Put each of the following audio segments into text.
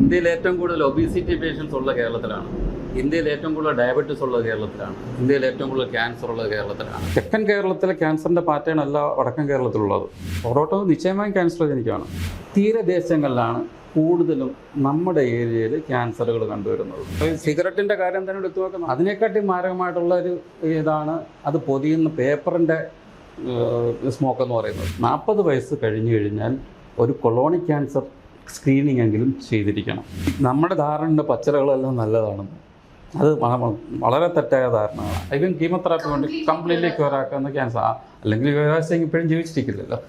ഇന്ത്യയിൽ ഏറ്റവും കൂടുതൽ ഒബീസിറ്റി പേഷ്യൻസ് ഉള്ള കേരളത്തിലാണ്. ഇന്ത്യയിൽ ഏറ്റവും കൂടുതൽ ഡയബറ്റീസ് ഉള്ളത് കേരളത്തിലാണ്. ഇന്ത്യയിൽ ഏറ്റവും കൂടുതൽ ക്യാൻസർ ഉള്ളത് കേരളത്തിലാണ്. തെക്കൻ കേരളത്തിലെ ക്യാൻസറിൻ്റെ പാറ്റേൺ അല്ല വടക്കൻ കേരളത്തിലുള്ളത്. പൊറോട്ടോ നിശ്ചയമായും ക്യാൻസറോജനിക്കാണ്. തീരദേശങ്ങളിലാണ് കൂടുതലും നമ്മുടെ ഏരിയയിൽ ക്യാൻസറുകൾ കണ്ടുവരുന്നത്. സിഗരറ്റിൻ്റെ കാര്യം തന്നെ എടുത്തു നോക്കുന്നത് അതിനെക്കാട്ടി മാരകമായിട്ടുള്ളൊരു ഇതാണ് അത് പൊതിയുന്ന പേപ്പറിൻ്റെ സ്മോക്ക് എന്ന് പറയുന്നത്. 40 വയസ്സ് കഴിഞ്ഞു കഴിഞ്ഞാൽ ഒരു കൊളോണിക് ക്യാൻസർ സ്ക്രീനിങ് എങ്കിലും ചെയ്തിരിക്കണം. നമ്മുടെ ധാരണ പച്ചറകളെല്ലാം നല്ലതാണ്. അത് വളരെ തെറ്റായ ധാരണകളാണ്. ഇവൻ കീമോതെറാപ്പി കൊണ്ട് കംപ്ലീറ്റ്ലി ക്യൂർ ആക്കുന്ന ക്യാൻസർ, അല്ലെങ്കിൽ യുവരാജ് ഇപ്പോഴും ജീവിച്ചിരിക്കില്ലല്ലോ.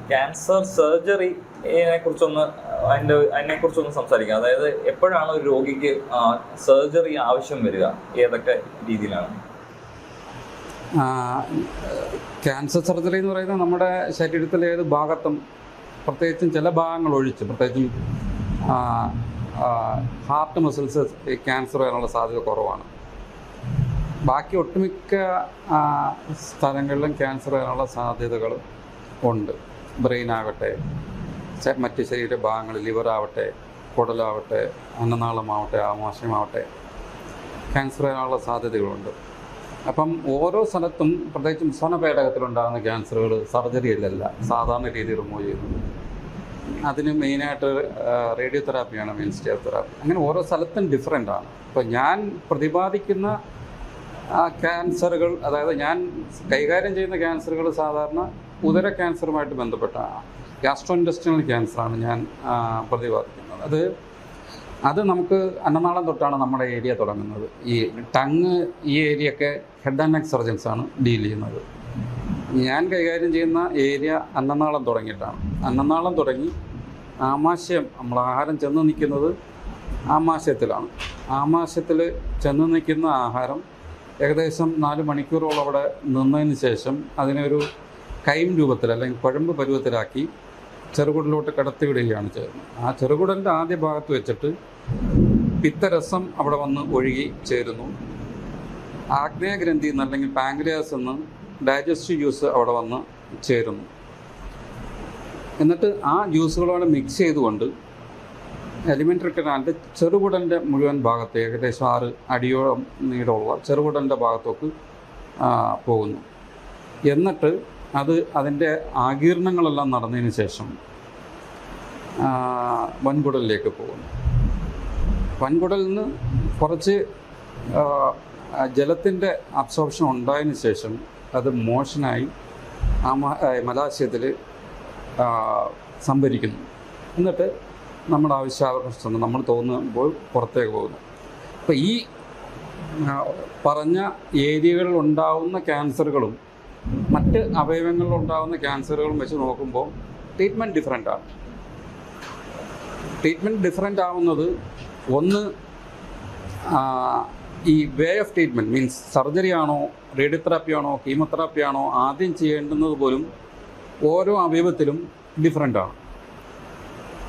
ക്യാൻസർ സർജറിയെ കുറിച്ചൊന്ന് അതിനെക്കുറിച്ചൊന്ന് സംസാരിക്കാം. അതായത് എപ്പോഴാണ് ഒരു രോഗിക്ക് സർജറി ആവശ്യം വരിക, ഏതൊക്കെ രീതിയിലാണ്? ക്യാൻസർ സർജറി എന്ന് പറയുന്നത് നമ്മുടെ ശരീരത്തിലെ ഏത് ഭാഗത്തും, പ്രത്യേകിച്ചും ചില ഭാഗങ്ങൾ ഒഴിച്ച്, പ്രത്യേകിച്ചും ഹാർട്ട് മസിൽസ് ക്യാൻസർ വരാനുള്ള സാധ്യത കുറവാണ്. ബാക്കി ഒട്ടുമിക്ക സ്ഥലങ്ങളിലും ക്യാൻസർ വരാനുള്ള സാധ്യതകൾ ഉണ്ട്. ബ്രെയിൻ ആകട്ടെ, മറ്റ് ശരീരഭാഗങ്ങൾ, ലിവറാവട്ടെ, കുടലാവട്ടെ, അന്നനാളമാവട്ടെ, ആമാശയമാവട്ടെ, ക്യാൻസർ വരാനുള്ള സാധ്യതകളുണ്ട്. അപ്പം ഓരോ സ്ഥലത്തും, പ്രത്യേകിച്ചും സ്വനപേടകത്തിലുണ്ടാകുന്ന ക്യാൻസറുകൾ സർജറിയിലല്ല, സാധാരണ രീതിയിൽ റിമൂവ് ചെയ്യുന്നത്. അതിന് മെയിനായിട്ട് റേഡിയോ തെറാപ്പിയാണ്, മെയിൻ സ്റ്റെയർ തെറാപ്പി. അങ്ങനെ ഓരോ സ്ഥലത്തും ഡിഫറെൻ്റ് ആണ്. ഇപ്പോൾ ഞാൻ പ്രതിപാദിക്കുന്ന ക്യാൻസറുകൾ, അതായത് ഞാൻ കൈകാര്യം ചെയ്യുന്ന ക്യാൻസറുകൾ സാധാരണ ഉദര ക്യാൻസറുമായിട്ട് ബന്ധപ്പെട്ടാണ്. ഗ്യാസ്ട്രോ ഇൻറ്റെസ്റ്റിനൽ ക്യാൻസറാണ് ഞാൻ പ്രതിപാദിക്കുന്നത്. അത് നമുക്ക് അന്നനാളം തൊട്ടാണ് നമ്മുടെ ഏരിയ തുടങ്ങുന്നത്. ഈ ടങ്, ഈ ഏരിയയൊക്കെ ഹെഡ് ആൻഡ് നെക്ക് സർജൻസാണ് ഡീൽ ചെയ്യുന്നത്. ഞാൻ കൈകാര്യം ചെയ്യുന്ന ഏരിയ അന്നനാളം തുടങ്ങിയിട്ടാണ്. അന്നനാളം തുടങ്ങി ആമാശയം, നമ്മൾ ആഹാരം ചെന്ന് നിൽക്കുന്നത് ആമാശയത്തിലാണ്. ആമാശയത്തിൽ ചെന്ന് നിൽക്കുന്ന ആഹാരം ഏകദേശം 4 മണിക്കൂറോളം അവിടെ നിന്നതിന് ശേഷം അതിനൊരു കൈം രൂപത്തിൽ അല്ലെങ്കിൽ കുഴമ്പ് പരുവത്തിലാക്കി ചെറുകുടലിലോട്ട് കടത്തിവിടുകയാണ് ചെയ്യുന്നത്. ആ ചെറുകുടലിൻ്റെ ആദ്യ ഭാഗത്ത് വെച്ചിട്ട് പിത്തരസം അവിടെ വന്ന് ഒഴുകി ചേരുന്നു. ആഗ്നേയഗ്രന്ഥിയിൽ നിന്ന് അല്ലെങ്കിൽ പാങ്ക്രിയാസ് നിന്ന് ഡൈജസ്റ്റീവ് ജ്യൂസ് അവിടെ വന്ന് ചേരുന്നു. എന്നിട്ട് ആ ജ്യൂസുകളോടെ മിക്സ് ചെയ്തുകൊണ്ട് എലിമെൻ്ററി കനാലിൻ്റെ ചെറുകുടലിൻ്റെ മുഴുവൻ ഭാഗത്ത്, ഏകദേശം 6 അടിയോളം നീളമുള്ള ചെറുകുടലിൻ്റെ ഭാഗത്തേക്ക് പോകുന്നു. എന്നിട്ട് അതിൻ്റെ ആഗീരണങ്ങളെല്ലാം നടന്നതിന് ശേഷം വൻകുടലിലേക്ക് പോകുന്നു. വൻകുടലിൽ നിന്ന് കുറച്ച് ജലത്തിൻ്റെ അബ്സോർപ്ഷൻ ഉണ്ടായതിന് ശേഷം അത് മോഷനായി മലാശയത്തിൽ സംഭരിക്കുന്നു. എന്നിട്ട് നമ്മുടെ ആവശ്യാവശ്യം നമ്മൾ തോന്നുമ്പോൾ പുറത്തേക്ക് പോകുന്നു. അപ്പോൾ ഈ പറഞ്ഞ ഏരിയകളിൽ ഉണ്ടാവുന്ന ക്യാൻസറുകളും മറ്റ് അവയവങ്ങളിൽ ഉണ്ടാകുന്ന ക്യാൻസറുകളും വെച്ച് നോക്കുമ്പോൾ ട്രീറ്റ്മെൻറ്റ് ഡിഫറെൻ്റ് ആണ്. ട്രീറ്റ്മെൻറ്റ് ഡിഫറെൻ്റ് ആവുന്നത്, ഒന്ന് ഈ way of treatment, means surgery ആണോ, റേഡിയോതെറാപ്പി ആണോ, കീമോതെറാപ്പി ആണോ ആദ്യം ചെയ്യേണ്ടുന്നത് പോലും ഓരോ അവയവത്തിലും ഡിഫറെൻ്റ് ആണ്.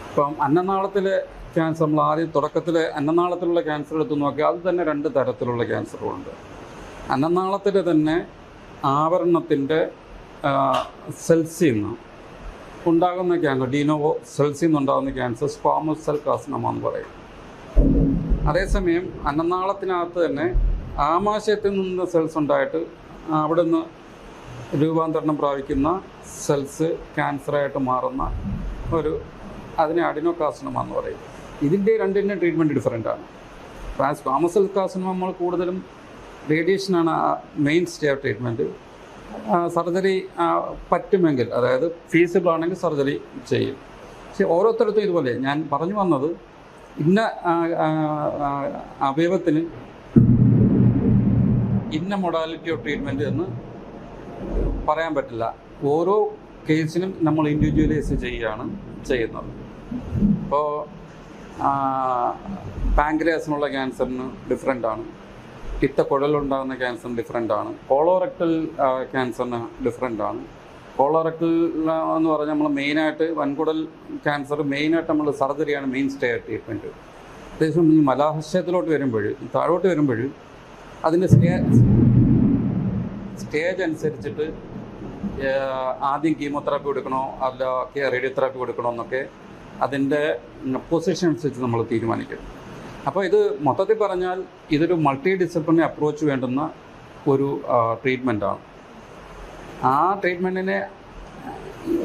ഇപ്പം അന്നനാളത്തിലെ ക്യാൻസർ, നമ്മൾ ആദ്യം തുടക്കത്തിൽ അന്നനാളത്തിലുള്ള ക്യാൻസർ എടുത്ത് നോക്കിയാൽ അത് തന്നെ 2 തരത്തിലുള്ള ക്യാൻസറുകളുണ്ട്. അന്നനാളത്തിൽ തന്നെ ആവരണത്തിൻ്റെ സെൽസിൽ നിന്ന് ഉണ്ടാകുന്ന ക്യാൻസർ, ഡീനോവോ സെൽസിൽ നിന്നുണ്ടാകുന്ന ക്യാൻസർ സ്ക്വാമസ് സെൽ കാർസിനോമ എന്ന് പറയും. അതേസമയം അന്നനാളത്തിനകത്ത് തന്നെ ആമാശയത്തിൽ നിന്ന് സെൽസ് ഉണ്ടായിട്ട് അവിടെ നിന്ന് രൂപാന്തരണം പ്രാപിക്കുന്ന സെൽസ് ക്യാൻസറായിട്ട് മാറുന്ന അതിനെ അഡിനോ കാർസിനോമ എന്ന് പറയും. ഇതിൻ്റെ രണ്ടിൻ്റെയും ട്രീറ്റ്മെൻറ്റ് ഡിഫറെൻ്റ് ആണ്. സ്ക്വാമസ് സെൽ കാർസിനോമ നമ്മൾ കൂടുതലും റേഡിയേഷനാണ് mainstay of treatment. Surgery പറ്റുമെങ്കിൽ, അതായത് ഫീസിബിൾ ആണെങ്കിൽ സർജറി ചെയ്യും. പക്ഷേ ഓരോരുത്തർക്കും ഇതുപോലെ ഞാൻ പറഞ്ഞു വന്നത്, ഇന്ന അവയവത്തിന് ഇന്ന മൊഡാലിറ്റി ഓഫ് ട്രീറ്റ്മെൻറ്റ് എന്ന് പറയാൻ പറ്റില്ല. ഓരോ കേസിനും നമ്മൾ ഇൻഡിവിജ്വലൈസ് ചെയ്യുകയാണ് ചെയ്യുന്നത്. ഇപ്പോൾ പാങ്ക്രിയാസിനുള്ള ക്യാൻസറിന് ഡിഫറെൻ്റ് ആണ്. പിത്തക്കുഴലുണ്ടാകുന്ന ക്യാൻസറിന് ഡിഫറെൻ്റ് ആണ്. കോളോറക്ടൽ ക്യാൻസറിന് ഡിഫറെൻ്റ് ആണ്. കോളോറക്ടൽ എന്ന് പറഞ്ഞാൽ നമ്മൾ മെയിനായിട്ട് വൻകുടൽ ക്യാൻസർ മെയിനായിട്ട് നമ്മൾ സർജറിയാണ് മെയിൻ സ്റ്റേ ട്രീറ്റ്മെൻറ്റ്. അത്യാവശ്യം ഈ മലാശയത്തിലോട്ട് വരുമ്പോൾ താഴോട്ട് വരുമ്പോൾ അതിൻ്റെ സ്റ്റേജ് അനുസരിച്ചിട്ട് ആദ്യം കീമോതെറാപ്പി കൊടുക്കണോ അല്ല റേഡിയോതെറാപ്പി കൊടുക്കണോ എന്നൊക്കെ അതിൻ്റെ പൊസിഷൻ അനുസരിച്ച് നമ്മൾ തീരുമാനിക്കും. അപ്പോൾ ഇത് മൊത്തത്തിൽ പറഞ്ഞാൽ ഇതൊരു മൾട്ടി ഡിസിപ്ലിനറി അപ്രോച്ച് വേണ്ടുന്ന ഒരു ട്രീറ്റ്മെൻറ്റാണ്. ആ ട്രീറ്റ്മെൻറ്റിനെ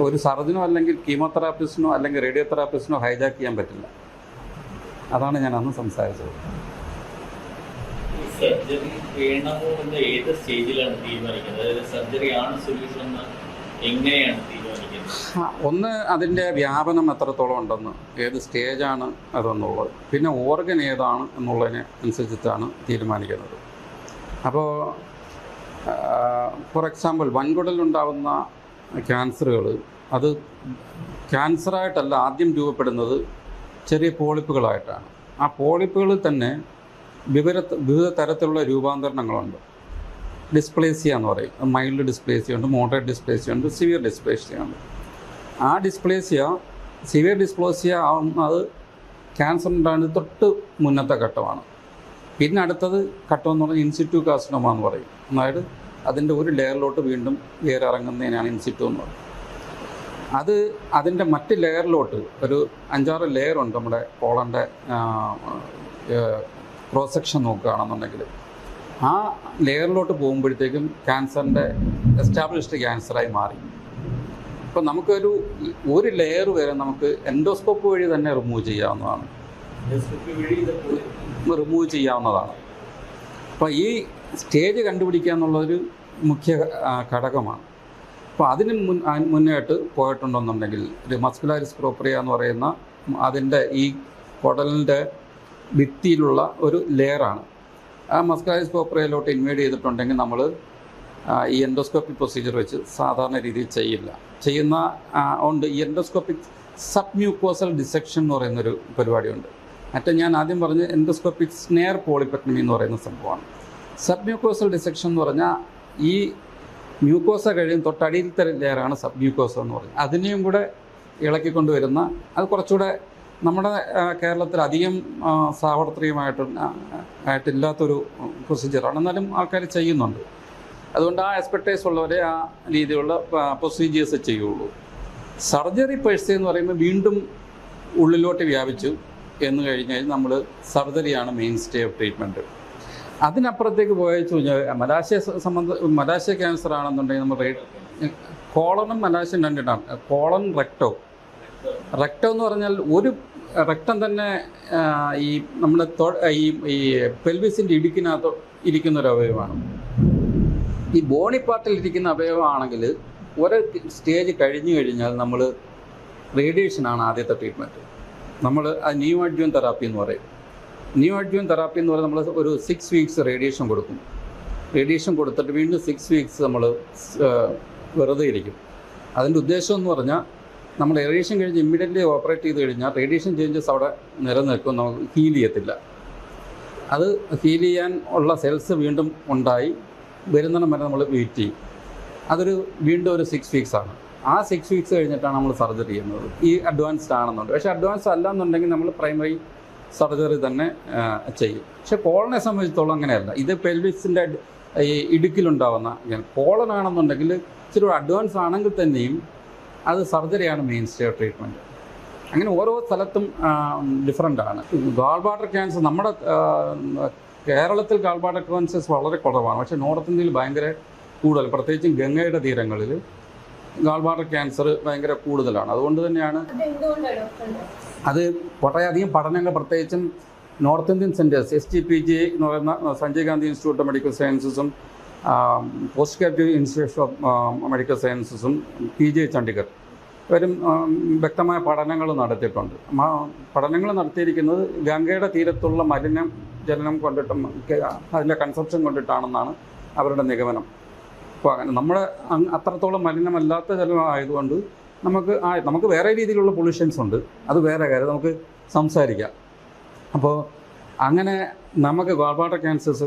ഒരു സർജനോ അല്ലെങ്കിൽ കീമോതെറാപ്പിസ്റ്റിനോ അല്ലെങ്കിൽ റേഡിയോതെറാപ്പിസ്റ്റിനോ ഹൈജാക്ക് ചെയ്യാൻ പറ്റില്ല. അതാണ് ഞാൻ അന്ന് സംസാരിച്ചത്. സർജറി വേണമോ എന്ന് ഏത് സ്റ്റേജിലാണ് തീരുമാനിക്കുന്നത്? അതായത് സർജറി ആണ് സൊല്യൂഷൻ എന്ന് എങ്ങനെയാണ് തീരുമാനിക്കുന്നത്? ഒന്ന് അതിൻ്റെ വ്യാപനം എത്രത്തോളം ഉണ്ടെന്ന്, ഏത് സ്റ്റേജാണ് അതെന്നുള്ളത്, പിന്നെ ഓർഗൻ ഏതാണ് എന്നുള്ളതിനെ അനുസരിച്ചിട്ടാണ് തീരുമാനിക്കുന്നത്. അപ്പോൾ ഫോർ എക്സാമ്പിൾ വൻകുടലുണ്ടാവുന്ന ക്യാൻസറുകൾ അത് ക്യാൻസറായിട്ടല്ല ആദ്യം രൂപപ്പെടുന്നത്, ചെറിയ പോളിപ്പുകളായിട്ടാണ്. ആ പോളിപ്പുകളിൽ തന്നെ വിവിധ തരത്തിലുള്ള രൂപാന്തരണങ്ങളുണ്ട്. ഡിസ്പ്ലേസിയ എന്ന് പറയും. മൈൽഡ് ഡിസ്പ്ലേസിയ ഉണ്ട്, മോഡറേറ്റ് ഡിസ്പ്ലേസിയ ഉണ്ട്, സിവിയർ ഡിസ്പ്ലേസിയ ഉണ്ട്. ആ സിവിയർ ഡിസ്പ്ലേസിയ ആവുന്നത് ക്യാൻസർ ഉണ്ടാകുന്നത് തൊട്ട് മുന്നത്തെ ഘട്ടമാണ്. പിന്നെ അടുത്തത് ഘട്ടം എന്ന് പറഞ്ഞാൽ ഇൻസിറ്റു കാർസിനോമ എന്ന് പറയും. അതായത് അതിൻ്റെ ഒരു ലെയറിലോട്ട് വീണ്ടും വേറെ ഇറങ്ങുന്നതിനാണ് ഇൻസിറ്റു എന്ന് പറയുന്നത്. അത് അതിൻ്റെ മറ്റ് ലെയറിലോട്ട് ഒരു 5-6 ലെയറുണ്ട്. നമ്മുടെ കോളൻ്റെ ക്രോസ് സെക്ഷൻ നോക്കുകയാണെന്നുണ്ടെങ്കിൽ ആ ലെയറിലോട്ട് പോകുമ്പോഴത്തേക്കും ക്യാൻസറിൻ്റെ എസ്റ്റാബ്ലിഷ്ഡ് ക്യാൻസറായി മാറി. ഇപ്പോൾ നമുക്കൊരു ലെയർ വരെ നമുക്ക് എൻഡോസ്കോപ്പ് വഴി തന്നെ റിമൂവ് ചെയ്യാവുന്നതാണ്. അപ്പോൾ ഈ സ്റ്റേജ് കണ്ടുപിടിക്കുക എന്നുള്ളതൊരു മുഖ്യ ഘടകമാണ്. അപ്പോൾ അതിന് മുന്നേട്ട് പോയിട്ടുണ്ടെന്നുണ്ടെങ്കിൽ ഒരു മസ്കുലാരിസ് പ്രോപ്രിയ എന്ന് പറയുന്ന അതിൻ്റെ ഈ കുടലിൻ്റെ ഭിത്തിയിലുള്ള ഒരു ലെയറാണ്. ആ മസ്കുലാരിസ് പ്രോപ്രിയയിലോട്ട് ഇൻവേഡ് ചെയ്തിട്ടുണ്ടെങ്കിൽ നമ്മൾ ഈ എൻഡോസ്കോപ്പിക് പ്രൊസീജിയർ വെച്ച് സാധാരണ രീതിയിൽ ചെയ്യുന്ന ഉണ്ട്. ഈ എൻഡോസ്കോപ്പിക് സബ് മ്യൂക്കോസൽ ഡിസെക്ഷൻ എന്ന് പറയുന്നൊരു പരിപാടിയുണ്ട്. മറ്റേ ഞാൻ ആദ്യം പറഞ്ഞ എൻഡോസ്കോപ്പിക് സ്നെയർ പോളിപെക്ടമി എന്ന് പറയുന്ന സംഭവമാണ്. സബ് മ്യൂക്കോസൽ ഡിസെക്ഷൻ എന്ന് പറഞ്ഞാൽ ഈ മ്യൂക്കോസ കഴിയും തൊട്ടടിയിലത്തെ ലെയറാണ് സബ് മ്യൂക്കോസ എന്ന് പറയുന്നത്. അതിനെയും കൂടെ ഇളക്കിക്കൊണ്ടുവരുന്ന, അത് കുറച്ചുകൂടെ നമ്മുടെ കേരളത്തിൽ അധികം സാവധാനമായിട്ടില്ലാത്തൊരു പ്രൊസീജിയറാണ്. എന്നാലും ആൾക്കാർ ചെയ്യുന്നുണ്ട്. അതുകൊണ്ട് ആ എക്സ്പെർട്ടൈസ് ഉള്ളവരെ ആ രീതിയിലുള്ള പ്രൊസീജിയേഴ്സ് ചെയ്യുള്ളൂ. സർജറി പേഴ്സേ എന്ന് പറയുമ്പോൾ വീണ്ടും ഉള്ളിലോട്ട് വ്യാപിച്ചു എന്ന് കഴിഞ്ഞാൽ നമ്മൾ സർജറിയാണ് മെയിൻ സ്റ്റേ ഓഫ് ട്രീറ്റ്മെൻറ്റ്. അതിനപ്പുറത്തേക്ക് പോയച്ചു മലാശയ ക്യാൻസർ ആണെന്നുണ്ടെങ്കിൽ നമ്മൾ കോളനും മലാശയും രണ്ടിട്ടാണ്. കോളൻ റെക്ടോ എന്ന് പറഞ്ഞാൽ ഒരു റെക്ടം തന്നെ ഈ നമ്മുടെ ഈ പെൽവിസിൻ്റെ ഇടുക്കിനകത്ത് ഇരിക്കുന്നൊരു അവയവമാണ്. ഈ ബോണി പാർട്ടിൽ ഇരിക്കുന്ന അവയവമാണെങ്കിൽ ഒരു സ്റ്റേജ് കഴിഞ്ഞു കഴിഞ്ഞാൽ നമ്മൾ റേഡിയേഷനാണ് ആദ്യത്തെ ട്രീറ്റ്മെൻറ്റ്. നമ്മൾ അത് ന്യൂ അഡ്ജുവൻ തെറാപ്പി എന്ന് പറയും. ന്യൂ അഡ്ജുവൻ തെറാപ്പി എന്ന് പറയുന്നത് നമ്മൾ ഒരു 6 വീക്സ് റേഡിയേഷൻ കൊടുക്കും. റേഡിയേഷൻ കൊടുത്തിട്ട് വീണ്ടും 6 വീക്സ് നമ്മൾ വെറുതെ ഇരിക്കും. അതിൻ്റെ ഉദ്ദേശം എന്ന് പറഞ്ഞാൽ നമ്മൾ റേഡിയേഷൻ കഴിഞ്ഞ് ഇമ്മീഡിയറ്റ്ലി ഓപ്പറേറ്റ് ചെയ്ത് കഴിഞ്ഞാൽ റേഡിയേഷൻ ചേഞ്ചസ് അവിടെ നിലനിൽക്കും, നമുക്ക് ഹീൽ ചെയ്യത്തില്ല. അത് ഹീൽ ചെയ്യാൻ ഉള്ള സെൽസ് വീണ്ടും ഉണ്ടായി വരുന്നിടം വരെ നമ്മൾ വെയിറ്റ് ചെയ്യും. അതൊരു വീണ്ടും ഒരു 6 വീക്സ് ആണ്. ആ 6 വീക്സ് കഴിഞ്ഞിട്ടാണ് നമ്മൾ സർജറി ചെയ്യുന്നത്. ഈ അഡ്വാൻസ്ഡ് ആണെന്നുണ്ട്. പക്ഷേ അഡ്വാൻസ് അല്ല എന്നുണ്ടെങ്കിൽ നമ്മൾ പ്രൈമറി സർജറി തന്നെ ചെയ്യും. പക്ഷേ കോളനെ സംബന്ധിച്ചിടത്തോളം അങ്ങനെയല്ല. ഇത് പെൽവിസിൻ്റെ ഈ ഇടുക്കിലുണ്ടാവുന്ന കോളനാണെന്നുണ്ടെങ്കിൽ ഇച്ചിരി അഡ്വാൻസ് ആണെങ്കിൽ തന്നെയും അത് സർജറിയാണ് മെയിൻ സ്റ്റേ ഓഫ് ട്രീറ്റ്മെൻറ്റ്. അങ്ങനെ ഓരോ സ്ഥലത്തും ഡിഫറൻ്റ് ആണ്. ഗാൾ ബ്ലാഡർ ക്യാൻസർ നമ്മുടെ കേരളത്തിൽ ഗാൾ ബ്ലാഡർ ക്യാൻസേഴ്സ് വളരെ കുറവാണ്. പക്ഷേ നോർത്ത് ഇന്ത്യയിൽ ഭയങ്കര കൂടുതൽ, പ്രത്യേകിച്ചും ഗംഗയുടെ തീരങ്ങളിൽ ഗാൾ ബ്ലാഡർ ക്യാൻസർ ഭയങ്കര കൂടുതലാണ്. അതുകൊണ്ട് തന്നെയാണ് അത് കുറേയധികം പഠനങ്ങൾ, പ്രത്യേകിച്ചും നോർത്ത് ഇന്ത്യൻ സെൻറ്റേഴ്സ് SGPG എന്ന് പറയുന്ന Sanjay Gandhi institute of medical സയൻസസും post graduate institute of medical സയൻസസും PGI ചണ്ഡീഗഡ് ഇവരും വ്യക്തമായ പഠനങ്ങൾ നടത്തിയിട്ടുണ്ട്. പഠനങ്ങൾ നടത്തിയിരിക്കുന്നത് ഗംഗയുടെ തീരത്തുള്ള ജലനം കൊണ്ടിട്ടും അതിൻ്റെ കൺസപ്ഷൻ കൊണ്ടിട്ടാണെന്നാണ് അവരുടെ നിഗമനം. അപ്പോൾ അങ്ങനെ നമ്മുടെ അത്രത്തോളം മലിനമല്ലാത്ത ജലമായതുകൊണ്ട് നമുക്ക് വേറെ രീതിയിലുള്ള പൊല്യൂഷൻസ് ഉണ്ട്. അത് വേറെ കാര്യം, നമുക്ക് സംസാരിക്കാം. അപ്പോൾ അങ്ങനെ നമുക്ക് ഗോൾബ്ലാഡർ ക്യാൻസേഴ്സ്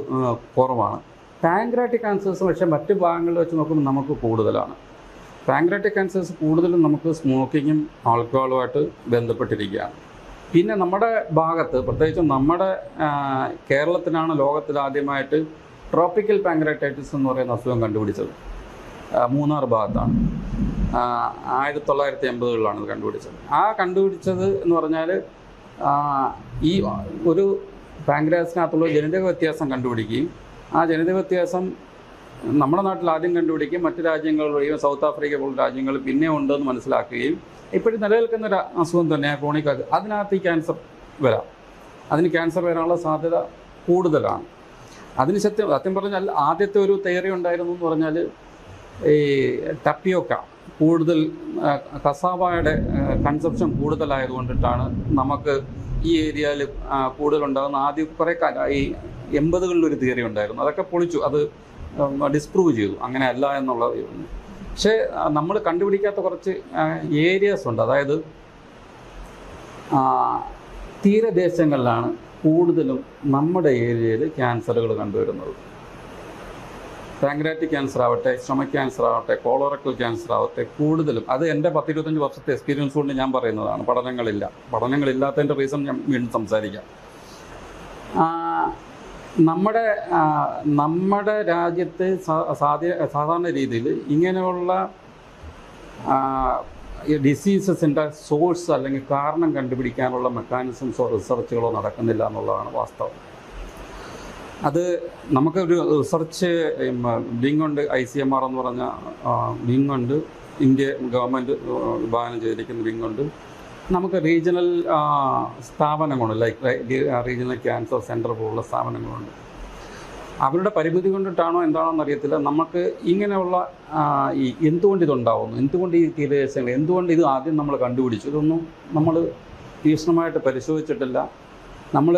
കുറവാണ്. പാൻക്രിയാറ്റിക് ക്യാൻസേഴ്സ് പക്ഷേ മറ്റ് ഭാഗങ്ങളിൽ വെച്ച് നോക്കുമ്പോൾ നമുക്ക് കൂടുതലാണ്. പാൻക്രിയാറ്റിക് ക്യാൻസേഴ്സ് കൂടുതലും നമുക്ക് സ്മോക്കിങ്ങും ആൽക്കഹോളുമായിട്ട് ബന്ധപ്പെട്ടിരിക്കുകയാണ്. പിന്നെ നമ്മുടെ ഭാഗത്ത്, പ്രത്യേകിച്ചും നമ്മുടെ കേരളത്തിലാണ് ലോകത്തിൽ ആദ്യമായിട്ട് ട്രോപ്പിക്കൽ പാൻക്രിയാറ്റൈറ്റിസ് എന്ന് പറയുന്ന അസുഖം കണ്ടുപിടിച്ചത്. മൂന്നാർ ഭാഗത്താണ്. 1980-കളിലാണ് ഇത് കണ്ടുപിടിച്ചത്. കണ്ടുപിടിച്ചത് എന്ന് പറഞ്ഞാൽ ഈ ഒരു പാൻക്രിയാസിനകത്തുള്ള ജനിതക വ്യത്യാസം കണ്ടുപിടിക്കുകയും ആ ജനിതക വ്യത്യാസം നമ്മുടെ നാട്ടിൽ ആദ്യം കണ്ടുപിടിക്കുകയും മറ്റ് രാജ്യങ്ങൾ വഴിയും സൗത്ത് ആഫ്രിക്ക പോലുള്ള രാജ്യങ്ങൾ പിന്നെ ഉണ്ടെന്ന് മനസ്സിലാക്കുകയും ഇപ്പോഴും നിലനിൽക്കുന്ന ഒരു അസുഖം തന്നെയാണ് ക്രോണിക്. അതിനകത്ത് ഈ ക്യാൻസർ വരാം. അതിന് ക്യാൻസർ വരാനുള്ള സാധ്യത കൂടുതലാണ്. അതിന് സത്യം പറഞ്ഞാൽ ആദ്യത്തെ ഒരു തിയറി ഉണ്ടായിരുന്നു എന്ന് പറഞ്ഞാൽ ഈ ടപ്പിയോക്ക കൂടുതൽ കസാവയുടെ കൺസപ്ഷൻ കൂടുതലായതുകൊണ്ടിട്ടാണ് നമുക്ക് ഈ ഏരിയയിൽ കൂടുതലുണ്ടാകുന്ന. ആദ്യം കുറേ ഈ 80-കളിലൊരു തിയറി ഉണ്ടായിരുന്നു. അതൊക്കെ പൊളിച്ചു, അത് ഡിസ്പ്രൂവ് ചെയ്തു അങ്ങനെ അല്ല എന്നുള്ളത്. പക്ഷേ നമ്മൾ കണ്ടുപിടിക്കാത്ത കുറച്ച് ഏരിയാസ് ഉണ്ട്. അതായത് തീരദേശങ്ങളിലാണ് കൂടുതലും നമ്മുടെ ഏരിയയിൽ ക്യാൻസറുകൾ കണ്ടുവരുന്നത്. പാൻക്രിയാറ്റിക് ക്യാൻസർ ആവട്ടെ, സ്റ്റൊമക് ക്യാൻസർ ആവട്ടെ, കോളോറക്ടൽ ക്യാൻസർ ആവട്ടെ, കൂടുതലും അത് എൻ്റെ 10-25 വർഷത്തെ എക്സ്പീരിയൻസ് കൊണ്ട് ഞാൻ പറയുന്നതാണ്. പഠനങ്ങളില്ലാത്തതിൻ്റെ റീസൺ ഞാൻ വീണ്ടും സംസാരിക്കാം. നമ്മുടെ രാജ്യത്ത് സാധാരണ രീതിയിൽ ഇങ്ങനെയുള്ള ഡിസീസസിൻ്റെ സോഴ്സ് അല്ലെങ്കിൽ കാരണം കണ്ടുപിടിക്കാനുള്ള മെക്കാനിസംസോ റിസർച്ചുകളോ നടക്കുന്നില്ല എന്നുള്ളതാണ് വാസ്തവം. അത് നമുക്കൊരു റിസർച്ച് വിങ്ങുണ്ട്, ICMR എന്ന് പറഞ്ഞ വിങ്ങുണ്ട്, ഇന്ത്യ ഗവൺമെൻറ് വിഭാവനം ചെയ്തിരിക്കുന്ന വിങ്ങുണ്ട്. നമുക്ക് റീജിയണൽ സ്ഥാപനങ്ങളുണ്ട്, ലൈക്ക് റീജിയണൽ ക്യാൻസർ സെൻറ്റർ പോലുള്ള സ്ഥാപനങ്ങളുണ്ട്. അവരുടെ പരിമിതി കൊണ്ടിട്ടാണോ എന്താണോന്ന് അറിയത്തില്ല, നമുക്ക് ഇങ്ങനെയുള്ള ഈ എന്തുകൊണ്ട് ഇതുണ്ടാവുന്നു, എന്തുകൊണ്ട് ഈ തീരദേശങ്ങൾ, എന്തുകൊണ്ട് ഇത് ആദ്യം നമ്മൾ കണ്ടുപിടിച്ചു, ഇതൊന്നും നമ്മൾ തീക്ഷ്ണമായിട്ട് പരിശോധിച്ചിട്ടില്ല. നമ്മൾ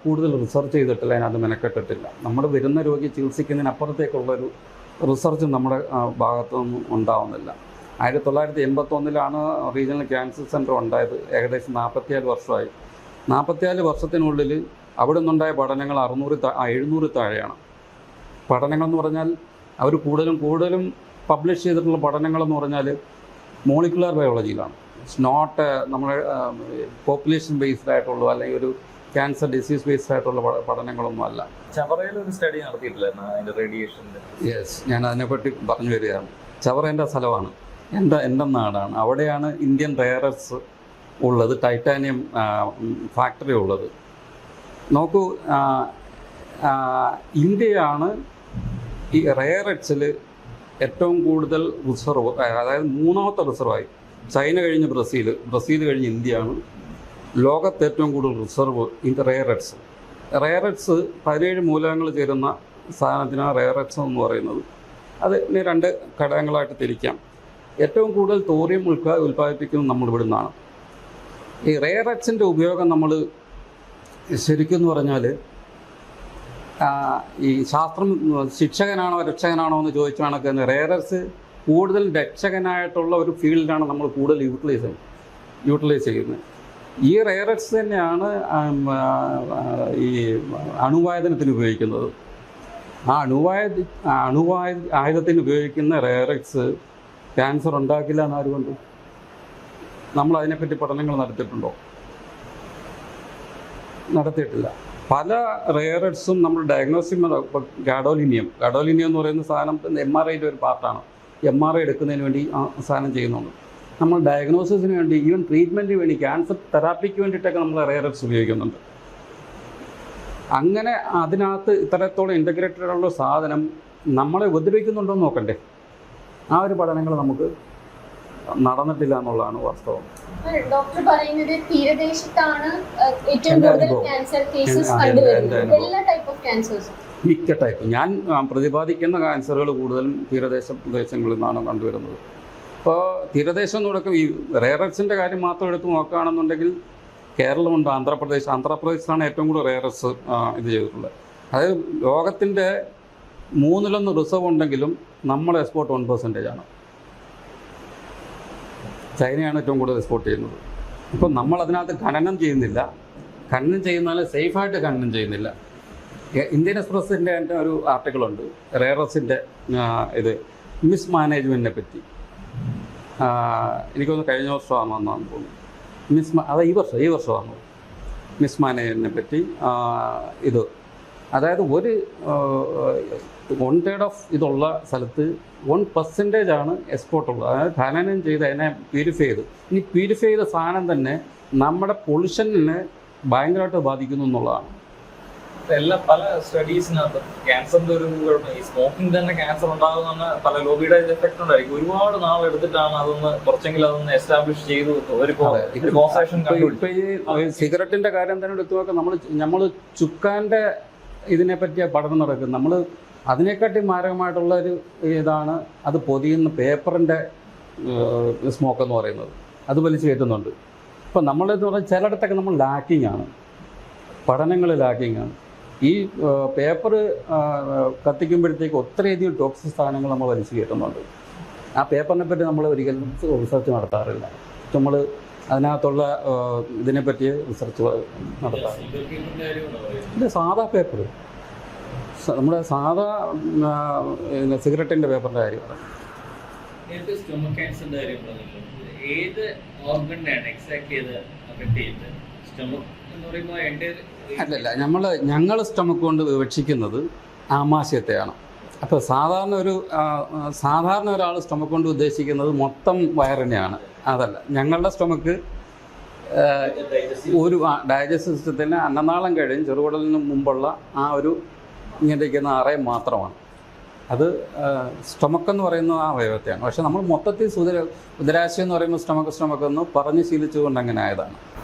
കൂടുതൽ റിസർച്ച് ചെയ്തിട്ടില്ല, അതിനകത്ത് മെനക്കെട്ടിട്ടില്ല. നമ്മൾ വരുന്ന രോഗി ചികിത്സിക്കുന്നതിനപ്പുറത്തേക്കുള്ളൊരു റിസർച്ച് നമ്മുടെ ഭാഗത്തുനിന്നും ഉണ്ടാവുന്നില്ല. 1981-ലാണ് റീജിയണൽ ക്യാൻസർ സെൻറ്റർ ഉണ്ടായത്. ഏകദേശം 44 വർഷമായി. 44 വർഷത്തിനുള്ളിൽ അവിടെ നിന്നുണ്ടായ പഠനങ്ങൾ 700 താഴെയാണ്. പഠനങ്ങളെന്ന് പറഞ്ഞാൽ അവർ കൂടുതലും പബ്ലിഷ് ചെയ്തിട്ടുള്ള പഠനങ്ങളെന്ന് പറഞ്ഞാൽ മോളിക്കുലർ ബയോളജിയിലാണ്. ഇറ്റ്സ് നോട്ട് നമ്മുടെ പോപ്പുലേഷൻ ബേസ്ഡ് ആയിട്ടുള്ള അല്ലെങ്കിൽ ഒരു ക്യാൻസർ ഡിസീസ് ബേസ്ഡ് ആയിട്ടുള്ള പഠനങ്ങളൊന്നും അല്ല. ചവറയിലൊരു സ്റ്റഡി നടത്തിയിട്ടില്ലായിരുന്നു അതിൻ്റെ റേഡിയേഷൻ്റെ? യെസ്, ഞാൻ അതിനെപ്പറ്റി പറഞ്ഞു വരികയാണ്. ചവറ എൻ്റെ സ്ഥലമാണ്, എൻ്റെ നാടാണ്. അവിടെയാണ് ഇന്ത്യൻ റെയർ എർത്ത്സ് ഉള്ളത്, ടൈറ്റാനിയം ഫാക്ടറി ഉള്ളത്. നോക്കൂ, ഇന്ത്യയാണ് ഈ റെയർ എർത്ത്സിൽ ഏറ്റവും കൂടുതൽ റിസർവ്, അതായത് 3ാമത്തെ റിസർവായി. ചൈന കഴിഞ്ഞ് ബ്രസീൽ കഴിഞ്ഞ് ഇന്ത്യയാണ് ലോകത്ത് ഏറ്റവും കൂടുതൽ reserve in rare earth's. Rare earth's 17 മൂലകങ്ങൾ ചേരുന്ന സാധനത്തിനാണ് റെയർ എർത്ത്സ് എന്ന് പറയുന്നത്. അത് ഇനി 2 ഘടകങ്ങളായിട്ട് തിരിക്കാം. ഏറ്റവും കൂടുതൽ തോറിയം ഉൽപ്പാദിപ്പിക്കുന്നത് നമ്മൾ ഇവിടുന്നാണ്. ഈ റെയർ എർത്ത്സിൻ്റെ ഉപയോഗം നമ്മൾ ശരിക്കും എന്ന് പറഞ്ഞാൽ ഈ ശാസ്ത്രം ശിക്ഷകനാണോ രക്ഷകനാണോ എന്ന് ചോദിച്ച കണക്ക് റെയർ എർത്ത്സ് കൂടുതൽ രക്ഷകനായിട്ടുള്ള ഒരു ഫീൽഡാണ് നമ്മൾ കൂടുതൽ യൂട്ടിലൈസ് ചെയ്യുന്നത്. ഈ റെയർ എർത്ത്സ് തന്നെയാണ് ഈ അണുവായുധത്തിന് ഉപയോഗിക്കുന്നത്. ആ ആയുധത്തിന് ഉപയോഗിക്കുന്ന റെയർ എർത്ത്സ് ക്യാൻസർ ഉണ്ടാക്കില്ല എന്നാരുകൊണ്ട്? നമ്മൾ അതിനെപ്പറ്റി പഠനങ്ങൾ നടത്തിയിട്ടുണ്ടോ? നടത്തിയിട്ടില്ല. പല റെയർ എർത്ത്സും നമ്മൾ ഡയഗ്നോസിസ്, ഗാഡോലിനിയം എന്ന് പറയുന്ന സാധനം MRIയുടെ ഒരു പാർട്ടാണ്. MRI എടുക്കുന്നതിന് വേണ്ടി ആ സാധനം ചെയ്യുന്നുണ്ട്. നമ്മൾ ഡയഗ്നോസിസിന് വേണ്ടി, ഈവൻ ട്രീറ്റ്മെൻറ്റിന് വേണ്ടി, ക്യാൻസർ തെറാപ്പിക്ക് വേണ്ടിയിട്ടൊക്കെ നമ്മൾ റെയർ എർത്ത്സ് ഉപയോഗിക്കുന്നുണ്ട്. അങ്ങനെ അതിനകത്ത് ഇത്തരത്തോളം ഇൻ്റഗ്രേറ്റഡ് ഉള്ള സാധനം നമ്മളെ ഉപദ്രവിക്കുന്നുണ്ടോ എന്ന് നോക്കണ്ടേ? ആ ഒരു പഠനങ്ങൾ നമുക്ക് നടന്നിട്ടില്ല എന്നുള്ളതാണ് വാസ്തവം. ഡോക്ടർ പറയുന്നത് തീരദേശത്താണ് ഏറ്റവും കൂടുതൽ ക്യാൻസർ കേസസ് കണ്ടുവരുന്നത്. എല്ലാ ടൈപ്പ് ഓഫ് ക്യാൻസേഴ്സ്, മിക്ക ടൈപ്പ്. ഞാൻ പ്രതിപാദിക്കുന്ന ക്യാൻസറുകൾ കൂടുതലും പ്രദേശങ്ങളിൽ നിന്നാണ് കണ്ടുവരുന്നത്. അപ്പോൾ തീരദേശം എന്ന് കൊടുക്കും. ഈ റെയർ എർത്ത്സിൻ്റെ കാര്യം മാത്രം എടുത്ത് നോക്കുകയാണെന്നുണ്ടെങ്കിൽ കേരളമുണ്ട്, ആന്ധ്രാപ്രദേശിലാണ് ഏറ്റവും കൂടുതൽ റെയർ എർത്ത്സ് ഇത് ചെയ്തിട്ടുള്ളത്. അതായത് ലോകത്തിൻ്റെ 1/3 റിസർവ് ഉണ്ടെങ്കിലും നമ്മൾ എക്സ്പോർട്ട് 1% ചൈനയാണ് ഏറ്റവും കൂടുതൽ എക്സ്പോർട്ട് ചെയ്യുന്നത്. ഇപ്പം നമ്മൾ അതിനകത്ത് ഖനനം ചെയ്യുന്നില്ല, ഖനനം ചെയ്യുന്നാൽ സേഫായിട്ട് ഖനനം ചെയ്യുന്നില്ല. ഇന്ത്യൻ എക്സ്പ്രസിൻ്റെ എൻ്റെ ഒരു ആർട്ടിക്കിളുണ്ട് റെയറസിൻ്റെ ഇത് മിസ്മാനേജ്മെൻറ്റിനെ പറ്റി. എനിക്കൊന്ന് കഴിഞ്ഞ വർഷമാണെന്നാണ് തോന്നുന്നു. അത് ഈ വർഷമാണ് മിസ്മാനേജ്മെൻറ്റിനെ പറ്റി. ഇത് അതായത് ഒരു 1/3 ഓഫ് ഇതുള്ള സ്ഥലത്ത് 1% ആണ് എക്സ്പോർട്ട് ഉള്ളത്. അതായത് ഖനനം ചെയ്ത് അതിനെ പ്യൂരിഫൈ ചെയ്ത്, ഈ പ്യൂരിഫൈ ചെയ്ത സാധനം തന്നെ നമ്മുടെ പൊള്യൂഷനിനെ ഭയങ്കരമായിട്ട് ബാധിക്കുന്നു എന്നുള്ളതാണ്. പല സ്റ്റഡീസിനകത്ത് ക്യാൻസറിന്റെ ഒരു കുഴപ്പം, ഈ സ്മോക്കിംഗ് തന്നെ ക്യാൻസർ ഉണ്ടാകുന്ന പല ലോബിയുടെ എഫക്ട് ഉണ്ടായിരിക്കും. ഒരുപാട് നാൾ എടുത്തിട്ടാണ് അതൊന്ന് കുറച്ചെങ്കിലും അതൊന്ന് എസ്റ്റാബ്ലിഷ് ചെയ്തു. ഇപ്പൊ ഈ സിഗരറ്റിന്റെ കാര്യം തന്നെ എടുത്തു നോക്കാം. നമ്മൾ ചുക്കാന്റെ ഇതിനെപ്പറ്റിയ പഠനം നടക്കുന്നത്. നമ്മൾ അതിനെക്കാട്ടി മാരകമായിട്ടുള്ളൊരു ഇതാണ് അത് പൊതിയുന്ന പേപ്പറിൻ്റെ സ്മോക്ക് എന്ന് പറയുന്നത്. അത് വലിച്ചു കയറ്റുന്നുണ്ട്. ഇപ്പം നമ്മളെന്ന് പറഞ്ഞാൽ ചിലയിടത്തൊക്കെ നമ്മൾ ലാക്കിംഗ് ആണ്, പഠനങ്ങൾ ലാക്കിംഗ് ആണ്. ഈ പേപ്പർ കത്തിക്കുമ്പോഴത്തേക്ക് ഒത്തിരിയധികം ടോക്സിക് സാധനങ്ങൾ നമ്മൾ വലിച്ചു കയറ്റുന്നുണ്ട്. ആ പേപ്പറിനെ പറ്റി നമ്മൾ ഒരിക്കലും റിസർച്ച് നടത്താറില്ല. നമ്മൾ അതിനകത്തുള്ള ഇതിനെപ്പറ്റി റിസർച്ച് നടത്താറില്ല. ഇത് സാധാ പേപ്പർ, നമ്മുടെ സാധാ സിഗരറ്റിൻ്റെ പേപ്പറിൻ്റെ കാര്യമാണ്. സ്റ്റൊമക് ക്യാൻസറിന്റെ കാര്യം പറഞ്ഞിട്ടുണ്ട്. ഏത് ഓർഗനെയാണ് എക്സാക്ട്ലി ഇത് അഫക്ട് ചെയ്യുന്നത്? സ്റ്റൊമക് എന്ന് പറയുമ്പോൾ അല്ലല്ല, ഞങ്ങൾ സ്റ്റൊമക്ക് കൊണ്ട് വിവക്ഷിക്കുന്നത് ആമാശയത്തെയാണ്. അപ്പോൾ സാധാരണ ഒരാൾ സ്റ്റൊമക്ക് കൊണ്ട് ഉദ്ദേശിക്കുന്നത് മൊത്തം വയറിനെയാണ്. അതല്ല, ഞങ്ങളുടെ സ്റ്റൊമക്ക് ഒരു ഡൈജസ്റ്റീവ് സിസ്റ്റത്തിന് അന്നനാളം കഴിഞ്ഞ് ചെറുകുടലിന് മുമ്പുള്ള ആ ഒരു ഇങ്ങനെ ഇരിക്കുന്ന അറയം മാത്രമാണ്. അത് സ്റ്റൊമക്ക് എന്ന് പറയുന്ന ആ അവയവത്തെയാണ്. പക്ഷെ നമ്മൾ മൊത്തത്തിൽ ഉദരാശയം എന്ന് പറയുമ്പോൾ സ്റ്റൊമക്ക് എന്ന് പറഞ്ഞ് ശീലിച്ചുകൊണ്ട് അങ്ങനെ ആയതാണ്.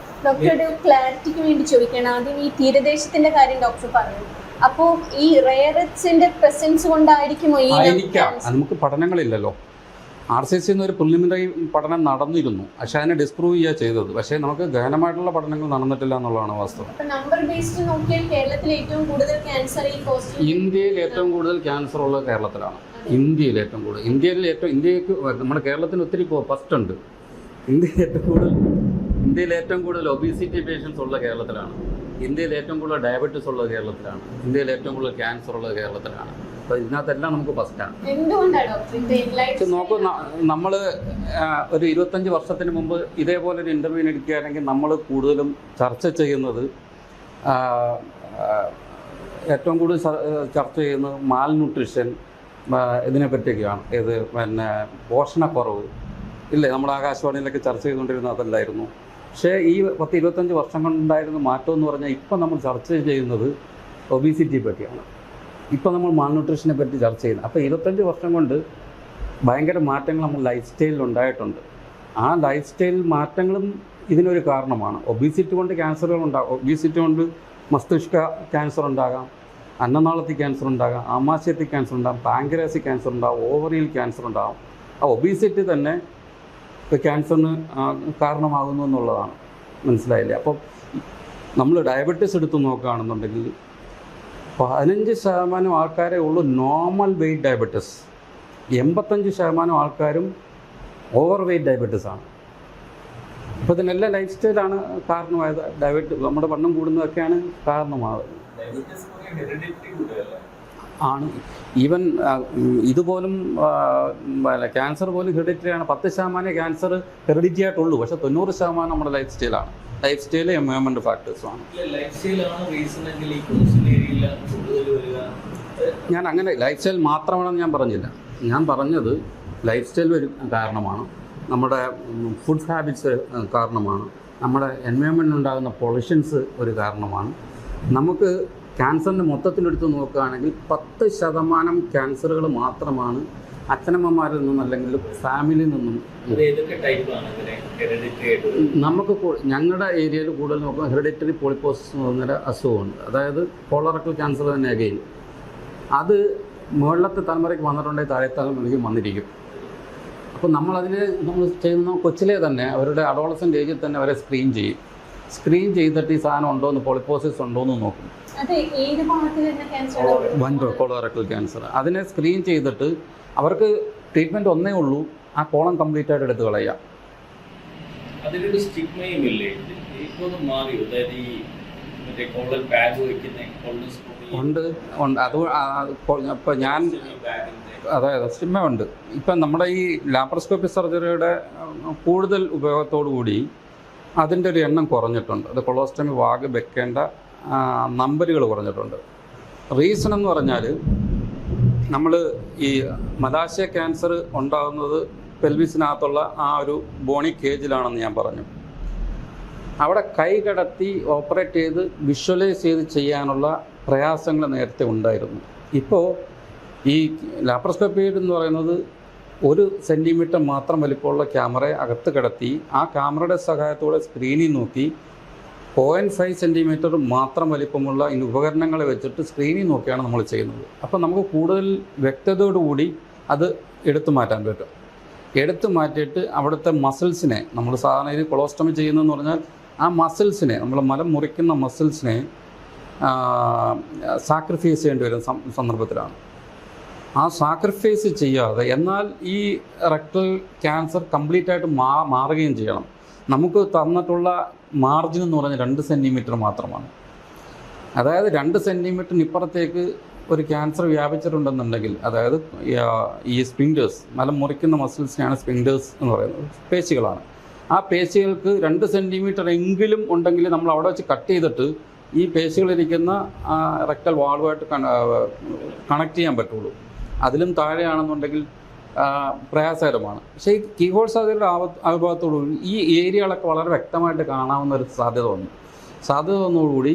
ഡോക്ടർ, ഒരു ക്ലാരിറ്റിക്ക് വേണ്ടി ചോദിക്കണം. ആദ്യം ഈ തീരദേശത്തിന്റെ കാര്യം ഡോക്ടർ പറഞ്ഞു. അപ്പോൾ ഈ റെയറത്സിന്റെ പ്രസൻസ് കൊണ്ടായിരിക്കുമോ ഈ നമുക്ക് പഠനങ്ങളില്ലല്ലോ. RCC എന്നൊരു പ്രിലിമിനറി പഠനം നടന്നിരുന്നു, പക്ഷെ അതിനെ ഡിസ്പ്രൂവ് ചെയ്യുക ചെയ്തത്. പക്ഷേ നമുക്ക് ഗഹനമായിട്ടുള്ള പഠനങ്ങൾ നടന്നിട്ടില്ല എന്നുള്ളതാണ് വാസ്തവം. ഇന്ത്യയിൽ ഏറ്റവും കൂടുതൽ ക്യാൻസർ ഉള്ളത് കേരളത്തിലാണ്. ഇന്ത്യയിൽ ഇന്ത്യക്ക് നമ്മുടെ കേരളത്തിന് ഒത്തിരി ഫസ്റ്റ് ഉണ്ട്. ഇന്ത്യയിൽ ഏറ്റവും കൂടുതൽ ഒബീസിറ്റി പേഷ്യൻസ് ഉള്ള കേരളത്തിലാണ്. ഇന്ത്യയിൽ ഏറ്റവും കൂടുതൽ ഡയബറ്റീസ് ഉള്ളത് കേരളത്തിലാണ്. ഇന്ത്യയിൽ ഏറ്റവും കൂടുതൽ ക്യാൻസർ ഉള്ളത് കേരളത്തിലാണ്. അപ്പോൾ ഇതിനകത്തെല്ലാം നമുക്ക് ഫസ്റ്റാണ്. നോക്കൂ, നമ്മൾ ഒരു 25 വർഷത്തിന് മുമ്പ് ഇതേപോലൊരു ഇൻ്റർവ്യൂ എടുക്കുകയാണെങ്കിൽ നമ്മൾ കൂടുതലും ചർച്ച ചെയ്യുന്നത് ഏറ്റവും കൂടുതൽ ചർച്ച ചെയ്യുന്നത് മാൽന്യൂട്രിഷൻ ഇതിനെപ്പറ്റിയൊക്കെയാണ്. ഇത് പിന്നെ പോഷണക്കുറവ് ഇല്ലേ, നമ്മുടെ ആകാശവാണിയിലൊക്കെ ചർച്ച ചെയ്തുകൊണ്ടിരുന്നത് അതല്ലായിരുന്നു. പക്ഷേ ഈ 10-25 വർഷം കൊണ്ടുണ്ടായിരുന്ന മാറ്റം എന്ന് പറഞ്ഞാൽ ഇപ്പം നമ്മൾ ചർച്ച ചെയ്യുന്നത് ഒബീസിറ്റിയെ പറ്റിയാണ്. ഇപ്പം നമ്മൾ മാൽന്യൂട്രീഷനെ പറ്റി ചർച്ച ചെയ്യുന്നത്. അപ്പോൾ 25 വർഷം കൊണ്ട് ഭയങ്കര മാറ്റങ്ങൾ നമ്മൾ ലൈഫ് സ്റ്റൈലിൽ ഉണ്ടായിട്ടുണ്ട്. ആ ലൈഫ് സ്റ്റൈൽ മാറ്റങ്ങളും ഇതിനൊരു കാരണമാണ്. ഒബീസിറ്റി കൊണ്ട് ക്യാൻസറുകൾ ഉണ്ടാകും. ഒബീസിറ്റി കൊണ്ട് മസ്തിഷ്ക ക്യാൻസർ ഉണ്ടാകാം, അന്നനാളത്തിൽ ക്യാൻസർ ഉണ്ടാകാം, ആമാശയത്തിൽ ക്യാൻസർ ഉണ്ടാകും, പാങ്ക്രിയാസിൽ ക്യാൻസർ ഉണ്ടാകും, ഓവറിയിൽ ക്യാൻസർ ഉണ്ടാകും. ആ ഒബീസിറ്റി തന്നെ ക്യാൻസറിന് കാരണമാകുന്നു എന്നുള്ളതാണ്. മനസ്സിലായില്ലേ? അപ്പം നമ്മൾ ഡയബറ്റീസ് എടുത്ത് നോക്കുകയാണെന്നുണ്ടെങ്കിൽ 15% ആൾക്കാരെ ഉള്ളൂ നോർമൽ വെയ്റ്റ് ഡയബറ്റീസ്. 85% ആൾക്കാരും ഓവർ വെയ്റ്റ് ഡയബറ്റീസ് ആണ്. അപ്പോൾ ഇതിനെല്ലാം ലൈഫ് സ്റ്റൈലാണ് കാരണമായത്. നമ്മുടെ വണ്ണം കൂടുന്നതൊക്കെയാണ് കാരണമാകുന്നത് ആണ്. ഈവൻ ഇതുപോലും ക്യാൻസർ പോലും ഹെറിഡിറ്ററി ആണ്. 10% ക്യാൻസർ ഹെറിഡിറ്ററി ആയിട്ടുള്ളൂ. പക്ഷേ 90% നമ്മുടെ ലൈഫ് സ്റ്റൈലാണ്. ലൈഫ് സ്റ്റൈൽ എൻവയോൺമെൻറ്റ് ഫാക്ടേഴ്സുമാണ്. ഞാൻ അങ്ങനെ ലൈഫ് സ്റ്റൈൽ മാത്രമാണെന്ന് ഞാൻ പറഞ്ഞില്ല. ഞാൻ പറഞ്ഞത് ലൈഫ് സ്റ്റൈൽ ഒരു കാരണമാണ്, നമ്മുടെ ഫുഡ് ഹാബിറ്റ്സ് കാരണമാണ്, നമ്മുടെ എൻവയോൺമെൻറ്റിൽ ഉണ്ടാകുന്ന പൊള്യൂഷൻസ് ഒരു കാരണമാണ്. നമുക്ക് ക്യാൻസറിൻ്റെ മൊത്തത്തിലെടുത്ത് നോക്കുകയാണെങ്കിൽ 10% ക്യാൻസറുകൾ മാത്രമാണ് അച്ഛനമ്മമാരിൽ നിന്നും അല്ലെങ്കിൽ ഫാമിലിയിൽ നിന്നും. നമുക്ക് ഞങ്ങളുടെ ഏരിയയിൽ കൂടുതൽ നോക്കുമ്പോൾ ഹെറിഡിറ്ററി പോളിപ്പോസിസ് എന്ന് പറഞ്ഞൊരു അസുഖമുണ്ട്. അതായത് കോളറക്ടൽ ക്യാൻസർ തന്നെ അഗെയിൻ. അത് മുകളിലത്തെ തലമുറയ്ക്ക് വന്നിട്ടുണ്ടെങ്കിൽ താഴെ തലമുറയ്ക്ക് വന്നിരിക്കും. അപ്പോൾ നമ്മൾ ചെയ്യുന്ന കൊച്ചിലെ തന്നെ അവരുടെ അഡോളസൻ്റ് ഏജിൽ തന്നെ അവരെ സ്ക്രീൻ ചെയ്തിട്ട് ഈ സാധനം ഉണ്ടോ എന്ന്, പോളിപ്പോസിസ് ഉണ്ടോ എന്ന് നോക്കും. കോളറക്ടൽ ക്യാൻസർ അതിനെ സ്ക്രീൻ ചെയ്തിട്ട് അവർക്ക് ട്രീറ്റ്മെൻറ്റ് ഒന്നേ ഉള്ളൂ, ആ കോളം കംപ്ലീറ്റ് ആയിട്ട് എടുത്ത് കളയുക. അതിലൊരു സ്റ്റിഗ്മയും ഇല്ലേ ഇപ്പോൾ മാറി? അതായത് ഈ മറ്റേ കോളൻ ബാഗ് വയ്ക്കുന്ന കോളനോസ്കോപ്പി ഉണ്ട് അത് ഇപ്പോൾ ഞാൻ അതായത് സ്റ്റിമ്മ ഉണ്ട്. ഇപ്പം നമ്മുടെ ഈ ലാപ്രോസ്കോപ്പി സർജറിയുടെ കൂടുതൽ ഉപയോഗത്തോടു കൂടി അതിൻ്റെ ഒരു എണ്ണം കുറഞ്ഞിട്ടുണ്ട്. അത് കൊളോസ്റ്റമി വാഗ് വെക്കേണ്ട നമ്പറുകൾ കുറഞ്ഞിട്ടുണ്ട്. റീസൺ എന്ന് പറഞ്ഞാൽ നമ്മൾ ഈ മലാശയ ക്യാൻസർ ഉണ്ടാകുന്നത് പെൽവിസിനകത്തുള്ള ആ ഒരു ബോണി കേജിലാണെന്ന് ഞാൻ പറഞ്ഞു. അവിടെ കൈ കടത്തി ഓപ്പറേറ്റ് ചെയ്ത് വിഷ്വലൈസ് ചെയ്ത് ചെയ്യാനുള്ള പ്രയാസങ്ങൾ നേരത്തെ ഉണ്ടായിരുന്നു. ഇപ്പോൾ ഈ ലാപ്രോസ്കോപ്പി എന്ന് പറയുന്നത് 1 സെൻറ്റിമീറ്റർ മാത്രം വലിപ്പമുള്ള ക്യാമറയെ അകത്ത് കിടത്തി ആ ക്യാമറയുടെ സഹായത്തോടെ സ്ക്രീനിൽ നോക്കി 0.5 സെൻറ്റിമീറ്റർ മാത്രം വലിപ്പമുള്ള ഈ ഉപകരണങ്ങളെ വെച്ചിട്ട് സ്ക്രീനിൽ നോക്കിയാണ് നമ്മൾ ചെയ്യുന്നത്. അപ്പോൾ നമുക്ക് കൂടുതൽ വ്യക്തതയോടുകൂടി അത് എടുത്തു മാറ്റാൻ പറ്റും. എടുത്തു മാറ്റിയിട്ട് അവിടുത്തെ മസിൽസിനെ, നമ്മൾ സാധാരണ ഇത് കൊളോസ്റ്റമി ചെയ്യുന്നതെന്ന് പറഞ്ഞാൽ ആ മസിൽസിനെ, നമ്മൾ മലം മുറിക്കുന്ന മസിൽസിനെ സാക്രിഫൈസ് ചെയ്യേണ്ടി വരുന്ന സന്ദർഭത്തിലാണ്. ആ സാക്രിഫൈസ് ചെയ്യാതെ എന്നാൽ ഈ റെക്ടൽ ക്യാൻസർ കംപ്ലീറ്റ് ആയിട്ട് മാറുകയും ചെയ്യണം. നമുക്ക് തന്നിട്ടുള്ള മാർജിൻ എന്ന് പറഞ്ഞാൽ 2 സെൻറ്റിമീറ്റർ മാത്രമാണ്. അതായത് 2 സെൻറ്റിമീറ്ററിന് ഇപ്പുറത്തേക്ക് ഒരു ക്യാൻസർ വ്യാപിച്ചിട്ടുണ്ടെന്നുണ്ടെങ്കിൽ, അതായത് ഈ സ്പിങ്ഡേഴ്സ്, മലം മുറിക്കുന്ന മസിൽസിനെയാണ് സ്പിങ്ഡേഴ്സ് എന്ന് പറയുന്നത്, പേശികളാണ്. ആ പേശികൾക്ക് 2 സെൻറ്റിമീറ്റർ എങ്കിലും ഉണ്ടെങ്കിൽ നമ്മൾ അവിടെ വെച്ച് കട്ട് ചെയ്തിട്ട് ഈ പേശികളിരിക്കുന്ന റെക്ടൽ വാൾവായിട്ട് കണക്ട് ചെയ്യാൻ പറ്റുള്ളൂ. അതിലും താഴെയാണെന്നുണ്ടെങ്കിൽ പ്രയാസകരമാണ്. പക്ഷേ ഈ കീഹോൾ സർജറിയുടെ ആവിർഭാവത്തോടുകൂടി ഈ ഏരിയകളൊക്കെ വളരെ വ്യക്തമായിട്ട് കാണാവുന്ന ഒരു സാധ്യത വന്നതോടുകൂടി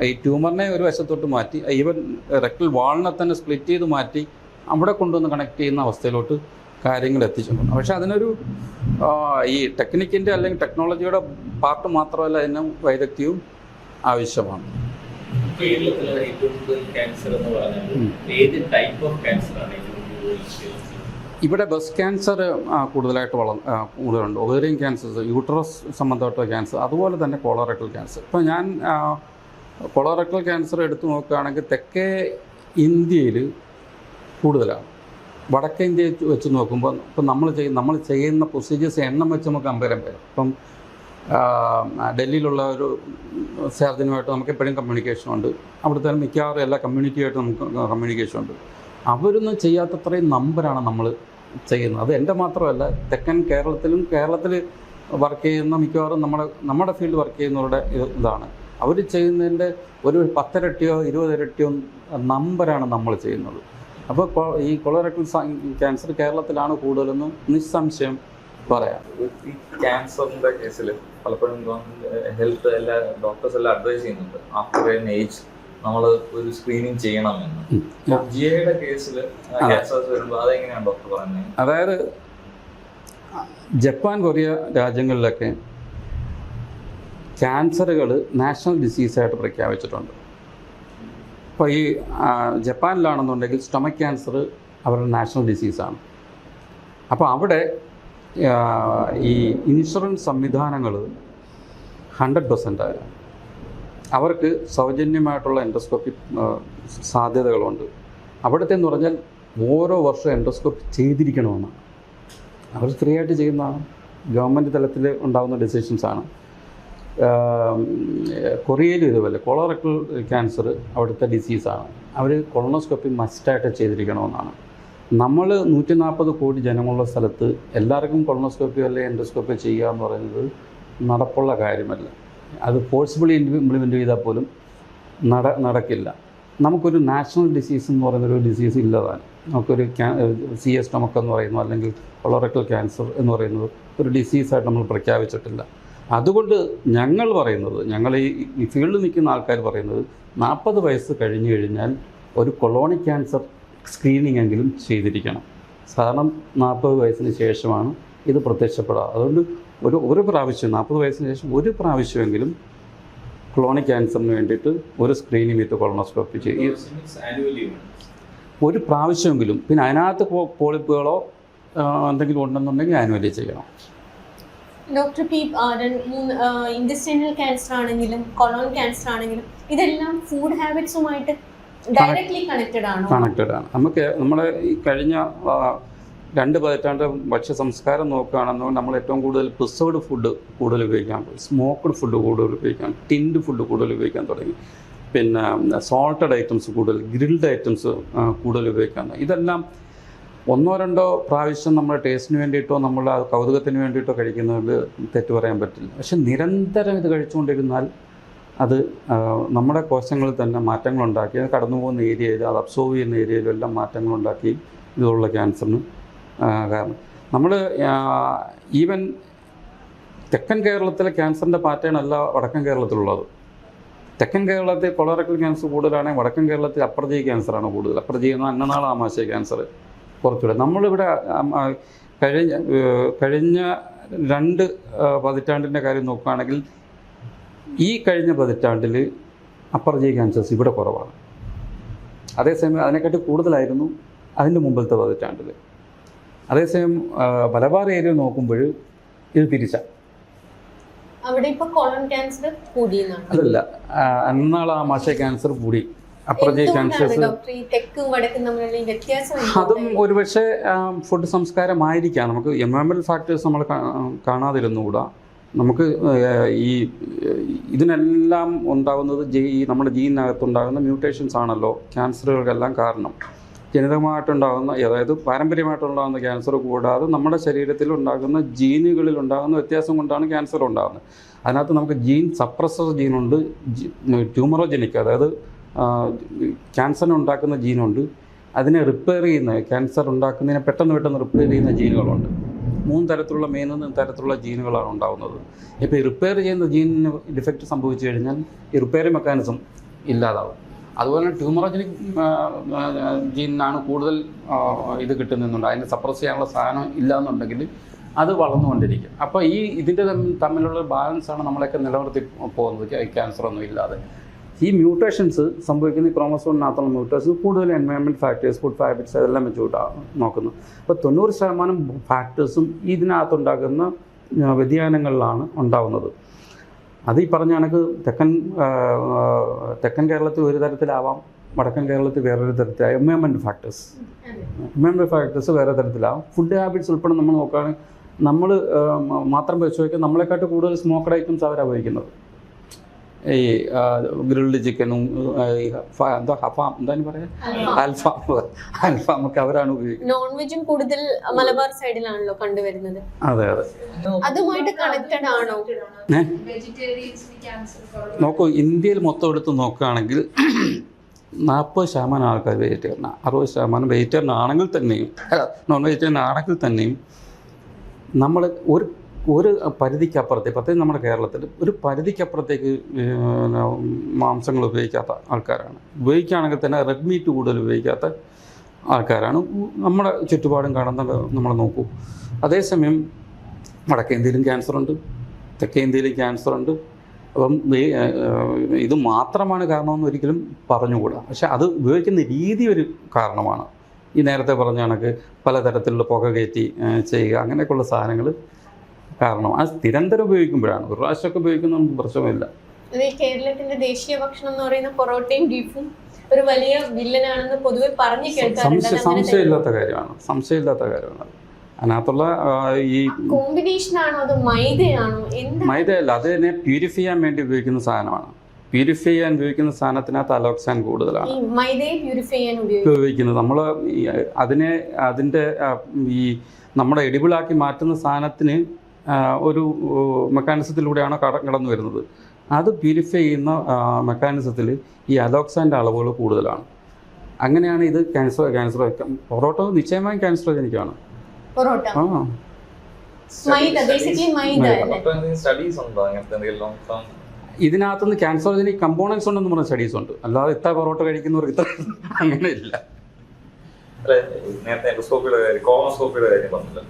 ഈ ട്യൂമറിനെ ഒരു വശത്തോട്ട് മാറ്റി, ഈവൻ റെക്ടൽ വാളിനെ തന്നെ സ്പ്ലിറ്റ് ചെയ്ത് മാറ്റി അവിടെ കൊണ്ടുവന്ന് കണക്ട് ചെയ്യുന്ന അവസ്ഥയിലോട്ട് കാര്യങ്ങൾ എത്തിച്ചിട്ടുണ്ട്. പക്ഷേ അതിനൊരു ഈ ടെക്നിക്കിൻ്റെ അല്ലെങ്കിൽ ടെക്നോളജിയുടെ പാർട്ട് മാത്രമല്ല, അതിന് വൈദഗ്ധ്യവും ആവശ്യമാണ്. കേരളത്തിലെ ഏറ്റവും കൂടുതൽ ക്യാൻസർ എന്ന് പറഞ്ഞാൽ ഏത് ടൈപ്പ് ഓഫ് ക്യാൻസർ ആണ് ഏറ്റവും കൂടുതൽ? ഇവിടെ ബ്രസ്റ്റ് ക്യാൻസർ കൂടുതലായിട്ട് കൂടുതലുണ്ട്. ഒവേറിയൻ ക്യാൻസേഴ്സ്, യൂട്രസ് സംബന്ധമായിട്ടുള്ള ക്യാൻസർ, അതുപോലെ തന്നെ കോളറക്ടൽ ക്യാൻസർ. ഇപ്പോൾ ഞാൻ കോളറക്ടൽ ക്യാൻസർ എടുത്തു നോക്കുകയാണെങ്കിൽ തെക്കേ ഇന്ത്യയിൽ കൂടുതലാണ്. വടക്കേ ഇന്ത്യ വെച്ച് നോക്കുമ്പോൾ ഇപ്പം നമ്മൾ ചെയ്യുന്ന പ്രൊസീജിയേഴ്സ് എണ്ണം വെച്ച് നമുക്ക് കമ്പയർ ചെയ്യാം. ഇപ്പം ഡൽഹിയിലുള്ള ഒരു സർജനുമായിട്ട് നമുക്ക് എപ്പോഴും കമ്മ്യൂണിക്കേഷൻ ഉണ്ട്. അവിടുത്തെ മിക്കവാറും എല്ലാ കമ്മ്യൂണിറ്റിയായിട്ട് നമുക്ക് കമ്മ്യൂണിക്കേഷൻ ഉണ്ട്. അവരൊന്നും ചെയ്യാത്തത്രയും നമ്പറാണ് നമ്മൾ ചെയ്യുന്നത്. അത് എൻ്റെ മാത്രമല്ല, തെക്കൻ കേരളത്തിൽ വർക്ക് ചെയ്യുന്ന മിക്കവാറും നമ്മുടെ ഫീൽഡ് വർക്ക് ചെയ്യുന്നവരുടെ ഇതാണ്. അവർ ചെയ്യുന്നതിൻ്റെ ഒരു 10 ഇരട്ടിയോ 20 ഇരട്ടിയോ നമ്പറാണ് നമ്മൾ ചെയ്യുന്നത്. അപ്പോൾ ഈ കൊളറക്ടൽ ക്യാൻസർ കേരളത്തിലാണ് കൂടുതലെന്ന് നിസ്സംശയം പറയാം. ഈ ക്യാൻസറിന്റെ കേസിൽ പലപ്പോഴും ഹെൽത്ത് എല്ലാ ഡോക്ടേഴ്സ് എല്ലാം അഡ്വൈസ് ചെയ്യുന്നുണ്ട് ആഫ്റ്റർ എൻ ഏജ് നമ്മൾ ഒരു സ്ക്രീനിങ് ചെയ്യണമെന്ന്. ജിഐയുടെ കേസിൽ ക്യാൻസേഴ്സ് വരുമ്പോൾ അതെങ്ങനെയാണ് ഡോക്ടർ പറയുന്നത്? അതായത് ജപ്പാൻ, കൊറിയ രാജ്യങ്ങളിലൊക്കെ ക്യാൻസറുകൾ നാഷണൽ ഡിസീസായിട്ട് പ്രഖ്യാപിച്ചിട്ടുണ്ട്. ഇപ്പോൾ ഈ ജപ്പാനിലാണെന്നുണ്ടെങ്കിൽ സ്റ്റൊമക് ക്യാൻസർ അവരുടെ നാഷണൽ ഡിസീസാണ്. അപ്പോൾ അവിടെ ഈ ഇൻഷുറൻസ് സംവിധാനങ്ങൾ 100% അവർക്ക് സൗജന്യമായിട്ടുള്ള എൻഡോസ്കോപ്പി സാധ്യതകളുണ്ട്. അവിടുത്തെ എന്ന് പറഞ്ഞാൽ ഓരോ വർഷവും എൻഡോസ്കോപ്പി ചെയ്തിരിക്കണമെന്നാണ്. അവർ ഫ്രീ ആയിട്ട് ചെയ്യുന്നതാണ്, ഗവൺമെൻറ് തലത്തിൽ ഉണ്ടാകുന്ന ഡിസിഷൻസാണ്. കൊറിയയിലും ഇതുപോലെ കൊളറക്ടൽ ക്യാൻസർ അവിടുത്തെ ഡിസീസാണ്. അവർ കൊളോണോസ്കോപ്പി മസ്റ്റായിട്ട് ചെയ്തിരിക്കണമെന്നാണ്. നമ്മൾ 140 കോടി ജനമുള്ള സ്ഥലത്ത് എല്ലാവർക്കും കൊളോണോസ്കോപ്പി അല്ലെങ്കിൽ എൻഡോസ്കോപ്പി ചെയ്യുക എന്ന് പറയുന്നത് നടപ്പുള്ള കാര്യമല്ല. അത് ഫോഴ്സിബിളി ഇംപ്ലിമെൻറ്റ് ചെയ്താൽ പോലും നടക്കില്ല. നമുക്കൊരു നാഷണൽ ഡിസീസ് എന്ന് പറയുന്നൊരു ഡിസീസ് ഇല്ലതാണ്. നമുക്കൊരു CS സ്റ്റൊമക് എന്ന് പറയുന്നു, അല്ലെങ്കിൽ കൊളറക്ടൽ ക്യാൻസർ എന്ന് പറയുന്നത് ഒരു ഡിസീസായിട്ട് നമ്മൾ പ്രഖ്യാപിച്ചിട്ടില്ല. അതുകൊണ്ട് ഞങ്ങൾ ഈ ഫീൽഡിൽ നിൽക്കുന്ന ആൾക്കാർ പറയുന്നത് 40 വയസ്സ് കഴിഞ്ഞു കഴിഞ്ഞാൽ ഒരു കൊളോണിക് ക്യാൻസർ സ്ക്രീനിങ് എങ്കിലും ചെയ്തിരിക്കണം. സാധാരണ 40 വയസ്സിന് ശേഷമാണ് ഇത് പ്രത്യക്ഷപ്പെടുക. അതുകൊണ്ട് ഒരു പ്രാവശ്യം 40 വയസ്സിന് ശേഷം ഒരു പ്രാവശ്യമെങ്കിലും കൊളോണിക് ക്യാൻസറിന് വേണ്ടിയിട്ട് ഒരു സ്ക്രീനിങ് വിത്ത് കൊളോണോസ്കോപ്പി ചെയ്യും, ഒരു പ്രാവശ്യമെങ്കിലും. പിന്നെ അതിനകത്ത് പോളിപ്പുകളോ എന്തെങ്കിലും ഉണ്ടെന്നുണ്ടെങ്കിൽ ആനുവലി ചെയ്യണം. ഡോക്ടർ, ഇൻറ്റെസ്റ്റൈനൽ ക്യാൻസർ ആണെങ്കിലും കൊളോൺ ക്യാൻസർ ആണെങ്കിലും ഇതെല്ലാം ഫുഡ് ഹാബിറ്റ്സുമായിട്ട് ഡയറക്ട്ലി കണക്റ്റഡ് ആണ്. നമ്മുടെ ഈ കഴിഞ്ഞ 2 പതിറ്റാണ്ട് ഭക്ഷ്യ സംസ്കാരം നോക്കുകയാണെന്നുണ്ടെങ്കിൽ നമ്മൾ ഏറ്റവും കൂടുതൽ പ്രിസർവ്ഡ് ഫുഡ് കൂടുതൽ ഉപയോഗിക്കാൻ, സ്മോക്ക്ഡ് ഫുഡ് കൂടുതൽ ഉപയോഗിക്കാൻ, ടിൻഡ് ഫുഡ് കൂടുതൽ ഉപയോഗിക്കാൻ തുടങ്ങി. പിന്നെ സോൾട്ടഡ് ഐറ്റംസ് കൂടുതൽ, ഗ്രിൽഡ് ഐറ്റംസ് കൂടുതൽ ഉപയോഗിക്കാൻ. ഇതെല്ലാം 1-2 പ്രാവശ്യം നമ്മൾ ടേസ്റ്റിന് വേണ്ടിയിട്ടോ നമ്മൾ കൗതുകത്തിന് വേണ്ടിയിട്ടോ കഴിക്കുന്നതിൽ തെറ്റ് പറയാൻ പറ്റില്ല. പക്ഷെ നിരന്തരം ഇത് കഴിച്ചുകൊണ്ടിരുന്നാൽ അത് നമ്മുടെ കോശങ്ങളിൽ തന്നെ മാറ്റങ്ങളുണ്ടാക്കി, അത് കടന്നു പോകുന്ന ഏരിയയിൽ, അത് അബ്സോർവ് ചെയ്യുന്ന ഏരിയയിലും എല്ലാം മാറ്റങ്ങളുണ്ടാക്കി ഇതുള്ള ക്യാൻസറിന് കാരണം. നമ്മൾ ഈവൻ തെക്കൻ കേരളത്തിലെ ക്യാൻസറിൻ്റെ പാറ്റേൺ അല്ല വടക്കൻ കേരളത്തിലുള്ളത്. തെക്കൻ കേരളത്തിൽ കൊളറക്ടൽ ക്യാൻസർ കൂടുതലാണെങ്കിൽ വടക്കൻ കേരളത്തിൽ അപ്പർ ജി ക്യാൻസറാണ് കൂടുതൽ. അപ്പർ ജി എന്ന അന്നനാള ആമാശയ ക്യാൻസർ കുറച്ചുകൂടെ. നമ്മളിവിടെ കഴിഞ്ഞ 2 പതിറ്റാണ്ടിൻ്റെ കാര്യം നോക്കുകയാണെങ്കിൽ ഈ കഴിഞ്ഞ പതിറ്റാണ്ടിൽ അപ്പർ ജി ക്യാൻസേഴ്സ് ഇവിടെ കുറവാണ്. അതേസമയം അതിനെക്കാട്ടി കൂടുതലായിരുന്നു അതിൻ്റെ മുമ്പത്തെ പതിറ്റാണ്ടിൽ. അതേസമയം മലബാർ ഏരിയ നോക്കുമ്പോൾ ഇത് തിരിച്ചാണ്. അവിടെ ഇപ്പോൾ കോളൻ ക്യാൻസർ കൂടിയെന്നാണ്. അതല്ല, അന്നനാള ആമാശയ ക്യാൻസർ കൂടി. അപ്പർ ജി ക്യാൻസേഴ്സ് അതും ഒരുപക്ഷെ ഫുഡ് സംസ്കാരമായിരിക്കാം. നമുക്ക് എൻവയോൺമെൻറ്റൽ ഫാക്ടേഴ്സ് നമ്മൾ കാണാതിരുന്നുകൂടാ. നമുക്ക് ഈ ഇതിനെല്ലാം ഉണ്ടാകുന്നത് നമ്മുടെ ജീനിനകത്തുണ്ടാകുന്ന മ്യൂട്ടേഷൻസ് ആണല്ലോ ക്യാൻസറുകൾക്കെല്ലാം കാരണം. ജനിതകമായിട്ടുണ്ടാകുന്ന, അതായത് പാരമ്പര്യമായിട്ടുണ്ടാകുന്ന ക്യാൻസർ കൂടാതെ നമ്മുടെ ശരീരത്തിൽ ഉണ്ടാകുന്ന ജീനുകളിൽ ഉണ്ടാകുന്ന വ്യത്യാസം കൊണ്ടാണ് ക്യാൻസർ ഉണ്ടാകുന്നത്. അതിനകത്ത് നമുക്ക് ജീൻ സപ്രസർ ജീനുണ്ട്, ട്യൂമറോജനിക്, അതായത് ക്യാൻസറിനെ ഉണ്ടാക്കുന്ന ജീനുണ്ട്, അതിനെ റിപ്പയർ ചെയ്യുന്ന, ക്യാൻസർ ഉണ്ടാക്കുന്നതിനെ പെട്ടെന്ന് റിപ്പയർ ചെയ്യുന്ന ജീനുകളുണ്ട്. 3 തരത്തിലുള്ള മെയിൻ തരത്തിലുള്ള ജീനുകളാണ് ഉണ്ടാകുന്നത്. ഇപ്പോൾ ഈ റിപ്പയർ ചെയ്യുന്ന ജീനിന് ഡിഫക്റ്റ് സംഭവിച്ചു കഴിഞ്ഞാൽ ഈ റിപ്പയർ മെക്കാനിസം ഇല്ലാതാവും. അതുപോലെ തന്നെ ട്യൂമറോജനിക് ജീനാണ് കൂടുതൽ ഇത് കിട്ടുന്നുണ്ട്. അതിനെ സപ്രസ് ചെയ്യാനുള്ള സാധനം ഇല്ലയെന്നുണ്ടെങ്കിൽ അത് വളർന്നുകൊണ്ടിരിക്കും. അപ്പോൾ ഇതിൻ്റെ തമ്മിലുള്ള ബാലൻസാണ് നമ്മളൊക്കെ നിലനിർത്തി പോകുന്നത് ക്യാൻസറൊന്നും ഇല്ലാതെ. ഈ മ്യൂട്ടേഷൻസ് സംഭവിക്കുന്ന ഈ ക്രോമസോമിനകത്തുള്ള മ്യൂട്ടേഷൻസ് കൂടുതൽ എൻവയോൺമെൻറ്റ് ഫാക്ടേഴ്സ്, ഫുഡ് ഹാബിറ്റ്സ് അതെല്ലാം വെച്ചുകൊണ്ടാണ് നോക്കുന്നത്. അപ്പോൾ 90% ഫാക്ടേഴ്സും ഇതിനകത്തുണ്ടാകുന്ന വ്യതിയാനങ്ങളിലാണ് ഉണ്ടാകുന്നത്. അത് ഈ പറഞ്ഞ കണക്ക് തെക്കൻ കേരളത്തിൽ ഒരു തരത്തിലാവാം, വടക്കൻ കേരളത്തിൽ വേറൊരു തരത്തിലാവും. എൻവയോൺമെൻറ്റ് ഫാക്ടേഴ്സ് വേറെ തരത്തിലാവും. ഫുഡ് ഹാബിറ്റ്സ് ഉൾപ്പെടെ നമ്മൾ നോക്കുകയാണെങ്കിൽ നമ്മൾ മാത്രം പരിശോധിക്കുക, നമ്മളെക്കാട്ട് കൂടുതൽ സ്മോക്കഡ് ഐറ്റംസ് അവരാണ് ഉപയോഗിക്കുന്നത്. ഈ ഗ്രിൽഡ് ചിക്കനും എന്താണ് പറയുക, അൽഫാമൊക്കെ അവരാണ് ഉപയോഗിക്കുന്നത്. നോൺ വെജും കൂടുതൽ മലബാർ സൈഡിലാണല്ലോ കണ്ടുവരുന്നത്. അതെ. അതുമായിട്ട് കണക്റ്റഡ് ആണോ? നോക്കൂ, ഇന്ത്യയിൽ മൊത്തം എടുത്ത് നോക്കുകയാണെങ്കിൽ 40% ആൾക്കാർ വെജിറ്റേറിയനാണ്, 60% വെജിറ്റേറിയനാണെങ്കിൽ തന്നെയും, നോൺ വെജിറ്റേറിയൻ ആണെങ്കിൽ തന്നെയും നമ്മൾ ഒരു പരിധിക്കപ്പുറത്തേക്ക്, പ്രത്യേകിച്ച് നമ്മുടെ കേരളത്തിൽ ഒരു പരിധിക്കപ്പുറത്തേക്ക് മാംസങ്ങൾ ഉപയോഗിക്കാത്ത ആൾക്കാരാണ്. ഉപയോഗിക്കുകയാണെങ്കിൽ തന്നെ റെഡ് മീറ്റ് കൂടുതൽ ഉപയോഗിക്കാത്ത ആൾക്കാരാണ് നമ്മുടെ ചുറ്റുപാടും കാണുന്നത്. നമ്മൾ നോക്കൂ. അതേസമയം വടക്കേ ഇന്ത്യയിലും ക്യാൻസറുണ്ട്, തെക്കേ ഇന്ത്യയിലും ക്യാൻസറുണ്ട്. അപ്പം ഇത് മാത്രമാണ് കാരണമെന്ന് ഒരിക്കലും പറഞ്ഞുകൂടാ. പക്ഷെ അത് ഉപയോഗിക്കുന്ന രീതി ഒരു കാരണമാണ്. ഈ നേരത്തെ പറഞ്ഞ കണക്ക് പലതരത്തിലുള്ള പുക കയറ്റി ചെയ്യുക, അങ്ങനെയൊക്കെയുള്ള സാധനങ്ങൾ കാരണം. അത് നിരന്തരം ഉപയോഗിക്കുമ്പോഴാണ്. ഒരു പ്രാവശ്യമൊക്കെ ഉപയോഗിക്കുന്ന പ്രശ്നമില്ല. കേരളത്തിന്റെ ദേശീയ ഭക്ഷണം എന്ന് പറയുന്ന പൊറോട്ടയും ബീഫും ഒരു വലിയ വില്ലനാണെന്ന് പൊതുവെ പറഞ്ഞു കേൾക്കാറുണ്ട്. സംശയമില്ലാത്ത കാര്യമാണ്. അതിനകത്തുള്ള ഈ കോമ്പിനേഷൻ ആണോ അത് മൈദയാണോ? മൈദയല്ല, അത് തന്നെ പ്യൂരിഫൈ ചെയ്യാൻ വേണ്ടി ഉപയോഗിക്കുന്ന സാധനമാണ്. പ്യൂരിഫൈ ചെയ്യാൻ ഉപയോഗിക്കുന്ന സാധനത്തിനകത്ത് അലോക്സാൻ കൂടുതലാണ് മൈദയെ പ്യൂരിഫൈ ചെയ്യാൻ ഉപയോഗിക്കുന്നത്. നമ്മൾ അതിൻ്റെ ഈ നമ്മുടെ എഡിബിളാക്കി മാറ്റുന്ന സാധനത്തിന് ഒരു മെക്കാനിസത്തിലൂടെയാണ് കടന്നു വരുന്നത്. അത് പ്യൂരിഫൈ ചെയ്യുന്ന മെക്കാനിസത്തിൽ ഈ അലോക്സാൻ്റെ അളവുകൾ കൂടുതലാണ്. അങ്ങനെയാണ് ഇത് ക്യാൻസർ. പൊറോട്ട നിശ്ചയമായും ക്യാൻസറോജനിക്കാണ്. ഇതിനകത്തുനിന്ന് ക്യാൻസറോജനിക് കമ്പോണൻസ് ഉണ്ടെന്ന് പറഞ്ഞ സ്റ്റഡീസ് ഉണ്ട്. അല്ലാതെ ഇത്ര പൊറോട്ട കഴിക്കുന്നവർ ഇത്ര അങ്ങനെ ഇല്ല. നേരത്തെ കോളോസ്കോപ്പിയുടെ കാര്യം പറഞ്ഞില്ല.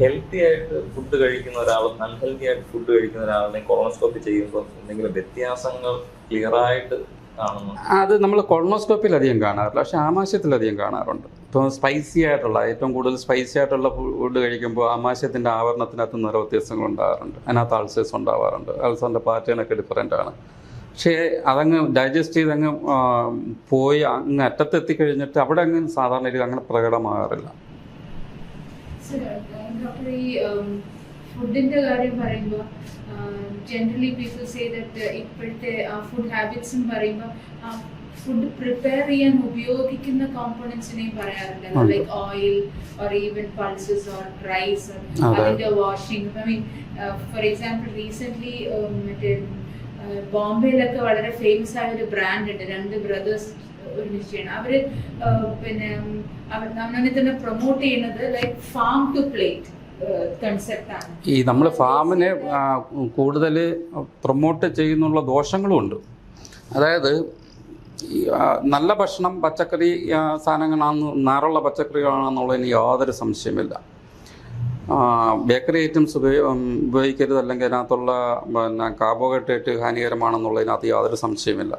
ഹെൽത്തി ആയിട്ട് ഫുഡ് കഴിക്കുന്ന ഒരാളും അൺഹെൽത്തി ആയിട്ട് ഫുഡ് കഴിക്കുന്ന ഒരാളിനെ കൊളോണോസ്കോപ്പി ചെയ്യുമ്പോൾ എന്തെങ്കിലും വ്യത്യാസങ്ങൾ ക്ലിയർ ആയിട്ട് കാണുന്നു? അത് നമ്മൾ കൊളോണോസ്കോപ്പിയിൽ അധികം കാണാറില്ല, പക്ഷെ ആമാശയത്തിലധികം കാണാറുണ്ട്. ഇപ്പോൾ സ്പൈസി ആയിട്ടുള്ള, ഏറ്റവും കൂടുതൽ സ്പൈസി ആയിട്ടുള്ള ഫുഡ് കഴിക്കുമ്പോൾ ആമാശയത്തിൻ്റെ ആവരണത്തിനകത്ത് നിറ വ്യത്യാസങ്ങൾ ഉണ്ടാകാറുണ്ട്. അതിനകത്ത് അൾസേഴ്സ് ഉണ്ടാവാറുണ്ട്. അൾസറിൻ്റെ പാറ്റേണൊക്കെ ഡിഫറൻ്റ് ആണ്. പക്ഷേ അതങ്ങ് ഡൈജസ്റ്റ് ചെയ്ത് അങ്ങ് പോയി അങ്ങ് അറ്റത്തെത്തിക്കഴിഞ്ഞിട്ട് അവിടെ അങ്ങ് സാധാരണ രീതി അങ്ങനെ പ്രകടമാകാറില്ല. ഡോക്ടർ ഈ ഫുഡിന്റെ കാര്യം പറയുമ്പോൾ ജനറലി പീപ്പിൾ സേ ദാറ്റ് ഇപ്പോഴത്തെ ഫുഡ് ഹാബിറ്റ്സും പറയുമ്പോൾ ഫുഡ് പ്രിപ്പയർ ചെയ്യാൻ ഉപയോഗിക്കുന്ന കോമ്പോണൻസിനെയും പറയാറുണ്ട്, like oil or even pulses or rice, അതിന്റെ washing. I mean for example recent മറ്റേ ബോംബെയിലൊക്കെ വളരെ ഫേമസ് ആയ ഒരു ബ്രാൻഡ് ഉണ്ട്, 2 ബ്രദേഴ്സ് ഒരുമിച്ച് ചെയ്യണം. അവര് പിന്നെ അവനെ തന്നെ പ്രൊമോട്ട് ചെയ്യുന്നത് like farm to plate concept ആണ്. ഈ നമ്മൾ ഫാമിനെ കൂടുതൽ പ്രൊമോട്ട് ചെയ്യുന്നുള്ള ദോഷങ്ങളും ഉണ്ട്. അതായത് നല്ല ഭക്ഷണം പച്ചക്കറി സാധനങ്ങളാണെന്ന്, നാറുള്ള പച്ചക്കറികളാണെന്നുള്ളതിന് യാതൊരു സംശയമില്ല. ബേക്കറി ഐറ്റംസ് ഉപയോഗിക്കരുത്, അല്ലെങ്കിൽ അതിനകത്തുള്ള പിന്നെ കാർബോഹൈഡ്രേറ്റ് ഹാനികരമാണെന്നുള്ളതിനകത്ത് യാതൊരു സംശയമില്ല.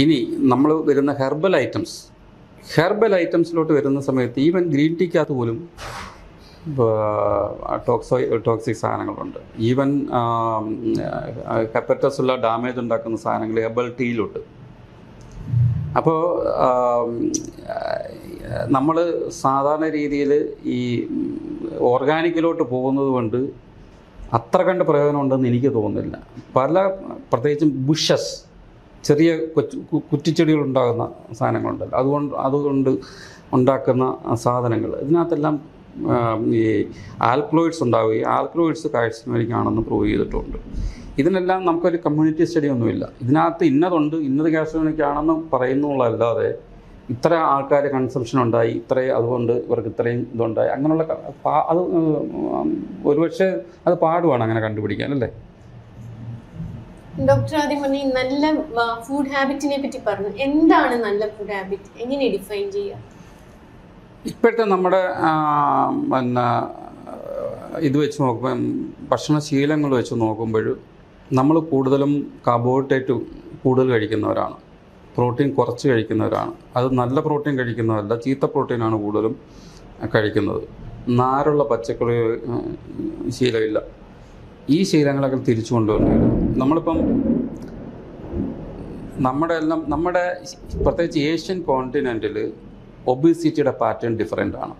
ഇനി നമ്മൾ വരുന്ന ഹെർബൽ ഐറ്റംസിലോട്ട് വരുന്ന സമയത്ത് ഈവൻ ഗ്രീൻ ടീക്കകത്ത് പോലും ടോക്സിക് സാധനങ്ങളുണ്ട്. ഈവൻ ഹെപ്പറ്റസുള്ള ഡാമേജ് ഉണ്ടാക്കുന്ന സാധനങ്ങൾ ഹെർബൽ ടീയിലുണ്ട്. അപ്പോൾ നമ്മൾ സാധാരണ രീതിയിൽ ഈ ഓർഗാനിക്കിലോട്ട് പോകുന്നത് കൊണ്ട് അത്ര കണ്ട് പ്രയോജനം ഉണ്ടെന്ന് എനിക്ക് തോന്നുന്നില്ല. പ്രത്യേകിച്ചും ബുഷസ്, ചെറിയ കുറ്റിച്ചെടികൾ ഉണ്ടാകുന്ന സാധനങ്ങളുണ്ടല്ലോ, അതുകൊണ്ട് ഉണ്ടാക്കുന്ന സാധനങ്ങൾ, ഇതിനകത്തെല്ലാം ഈ ആൽക്കലോയിഡ്സ് ഉണ്ടാവുകയും ആൽക്കലോയിഡ്സ് കാഴ്ചമരിക്കാണെന്ന് പ്രൂവ് ചെയ്തിട്ടുണ്ട്. ഇതിനെല്ലാം നമുക്കൊരു കമ്മ്യൂണിറ്റി സ്റ്റഡി ഒന്നുമില്ല. ഇതിനകത്ത് ഇന്നതുണ്ട്, ഇന്നത് കാഴ്ചമരിക്കാണെന്ന് പറയുന്നുള്ളതല്ലാതെ ഇത്ര ആൾക്കാർ കൺസംഷൻ ഉണ്ടായി, അതുകൊണ്ട് ഇവർക്ക് ഇത്രയും ഇതുണ്ടായി, അങ്ങനെയുള്ള അത് ഒരുപക്ഷെ അത് പാടുവാണ് അങ്ങനെ കണ്ടുപിടിക്കാൻ, അല്ലേ? ഡോക്ടർ ആദ്യം പറഞ്ഞ നല്ല ഫുഡ് ഹാബിറ്റിനെ പറ്റി പറഞ്ഞു. എന്താണ് നല്ല ഫുഡ് ഹാബിറ്റ്, എങ്ങനെ ഡിഫൈൻ ചെയ്യുക? ഇപ്പോഴത്തെ നമ്മുടെ പിന്നെ ഇത് വെച്ച് നോക്കുമ്പോൾ, ഭക്ഷണശീലങ്ങൾ വെച്ച് നോക്കുമ്പോൾ നമ്മൾ കൂടുതലും കാർബോഹൈഡ്രേറ്റ് കൂടുതൽ കഴിക്കുന്നവരാണ്, പ്രോട്ടീൻ കുറച്ച് കഴിക്കുന്നവരാണ്. അത് നല്ല പ്രോട്ടീൻ കഴിക്കുന്നതല്ല, ചീത്ത പ്രോട്ടീനാണ് കൂടുതലും കഴിക്കുന്നത്. നാരുള്ള പച്ചക്കറി ശീലമില്ല. ഈ ശീലങ്ങളൊക്കെ തിരിച്ചു കൊണ്ടുവന്നു. നമ്മളിപ്പം നമ്മുടെ പ്രത്യേകിച്ച് ഏഷ്യൻ കോണ്ടിനെൻറ്റിൽ ഒബീസിറ്റിയുടെ പാറ്റേൺ ഡിഫറെൻ്റ് ആണ്.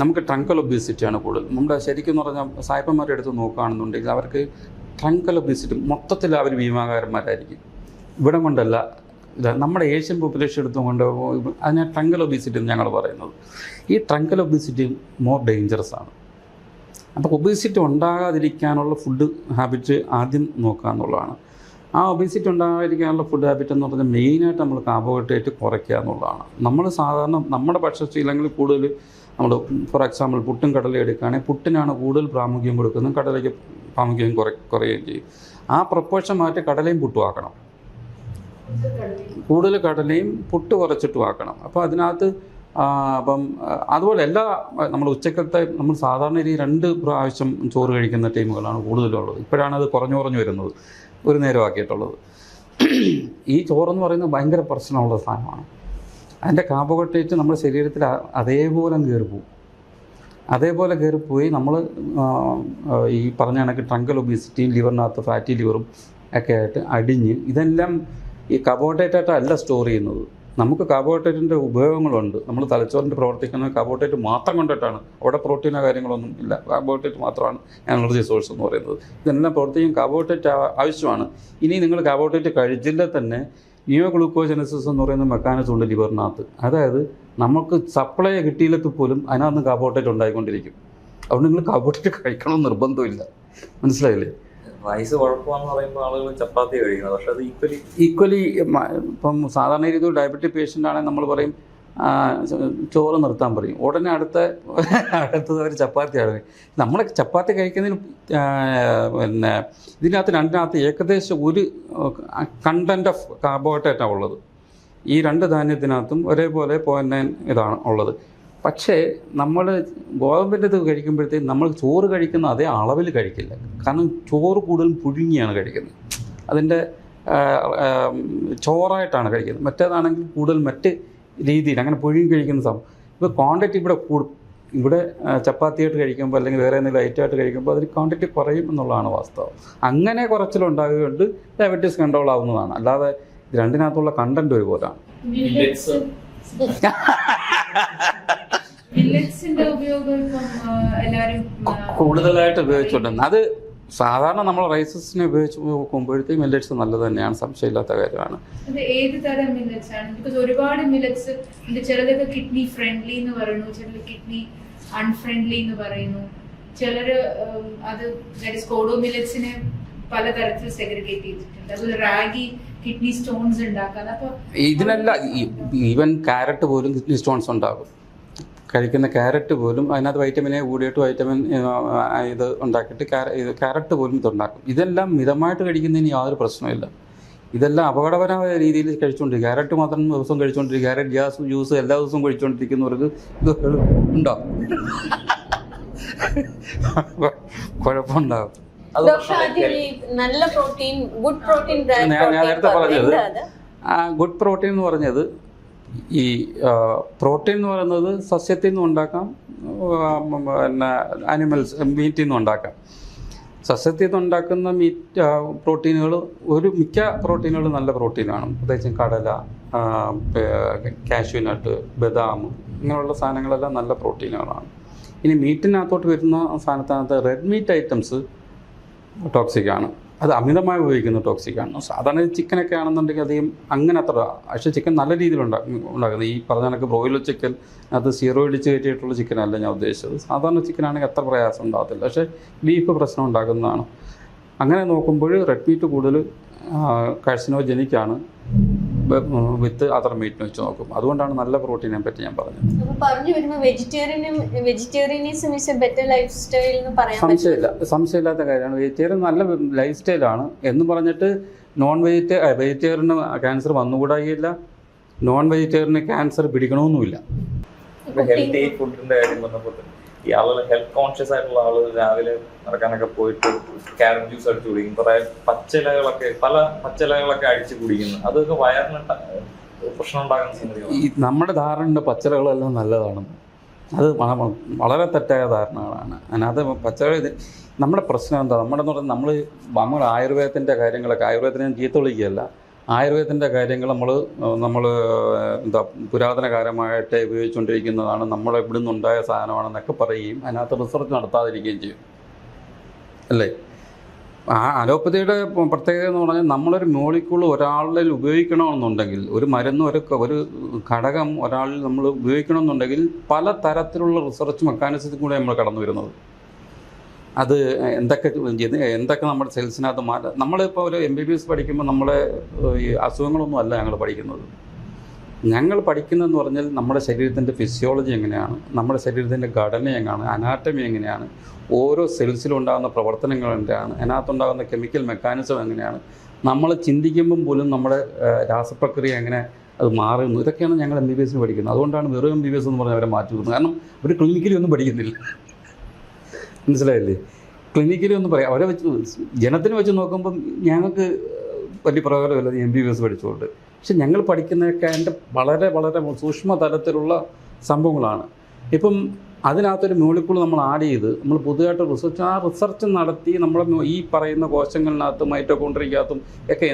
നമുക്ക് ട്രങ്കൽ ഒബീസിറ്റിയാണ് കൂടുതൽ. നമ്മുടെ ശരിക്കും പറഞ്ഞാൽ സായിപ്പന്മാരുടെ അടുത്ത് നോക്കുകയാണെന്നുണ്ടെങ്കിൽ അവർക്ക് ട്രങ്കൽ ഒബീസിറ്റി മൊത്തത്തിൽ അവർ ഭീമാകാരന്മാരായിരിക്കും. ഇവിടെ കൊണ്ടല്ല, നമ്മുടെ ഏഷ്യൻ പോപ്പുലേഷൻ എടുത്തുകൊണ്ട് അതിനെ ട്രങ്കൽ ഒബീസിറ്റി എന്ന് ഞങ്ങൾ പറയുന്നത്. ഈ ട്രങ്കൽ ഒബീസിറ്റി മോർ ഡേഞ്ചറസ് ആണ്. അപ്പോൾ ഒബീസിറ്റി ഉണ്ടാകാതിരിക്കാനുള്ള ഫുഡ് ഹാബിറ്റ് ആദ്യം നോക്കുക എന്നുള്ളതാണ്. ആ ഒബീസിറ്റി ഉണ്ടാകാതിരിക്കാനുള്ള ഫുഡ് ഹാബിറ്റ് എന്ന് പറഞ്ഞാൽ മെയിനായിട്ട് നമ്മൾ കാർബോഹൈഡ്രേറ്റ് കുറയ്ക്കുക എന്നുള്ളതാണ്. നമ്മൾ സാധാരണ നമ്മുടെ ഭക്ഷണശീലങ്ങളിൽ കൂടുതൽ നമ്മൾ ഫോർ എക്സാമ്പിൾ പുട്ടും കടലയും എടുക്കുകയാണെങ്കിൽ പുട്ടിനാണ് കൂടുതൽ പ്രാമുഖ്യം കൊടുക്കുന്നത്, കടലയ്ക്ക് പ്രാമുഖ്യം കുറയുകയും ചെയ്യും. ആ പ്രൊപ്പോർഷൻ മാറ്റി കടലയും പുട്ടും ആക്കണം, കൂടുതൽ കടലയും പുട്ട് കുറച്ചിട്ടും ആക്കണം. അപ്പോൾ അതിനകത്ത് അതുപോലെ നമ്മൾ ഉച്ചക്കത്തെ നമ്മൾ സാധാരണ രീതി 2 പ്രാവശ്യം ചോറ് കഴിക്കുന്ന ടീമുകളാണ് കൂടുതലുള്ളത്. ഇപ്പോഴാണ് അത് കുറഞ്ഞു വരുന്നത്, ഒരു നേരമാക്കിയിട്ടുള്ളത്. ഈ ചോറെന്ന് പറയുന്നത് ഭയങ്കര പ്രശ്നമുള്ള സാധനമാണ്. അതിൻ്റെ കാർബോഹൈഡ്രേറ്റ് നമ്മുടെ ശരീരത്തിൽ അതേപോലെ കയറിപ്പോയി നമ്മൾ ഈ പറഞ്ഞ കണക്ക് ട്രങ്കൽ ഒബീസിറ്റിയും ലിവറിനകത്ത് ഫാറ്റി ലിവറും ഒക്കെ ആയിട്ട് അടിഞ്ഞ് ഇതെല്ലാം ഈ കാർബോഹൈഡ്രേറ്റായിട്ട് അല്ല സ്റ്റോർ ചെയ്യുന്നത്. നമുക്ക് കാർബോഹൈഡ്രേറ്റിൻ്റെ ഉപയോഗങ്ങളുണ്ട്. നമ്മൾ തലച്ചോറിൻ്റെ പ്രവർത്തിക്കുന്നത് കാർബോഹൈഡ്രേറ്റ് മാത്രം കൊണ്ടിട്ടാണ്. അവിടെ പ്രോട്ടീനോ കാര്യങ്ങളൊന്നും ഇല്ല, കാർബോഹൈഡ്രേറ്റ് മാത്രമാണ് എനർജി സോഴ്സ് എന്ന് പറയുന്നത്. ഇതെല്ലാം പ്രവർത്തിക്കും കാർബോഹൈഡ്രേറ്റ് ആവശ്യമാണ്. ഇനി നിങ്ങൾ കാർബോഹൈഡ്രേറ്റ് കഴിച്ചില്ല തന്നെ നിയോ ഗ്ലൂക്കോജനസിസ് എന്ന് പറയുന്ന മെക്കാനിസം ഉണ്ട് ലിവറിനകത്ത്. അതായത് നമുക്ക് സപ്ലൈ കിട്ടിയില്ലെങ്കിൽ പോലും അതിനകത്ത് കാർബോഹൈഡ്രേറ്റ് ഉണ്ടായിക്കൊണ്ടിരിക്കും. അതുകൊണ്ട് നിങ്ങൾ കാർബോഹൈഡ്രേറ്റ് കഴിക്കണമെന്ന് നിർബന്ധമില്ല. മനസ്സിലായില്ലേ? റൈസ് കുഴപ്പമെന്ന് പറയുമ്പോൾ ആളുകൾ ചപ്പാത്തി കഴിക്കുന്നത്, പക്ഷെ അത് ഈക്വലി ഇപ്പം സാധാരണ രീതിയിൽ ഡയബറ്റിക് പേഷ്യൻ്റ് ആണെങ്കിൽ നമ്മൾ പറയും ചോറ് നിർത്താൻ പറയും. ഉടനെ അടുത്തത് അവർ ചപ്പാത്തിയാണ്. നമ്മൾ ചപ്പാത്തി കഴിക്കുന്നതിന് പിന്നെ ഇതിനകത്ത് ഏകദേശം ഒരു കണ്ടൻറ്റ് ഓഫ് കാർബോഹൈഡ്രേറ്റാണ് ഉള്ളത്. ഈ 2 ധാന്യത്തിനകത്തും ഒരേപോലെ 0.9 ഇതാണ് ഉള്ളത്. പക്ഷേ നമ്മൾ ഗോതമ്പിൻ്റെ ഇത് കഴിക്കുമ്പോഴത്തേക്കും നമ്മൾ ചോറ് കഴിക്കുന്ന അതേ അളവിൽ കഴിക്കില്ല. കാരണം ചോറ് കൂടുതലും പുഴുങ്ങിയാണ് കഴിക്കുന്നത്, അതിൻ്റെ ചോറായിട്ടാണ് കഴിക്കുന്നത്. മറ്റേതാണെങ്കിൽ കൂടുതൽ മറ്റ് രീതിയിൽ അങ്ങനെ പുഴുങ്ങി കഴിക്കുന്ന സംഭവം. ഇപ്പോൾ ക്വാണ്ടിറ്റി ഇവിടെ ചപ്പാത്തിയായിട്ട് കഴിക്കുമ്പോൾ അല്ലെങ്കിൽ വേറെ എന്തെങ്കിലും ഐറ്റമായിട്ട് കഴിക്കുമ്പോൾ അതിന് ക്വാണ്ടിറ്റി കുറയും എന്നുള്ളതാണ് വാസ്തവം. അങ്ങനെ കുറച്ചിലുണ്ടാകുകൊണ്ട് ഡയബറ്റീസ് കൺട്രോൾ ആവുന്നതാണ്. അല്ലാതെ രണ്ടിനകത്തുള്ള കണ്ടന്റ് ഒരുപോലാണ്. മില്ലറ്റ്സിന്റെ ഉപയോഗം ഇപ്പം എല്ലാവരും കൂടുതലായിട്ട് ഉപയോഗിച്ചുകൊണ്ടിരുന്നത് അത് സാധാരണ നമ്മൾ റൈസസിനെ ഉപയോഗിച്ച് നോക്കുമ്പോഴത്തേക്കും മില്ലറ്റ്സ് നല്ലത് തന്നെയാണ്, സംശയമില്ലാത്ത കാര്യമാണ്. അത് ഏത് തരം മില്ലറ്റ്സ് ആണ്? ബിക്കോസ് ഒരുപാട് മില്ലറ്റ്സ് ഉണ്ട്. ചിലതൊക്കെ കിഡ്നി ഫ്രണ്ട്ലി എന്ന് പറയുന്നു, ചിലർ കിഡ്നി അൺഫ്രണ്ട്ലി എന്ന് പറയുന്നു, ചിലര് അത് കോഡോ മില്ലറ്റ്സിനെ പലതരത്തിൽ സെഗ്രിഗേറ്റ് ചെയ്തിട്ടുണ്ട്. അതുപോലെ റാഗി കിഡ്നി സ്റ്റോൺസ് ഉണ്ടാക്കാൻ. അപ്പൊ ഇതിനെല്ലാം ഈവൻ ക്യാരറ്റ് പോലും കിഡ്നി സ്റ്റോൺസ് ഉണ്ടാകും. കഴിക്കുന്ന ക്യാരറ്റ് പോലും അതിനകത്ത് വൈറ്റമിൻ എ കൂടിയിട്ട് വൈറ്റമിൻ ഇത് ഉണ്ടാക്കിയിട്ട് ക്യാരറ്റ് പോലും ഇതുണ്ടാക്കും. ഇതെല്ലാം മിതമായിട്ട് കഴിക്കുന്നതിന് യാതൊരു പ്രശ്നമില്ല. ഇതെല്ലാം അപകടകരമായ രീതിയിൽ കഴിച്ചുകൊണ്ടിരിക്കും. ക്യാരറ്റ് മാത്രം ദിവസവും കഴിച്ചുകൊണ്ടിരിക്കും, ക്യാരറ്റ് ജ്യൂസ് എല്ലാ ദിവസവും കഴിച്ചുകൊണ്ടിരിക്കുന്നവർക്ക് ഇത് ഉണ്ടാവും, കുഴപ്പമുണ്ടാകും. ഡോക്ടർ ആദ്യം ഈ നല്ല പ്രോട്ടീൻ, ഗുഡ് പ്രോട്ടീൻ, ഞാൻ നേരത്തെ പറഞ്ഞത് ഗുഡ് പ്രോട്ടീൻ എന്ന് പറഞ്ഞത് ഈ പ്രോട്ടീൻ എന്ന് പറയുന്നത് സസ്യത്തിൽ നിന്നും ഉണ്ടാക്കാം, പിന്നെ ആനിമൽസ് മീറ്റിൽ നിന്നും ഉണ്ടാക്കാം. സസ്യത്തിൽ നിന്ന് ഉണ്ടാക്കുന്ന പ്രോട്ടീനുകൾ മിക്ക പ്രോട്ടീനുകളും നല്ല പ്രോട്ടീനാണ്. പ്രത്യേകിച്ചും കടല, കാഷ്യൂനട്ട്, ബദാം ഇങ്ങനെയുള്ള സാധനങ്ങളെല്ലാം നല്ല പ്രോട്ടീനുകളാണ്. ഇനി മീറ്റിനകത്തോട്ട് വരുന്ന സാധനത്തിനകത്ത് റെഡ് മീറ്റ് ഐറ്റംസ് ടോക്സിക്കാണ്. അത് അമിതമായി ഉപയോഗിക്കുന്ന ടോക്സിക്കാണ്. സാധാരണ ചിക്കനൊക്കെ ആണെന്നുണ്ടെങ്കിൽ അധികം അങ്ങനെ അത്ര, പക്ഷേ ചിക്കൻ നല്ല രീതിയിൽ ഉണ്ടാക്കുന്നത് ഈ പറഞ്ഞ കണക്ക് ബ്രോയിലർ ചിക്കൻ അത് സീറോ ഇടിച്ച് കയറ്റിയിട്ടുള്ള ചിക്കനല്ല ഞാൻ ഉദ്ദേശിച്ചത്. സാധാരണ ചിക്കനാണെങ്കിൽ അത്ര പ്രയാസം ഉണ്ടാകത്തില്ല, പക്ഷേ ബീഫ് പ്രശ്നം ഉണ്ടാക്കുന്നതാണ്. അങ്ങനെ നോക്കുമ്പോൾ റെഡ് മീറ്റ് കൂടുതൽ കാർസിനോജനിക്കാണ് വിത്ത് അതർ മീറ്റിനെ വെച്ച് നോക്കും. അതുകൊണ്ടാണ് നല്ല പ്രോട്ടീനെ പറ്റി ഞാൻ പറഞ്ഞത്. പറഞ്ഞു വരുമ്പോൾ vegetarianism is A better life style എന്ന് പറയാൻ സംശയമില്ലാത്ത കാര്യമാണ്. വെജിറ്റേറിയൻ നല്ല ലൈഫ് സ്റ്റൈലാണ് എന്ന് പറഞ്ഞിട്ട് വെജിറ്റേറിയന് ക്യാൻസർ വന്നുകൂടായില്ല, നോൺ വെജിറ്റേറിയന് ക്യാൻസർ പിടിക്കണമെന്നുമില്ല. ഹെൽത്തി ഫുഡിന്റെ കാര്യം പറഞ്ഞപ്പോൾ ഈ ആളുകൾ ഹെൽത്ത് കോൺഷ്യസ് ആയിട്ടുള്ള ആളുകൾ രാവിലെ നടക്കാനൊക്കെ പോയിട്ട് ക്യാരറ്റ് ജ്യൂസ് അടിച്ചു കുടിക്കും, കുറെ പല പച്ചിലകളൊക്കെ അടിച്ചു കുടിക്കുന്നു. അതൊക്കെ വയറിന് പ്രശ്നം ഉണ്ടാകുന്ന സംഗതിയാണ്. ഈ നമ്മുടെ ധാരണ പച്ചിലകളെല്ലാം നല്ലതാണെന്ന്, അത് വളരെ തെറ്റായ ധാരണകളാണ്. അതിനകത്ത് പച്ചക്കറി നമ്മുടെ പ്രശ്നം എന്താ, നമ്മൾ ആയുർവേദത്തിൻ്റെ കാര്യങ്ങളൊക്കെ, ആയുർവേദത്തിനെ ഞാൻ ചീത്ത വിളിക്കുകയല്ല, ആയുർവേദത്തിൻ്റെ കാര്യങ്ങൾ നമ്മൾ എന്താ പുരാതന കാലമായിട്ട് ഉപയോഗിച്ചുകൊണ്ടിരിക്കുന്നതാണ്, നമ്മൾ എവിടെ നിന്നുണ്ടായ സാധനമാണെന്നൊക്കെ പറയുകയും അതിനകത്ത് റിസർച്ച് നടത്താതിരിക്കുകയും ചെയ്യും അല്ലേ. അലോപ്പതിയുടെ പ്രത്യേകത എന്ന് പറഞ്ഞാൽ നമ്മളൊരു മോളിക്യൂൾ ഒരാളിൽ ഉപയോഗിക്കണമെന്നുണ്ടെങ്കിൽ, ഒരു മരുന്ന് ഒരു ഘടകം ഒരാളിൽ നമ്മൾ ഉപയോഗിക്കണമെന്നുണ്ടെങ്കിൽ പല തരത്തിലുള്ള റിസർച്ച് മെക്കാനിസത്തിൽ കൂടെ നമ്മൾ കടന്നു വരുന്നത്. അത് എന്തൊക്കെ നമ്മുടെ സെൽസിനകത്ത് മാറ്റാം. നമ്മളിപ്പോൾ ഒരു MBBS പഠിക്കുമ്പോൾ നമ്മളെ ഈ അസുഖങ്ങളൊന്നും അല്ല ഞങ്ങൾ പഠിക്കുന്നത്. ഞങ്ങൾ പഠിക്കുന്നതെന്ന് പറഞ്ഞാൽ നമ്മുടെ ശരീരത്തിൻ്റെ ഫിസിയോളജി എങ്ങനെയാണ്, നമ്മുടെ ശരീരത്തിൻ്റെ ഘടന എങ്ങനെയാണ്, അനാറ്റമി എങ്ങനെയാണ്, ഓരോ സെൽസിലും ഉണ്ടാകുന്ന പ്രവർത്തനങ്ങൾ എന്താണ്, അതിനകത്തുണ്ടാകുന്ന കെമിക്കൽ മെക്കാനിസം എങ്ങനെയാണ്, നമ്മൾ ചിന്തിക്കുമ്പം പോലും നമ്മുടെ രാസപ്രക്രിയ എങ്ങനെ അത് മാറുന്നു, ഇതൊക്കെയാണ് ഞങ്ങൾ MBBS പഠിക്കുന്നത്. അതുകൊണ്ടാണ് വെറും MBBS എന്ന് പറഞ്ഞാൽ അവരെ മാറ്റി വിടുന്നത്. കാരണം ഒരു ക്ലിനിക്കലി ഒന്നും പഠിക്കുന്നില്ല, മനസ്സിലായില്ലേ. ക്ലിനിക്കലി ഒന്നും പറയാം, അവരെ വെച്ച് ജനത്തിന് വെച്ച് നോക്കുമ്പം ഞങ്ങൾക്ക് വലിയ പ്രയോജനമില്ല MBBS പഠിച്ചുകൊണ്ട്. പക്ഷെ ഞങ്ങൾ പഠിക്കുന്നതൊക്കെ അതിൻ്റെ വളരെ വളരെ സൂക്ഷ്മ തലത്തിലുള്ള സംഭവങ്ങളാണ്. ഇപ്പം അതിനകത്തൊരു മോളിക്യൂൾ നമ്മൾ ആഡ് ചെയ്ത് നമ്മൾ പുതുതായിട്ട് റിസർച്ച് നടത്തി നമ്മൾ ഈ പറയുന്ന കോശങ്ങളിനകത്തും മൈറ്റോകോൺട്രിയക്കകത്തും ഒക്കെ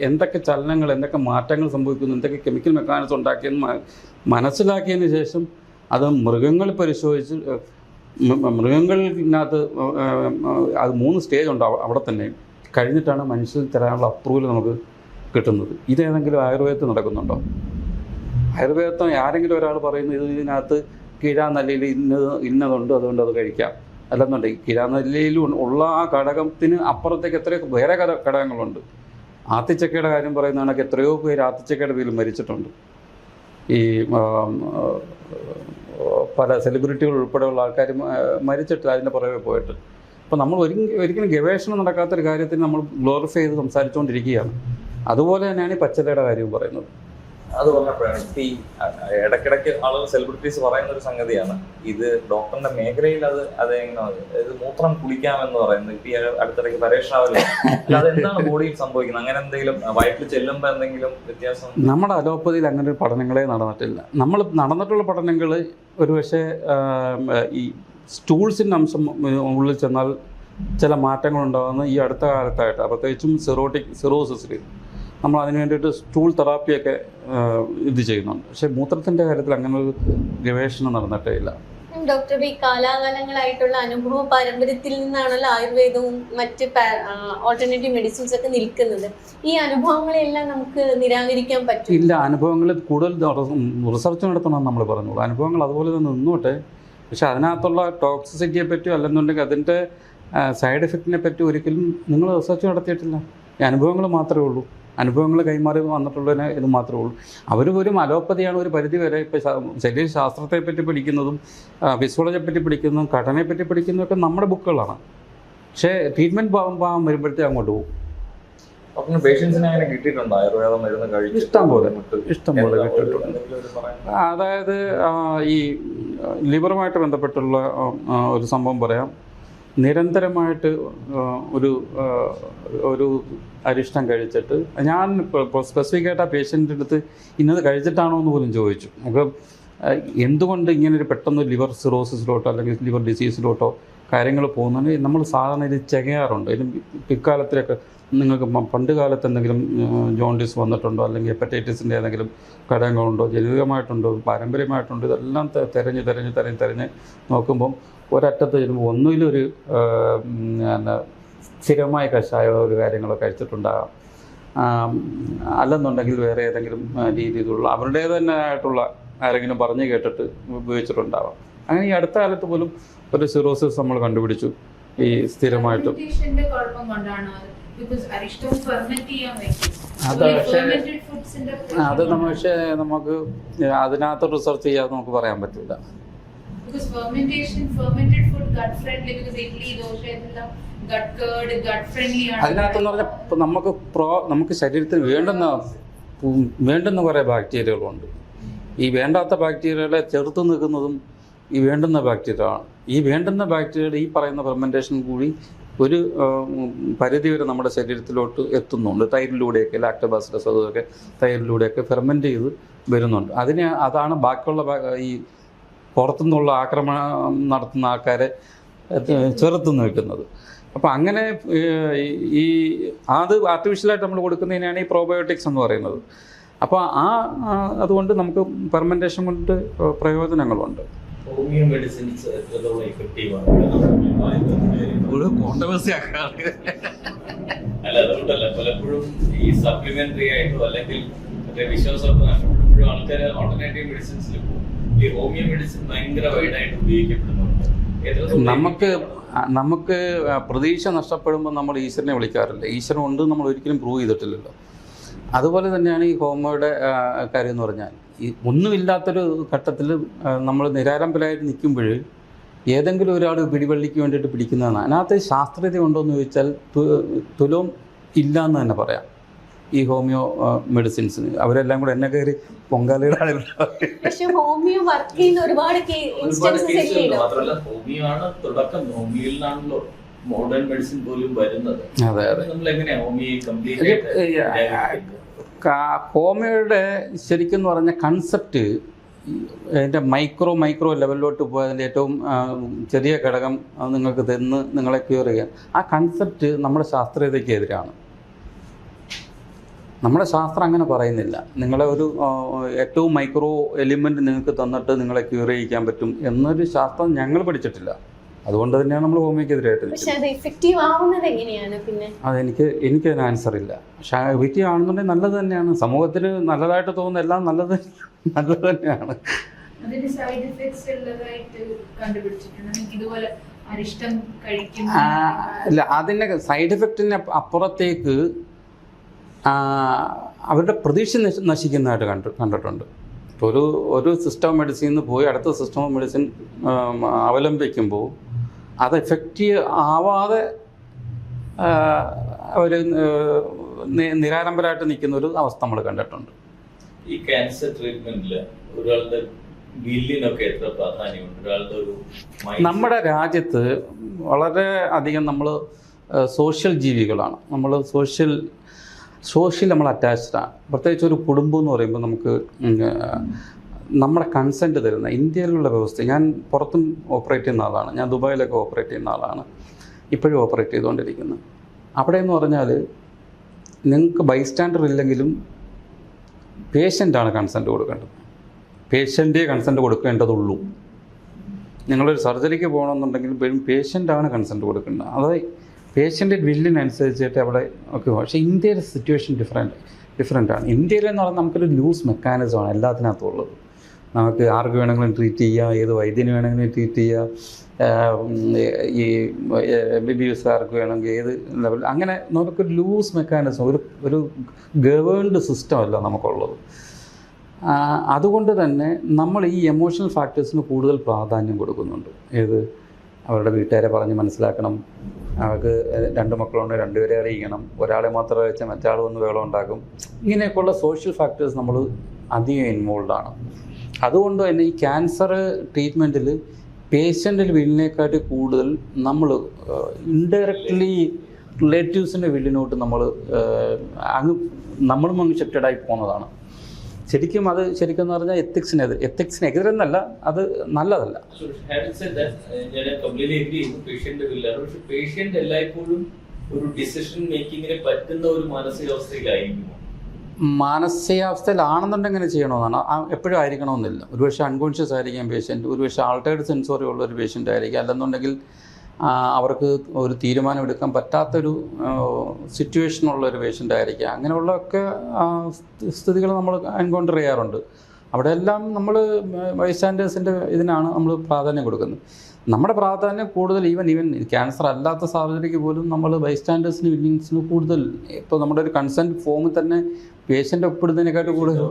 എന്തൊക്കെ ചലനങ്ങൾ, എന്തൊക്കെ മാറ്റങ്ങൾ സംഭവിക്കുന്നു, എന്തൊക്കെ കെമിക്കൽ മെക്കാനിസം ഉണ്ടാക്കിയെന്ന് മനസ്സിലാക്കിയതിന് ശേഷം അത് മൃഗങ്ങൾ പരിശോധിച്ച്, മൃഗങ്ങളിനകത്ത് അത് 3 സ്റ്റേജ് ഉണ്ടാവും അവിടെ തന്നെ കഴിഞ്ഞിട്ടാണ് മനുഷ്യരിൽ തരാനുള്ള അപ്രൂവൽ നമുക്ക് കിട്ടുന്നത്. ഇതേതെങ്കിലും ആയുർവേദത്തിൽ നടക്കുന്നുണ്ടോ? ആയുർവേദം ആരെങ്കിലും ഒരാൾ പറയുന്നു ഇതിനകത്ത് കീഴാനല്ലിയിൽ ഇന്നതുണ്ട് അതുകൊണ്ട് അത് കഴിക്കാം, അല്ലെന്നുണ്ടെങ്കിൽ കീഴാനല്ലിയിൽ ഉള്ള ആ ഘടകത്തിന് അപ്പുറത്തേക്ക് എത്രയോ വേറെ ഘടകങ്ങളുണ്ട്. ആത്തിച്ചക്കയുടെ കാര്യം പറയുന്ന കണക്ക് എത്രയോ പേര് ആത്തിച്ചക്കയുടെ പേരിൽ മരിച്ചിട്ടുണ്ട്. ഈ പല സെലിബ്രിറ്റികൾ ഉൾപ്പെടെയുള്ള ആൾക്കാർ മരിച്ചിട്ട് അതിൻ്റെ പുറകെ പോയിട്ട്. അപ്പോൾ നമ്മൾ ഒരിക്കലും ഗവേഷണം നടക്കാത്തൊരു കാര്യത്തിന് നമ്മൾ ഗ്ലോറിഫൈ ചെയ്ത് സംസാരിച്ചുകൊണ്ടിരിക്കുകയാണ്. അതുപോലെ തന്നെയാണ് ഈ പച്ചിലയുടെ കാര്യവും പറയുന്നത്. അത് പറഞ്ഞപ്പോഴാണ് ഈ ഇടയ്ക്കിടയ്ക്ക് ആളുകൾ സെലിബ്രിറ്റീസ് പറയുന്ന ഒരു സംഗതിയാണ് ഇത് ഡോക്ടറിന്റെ മേഖലയിൽ അതെങ്ങനെയാണ് ഇത് മൂത്രം കുടിക്കാമെന്ന് പറയുന്നത്. ഇപ്പൊ ഈ അടുത്തിടയ്ക്ക് പരേഷ് റാവൽ അതെന്താണ് ബോഡിയിൽ സംഭവിക്കുന്നത്, അങ്ങനെ എന്തെങ്കിലും വയറ്റിൽ ചെല്ലുമ്പോൾ എന്തെങ്കിലും വ്യത്യാസം? നമ്മുടെ അലോപ്പതിയിൽ അങ്ങനെ ഒരു പഠനങ്ങളെ നടന്നിട്ടില്ല. നമ്മൾ നടന്നിട്ടുള്ള പഠനങ്ങൾ ഒരുപക്ഷെ ഈ സ്റ്റൂൾസിൻ്റെ അംശം ഉള്ളിൽ ചെന്നാൽ ചില മാറ്റങ്ങളുണ്ടാകുന്ന ഈ അടുത്ത കാലത്തായിട്ട്, പ്രത്യേകിച്ചും സിറോസിസിൽ നമ്മൾ അതിന് വേണ്ടിയിട്ട് സ്റ്റൂൾ തെറാപ്പിയൊക്കെ ഇത് ചെയ്യുന്നുണ്ട്. പക്ഷേ മൂത്രത്തിൻ്റെ കാര്യത്തിൽ അങ്ങനെ ഒരു ഗവേഷണം നടന്നിട്ടേ ഇല്ല. ഡോക്ടർ, ഈ കാലാകാലങ്ങളായിട്ടുള്ള അനുഭവ പാരമ്പര്യത്തിൽ നിന്നാണല്ലോ ആയുർവേദവും മറ്റ് ഓൾട്ടർനേറ്റീവ് മെഡിസിൻസ് ഒക്കെ നിൽക്കുന്നത്. ഈ അനുഭവങ്ങളെല്ലാം നമുക്ക് നിരാകരിക്കാൻ പറ്റും? ഇല്ല, അനുഭവങ്ങൾ കൂടുതൽ റിസർച്ച് നടത്തണമെന്ന് നമ്മൾ പറഞ്ഞോളൂ. അനുഭവങ്ങൾ അതുപോലെ തന്നെ നിന്നോട്ടെ, പക്ഷെ അതിനകത്തുള്ള ടോക്സിസിറ്റിയെ പറ്റിയോ അല്ലെന്നുണ്ടെങ്കിൽ അതിൻ്റെ സൈഡ് എഫക്റ്റിനെ പറ്റി ഒരിക്കലും നിങ്ങൾ റിസർച്ച് നടത്തിയിട്ടില്ല. ഈ അനുഭവങ്ങൾ മാത്രമേ ഉള്ളൂ. അനുഭവങ്ങൾ കൈമാറി വന്നിട്ടുള്ളതിന് ഇത് മാത്രമേ ഉള്ളൂ. അവർ ഒരു അലോപ്പതിയാണ് ഒരു പരിധി വരെ. ഇപ്പോൾ ശരീരശാസ്ത്രത്തെ പറ്റി പഠിക്കുന്നതും ഫിസിയോളജിയെ പറ്റി പഠിക്കുന്നതും ഘടനയെ പറ്റി പഠിക്കുന്നതൊക്കെ നമ്മുടെ ബുക്കുകളാണ്. പക്ഷേ ട്രീറ്റ്മെൻറ്റ് ഭാഗം വരുമ്പോഴത്തേക്ക് അങ്ങോട്ട് പോകും. ഇഷ്ടം പോലെ കിട്ടിയിട്ടുണ്ട്. അതായത് ഈ ലിവറുമായിട്ട് ബന്ധപ്പെട്ടുള്ള ഒരു സംഭവം പറയാം. നിരന്തരമായിട്ട് ഒരു അരിഷ്ടം കഴിച്ചിട്ട്, ഞാൻ സ്പെസിഫിക്കായിട്ട് ആ പേഷ്യൻ്റെ അടുത്ത് ഇന്നത് കഴിച്ചിട്ടാണോ എന്ന് പോലും ചോദിച്ചു. നമുക്ക് എന്തുകൊണ്ട് ഇങ്ങനൊരു പെട്ടെന്ന് ലിവർ സിറോസിസിലോട്ടോ അല്ലെങ്കിൽ ലിവർ ഡിസീസിലോട്ടോ കാര്യങ്ങൾ പോകുന്നതിന് നമ്മൾ സാധാരണ ഇത് ചെയ്യാറുണ്ട്. ഇതിന് പിൽക്കാലത്തിലൊക്കെ നിങ്ങൾക്ക് പണ്ട് കാലത്ത് എന്തെങ്കിലും ജോണ്ടിസ് വന്നിട്ടുണ്ടോ അല്ലെങ്കിൽ ഹെപ്പറ്റൈറ്റിസിൻ്റെ ഏതെങ്കിലും ഘടകങ്ങളുണ്ടോ, ജനിതകമായിട്ടുണ്ടോ, പാരമ്പര്യമായിട്ടുണ്ടോ, ഇതെല്ലാം തെരഞ്ഞ് നോക്കുമ്പം ഒരറ്റത്ത് ചെല്ലുമ്പോൾ ഒന്നുമിലൊരു സ്ഥിരമായ കഷായ ഒരു കാര്യങ്ങളോ കഴിച്ചിട്ടുണ്ടാകാം, അല്ലെന്നുണ്ടെങ്കിൽ വേറെ ഏതെങ്കിലും രീതിയിലുള്ള അവരുടേത് തന്നെ ആയിട്ടുള്ള ആരെങ്കിലും പറഞ്ഞു കേട്ടിട്ട് ഉപയോഗിച്ചിട്ടുണ്ടാവാം. അങ്ങനെ ഈ അടുത്ത കാലത്ത് പോലും ഒരു സിറോസിസ് നമ്മൾ കണ്ടുപിടിച്ചു ഈ സ്ഥിരമായിട്ടും. അത് പക്ഷേ നമുക്ക് അതിനകത്ത് റിസർച്ച് ചെയ്യാതെ നമുക്ക് പറയാൻ പറ്റില്ല. അതിനകത്തെന്ന് പറഞ്ഞാൽ നമുക്ക് ശരീരത്തിന് വേണ്ടുന്ന കുറേ ബാക്ടീരിയകളുണ്ട്. ഈ വേണ്ടാത്ത ബാക്ടീരിയകളെ ചെറുത്ത് നിൽക്കുന്നതും ഈ വേണ്ടുന്ന ബാക്ടീരിയ ആണ്. ഈ വേണ്ടുന്ന ബാക്ടീരിയകൾ ഈ പറയുന്ന ഫെർമെൻറ്റേഷൻ കൂടി ഒരു പരിധി വരെ നമ്മുടെ ശരീരത്തിലോട്ട് എത്തുന്നുണ്ട്. തൈരിലൂടെയൊക്കെ ലാക്ടോബാസിലസ് അതൊക്കെ തൈരിലൂടെയൊക്കെ ഫെർമെൻറ്റ് ചെയ്ത് വരുന്നുണ്ട്. അതാണ് ബാക്കിയുള്ള ഈ പുറത്തുനിന്നുള്ള ആക്രമണം നടത്തുന്ന ആൾക്കാരെ ചെറുത്ത് നിൽക്കുന്നത്. അപ്പോൾ അങ്ങനെ അത് ആർട്ടിഫിഷ്യലായിട്ട് നമ്മൾ കൊടുക്കുന്നതിനാണ് ഈ പ്രോബയോട്ടിക്സ് എന്ന് പറയുന്നത്. അപ്പോൾ അതുകൊണ്ട് നമുക്ക് ഫെർമെൻറ്റേഷൻ കൊണ്ട് പ്രയോജനങ്ങളുണ്ട്. ഹോമിയോ മെഡിസിൻസ് എത്രത്തോളം ഇഫക്റ്റീവാണ്? അല്ല, അതുകൊണ്ടല്ല, പലപ്പോഴും ഈ സപ്ലിമെന്ററി ആയിട്ടോ അല്ലെങ്കിൽ വിശ്വാസമൊക്കെ നഷ്ടപ്പെടുമ്പോഴും ആൾക്കാർ ഓൾട്ടർനേറ്റീവ് മെഡിസിൻസിൽ പോകും. ഈ ഹോമിയോ മെഡിസിൻ ഭയങ്കര വൈഡായിട്ട് ഉപയോഗിക്കപ്പെടുന്നുണ്ട്. നമുക്ക് പ്രതീക്ഷ നഷ്ടപ്പെടുമ്പോൾ നമ്മൾ ഈശ്വരനെ വിളിക്കാറില്ല. ഈശ്വരൻ ഉണ്ട് നമ്മൾ ഒരിക്കലും പ്രൂവ് ചെയ്തിട്ടില്ലല്ലോ. അതുപോലെ തന്നെയാണ് ഈ ഹോമോയുടെ കാര്യം എന്ന് പറഞ്ഞാൽ, ഈ ഒന്നുമില്ലാത്തൊരു ഘട്ടത്തിൽ നമ്മൾ നിരാലംബരായിട്ട് നിൽക്കുമ്പോൾ ഏതെങ്കിലും ഒരാൾ പിടിവള്ളിക്ക് വേണ്ടിയിട്ട് പിടിക്കുന്നതാണ്. അതിനകത്ത് ശാസ്ത്രീയത ഉണ്ടോ എന്ന് ചോദിച്ചാൽ തുലവും ഇല്ല എന്ന് തന്നെ പറയാം. ഈ ഹോമിയോ മെഡിസിൻസിന് അവരെല്ലാം കൂടെ എന്നെ കയറി പൊങ്കാലയുടെ ഹോമിയോ വർക്ക് ചെയ്യുന്ന ഒരുപാട് മാത്രമല്ല, ഹോമിയോ ആണ് തുടക്കം. ഹോമിയോയിലാണല്ലോ മോഡേൺ മെഡിസിൻ പോലും വരുന്നത്. അതെ. നമ്മൾ എങ്ങനെയാ ഹോമിയോ കംപ്ലീറ്റ് ഹോമിയോയുടെ ശരിക്കും പറഞ്ഞ കൺസെപ്റ്റ് അതിൻ്റെ മൈക്രോ ലെവലിലോട്ട് പോയതിൻ്റെ ഏറ്റവും ചെറിയ ഘടകം നിങ്ങൾക്ക് തന്ന് നിങ്ങളെ ക്യൂർ ചെയ്യാൻ, ആ കൺസെപ്റ്റ് നമ്മുടെ ശാസ്ത്രീയതയ്ക്ക് എതിരാണ്. നമ്മുടെ ശാസ്ത്രം അങ്ങനെ പറയുന്നില്ല. നിങ്ങളെ ഒരു ഏറ്റവും മൈക്രോ എലിമെൻറ്റ് നിങ്ങൾക്ക് തന്നിട്ട് നിങ്ങളെ ക്യൂർ ചെയ്യിക്കാൻ പറ്റും എന്നൊരു ശാസ്ത്രം ഞങ്ങൾ പഠിച്ചിട്ടില്ല. അതുകൊണ്ട് തന്നെയാണ് നമ്മൾ ഹോമിയോക്കെതിരായിട്ട്. എനിക്കതിന് ആൻസർ ഇല്ല. പക്ഷേ എഫക്റ്റീവ് ആണെന്നുണ്ടെങ്കിൽ നല്ലത് തന്നെയാണ്. സമൂഹത്തിന് നല്ലതായിട്ട് തോന്നുന്ന എല്ലാം നല്ലത് തന്നെയാണ്. ഇല്ല, അതിൻ്റെ സൈഡ് എഫക്റ്റിന് അപ്പുറത്തേക്ക് അവരുടെ പ്രതീക്ഷ നശിക്കുന്നതായിട്ട് കണ്ടിട്ടുണ്ട്. ഒരു സിസ്റ്റം ഓഫ് മെഡിസിൻ പോയി അടുത്ത സിസ്റ്റം ഓഫ് മെഡിസിൻ അവലംബിക്കുമ്പോൾ അത് എഫക്റ്റീവ് ആവാതെ അവർ നിരാലംബരായിട്ട് നിൽക്കുന്ന ഒരു അവസ്ഥ നമ്മൾ കണ്ടിട്ടുണ്ട്. ഈ ക്യാൻസർ ട്രീറ്റ്മെന്റിൽ ഒരാളുടെ ബില്ലിനൊക്കെ എത്ര പ്രാധാന്യമുണ്ട്? ഒരാളുടെ ഒരു നമ്മുടെ രാജ്യത്ത് വളരെ അധികം നമ്മൾ സോഷ്യൽ ജീവികളാണ്. നമ്മൾ സോഷ്യൽ നമ്മൾ അറ്റാച്ച്ഡാണ്. പ്രത്യേകിച്ച് ഒരു കുടുംബം എന്ന് പറയുമ്പോൾ നമുക്ക് നമ്മുടെ കൺസെൻറ്റ് തരുന്ന ഇന്ത്യയിലുള്ള വ്യവസ്ഥ. ഞാൻ പുറത്തും ഓപ്പറേറ്റ് ചെയ്യുന്ന ആളാണ്. ഞാൻ ദുബായിലൊക്കെ ഓപ്പറേറ്റ് ചെയ്യുന്ന ആളാണ്. ഇപ്പോഴും ഓപ്പറേറ്റ് ചെയ്തുകൊണ്ടിരിക്കുന്നത്. അവിടെ എന്ന് പറഞ്ഞാൽ നിങ്ങൾക്ക് ബൈസ്റ്റാൻഡർ ഇല്ലെങ്കിലും പേഷ്യൻ്റാണ് കൺസെൻറ്റ് കൊടുക്കേണ്ടത്. പേഷ്യൻ്റേ കൺസെൻറ്റ് കൊടുക്കേണ്ടതുള്ളൂ. നിങ്ങളൊരു സർജറിക്ക് പോകണമെന്നുണ്ടെങ്കിൽ പേഷ്യൻ്റാണ് കൺസെൻറ്റ് കൊടുക്കേണ്ടത്. അതായത് പേഷ്യൻ്റെ വില്ലിനനുസരിച്ചിട്ട് അവിടെ ഒക്കെ. പക്ഷേ ഇന്ത്യയിലെ സിറ്റുവേഷൻ ഡിഫറെൻ്റ് ആണ്. ഇന്ത്യയിലെന്ന് പറഞ്ഞാൽ നമുക്കൊരു ലൂസ് മെക്കാനിസമാണ് എല്ലാത്തിനകത്തും ഉള്ളത്. നമുക്ക് ആർക്ക് വേണമെങ്കിലും ട്രീറ്റ് ചെയ്യാം, ഏത് വൈദ്യന് വേണമെങ്കിലും ട്രീറ്റ് ചെയ്യാം, ഈ MBBS ആർക്ക് വേണമെങ്കിൽ ഏത് ലെവൽ, അങ്ങനെ നമുക്കൊരു ലൂസ് മെക്കാനിസം, ഒരു ഗവേൺഡ് സിസ്റ്റം അല്ല നമുക്കുള്ളത്. അതുകൊണ്ട് തന്നെ നമ്മൾ ഈ എമോഷണൽ ഫാക്ടേഴ്സിന് കൂടുതൽ പ്രാധാന്യം കൊടുക്കുന്നുണ്ട്. ഏത് അവരുടെ വീട്ടുകാരെ പറഞ്ഞ് മനസ്സിലാക്കണം, അവർക്ക് 2 മക്കളുണ്ട്, 2 പേരെ അറിയിക്കണം, ഒരാളെ മാത്രം വെച്ചാൽ മറ്റാൾ വന്ന് വേളം ഉണ്ടാക്കും. ഇങ്ങനെയൊക്കെയുള്ള സോഷ്യൽ ഫാക്ടേഴ്സ് നമ്മൾ അധികം ഇൻവോൾവാണ്. അതുകൊണ്ട് തന്നെ ഈ ക്യാൻസർ ട്രീറ്റ്മെൻറ്റിൽ പേഷ്യൻ്റിൽ വില്ലിനേക്കാട്ടി കൂടുതൽ നമ്മൾ ഇൻഡയറക്റ്റ്ലി റിലേറ്റീവ്സിൻ്റെ വില്ലിനോട്ട് നമ്മളും അങ്ങ് ഷിഫ്റ്റഡായി പോകുന്നതാണ്. ശരിക്കും എന്ന് പറഞ്ഞാൽ എത്തിക്സിനെതിരെ എന്നല്ല, അത് നല്ലതല്ല. പേഷ്യന്റ് എല്ലായ്പ്പോഴും ഒരു ഡിസിഷൻ മേക്കിങ്ങിന് പറ്റുന്ന ഒരു മാനസികാവസ്ഥയിലായിരിക്കും. മാനസികാവസ്ഥയിലാണെന്നുണ്ടെങ്കിൽ ഇങ്ങനെ ചെയ്യണമെന്നാണ്. എപ്പോഴും ആയിരിക്കണമെന്നില്ല. ഒരുപക്ഷെ അൺകോൺഷ്യസ് ആയിരിക്കാം പേഷ്യൻ്റ്, ഒരുപക്ഷെ ആൾട്ടേർഡ് സെൻസറി ഉള്ള ഒരു പേഷ്യൻ്റ് ആയിരിക്കാം, അല്ലെന്നുണ്ടെങ്കിൽ അവർക്ക് ഒരു തീരുമാനം എടുക്കാൻ പറ്റാത്തൊരു സിറ്റുവേഷനുള്ളൊരു പേഷ്യൻ്റ് ആയിരിക്കാം. അങ്ങനെയുള്ളതൊക്കെ സ്ഥിതികൾ നമ്മൾ എൻകൗണ്ടർ ചെയ്യാറുണ്ട്. അവിടെയെല്ലാം നമ്മൾ ബൈസ്റ്റാൻഡേഴ്സിൻ്റെ ഇതിനാണ് നമ്മൾ പ്രാധാന്യം കൊടുക്കുന്നത്. നമ്മുടെ പ്രാധാന്യം കൂടുതൽ ഈവൻ ക്യാൻസർ അല്ലാത്ത സാഹചര്യക്ക് പോലും നമ്മൾ ബൈസ്റ്റാൻഡേഴ്സിന് വില്ലിങ്സിന് കൂടുതൽ. ഇപ്പോൾ നമ്മുടെ ഒരു കൺസെൻറ്റ് ഫോമിൽ തന്നെ പേഷ്യൻ്റ് ഒപ്പിടുന്നതിനെക്കാട്ടും കൂടുതൽ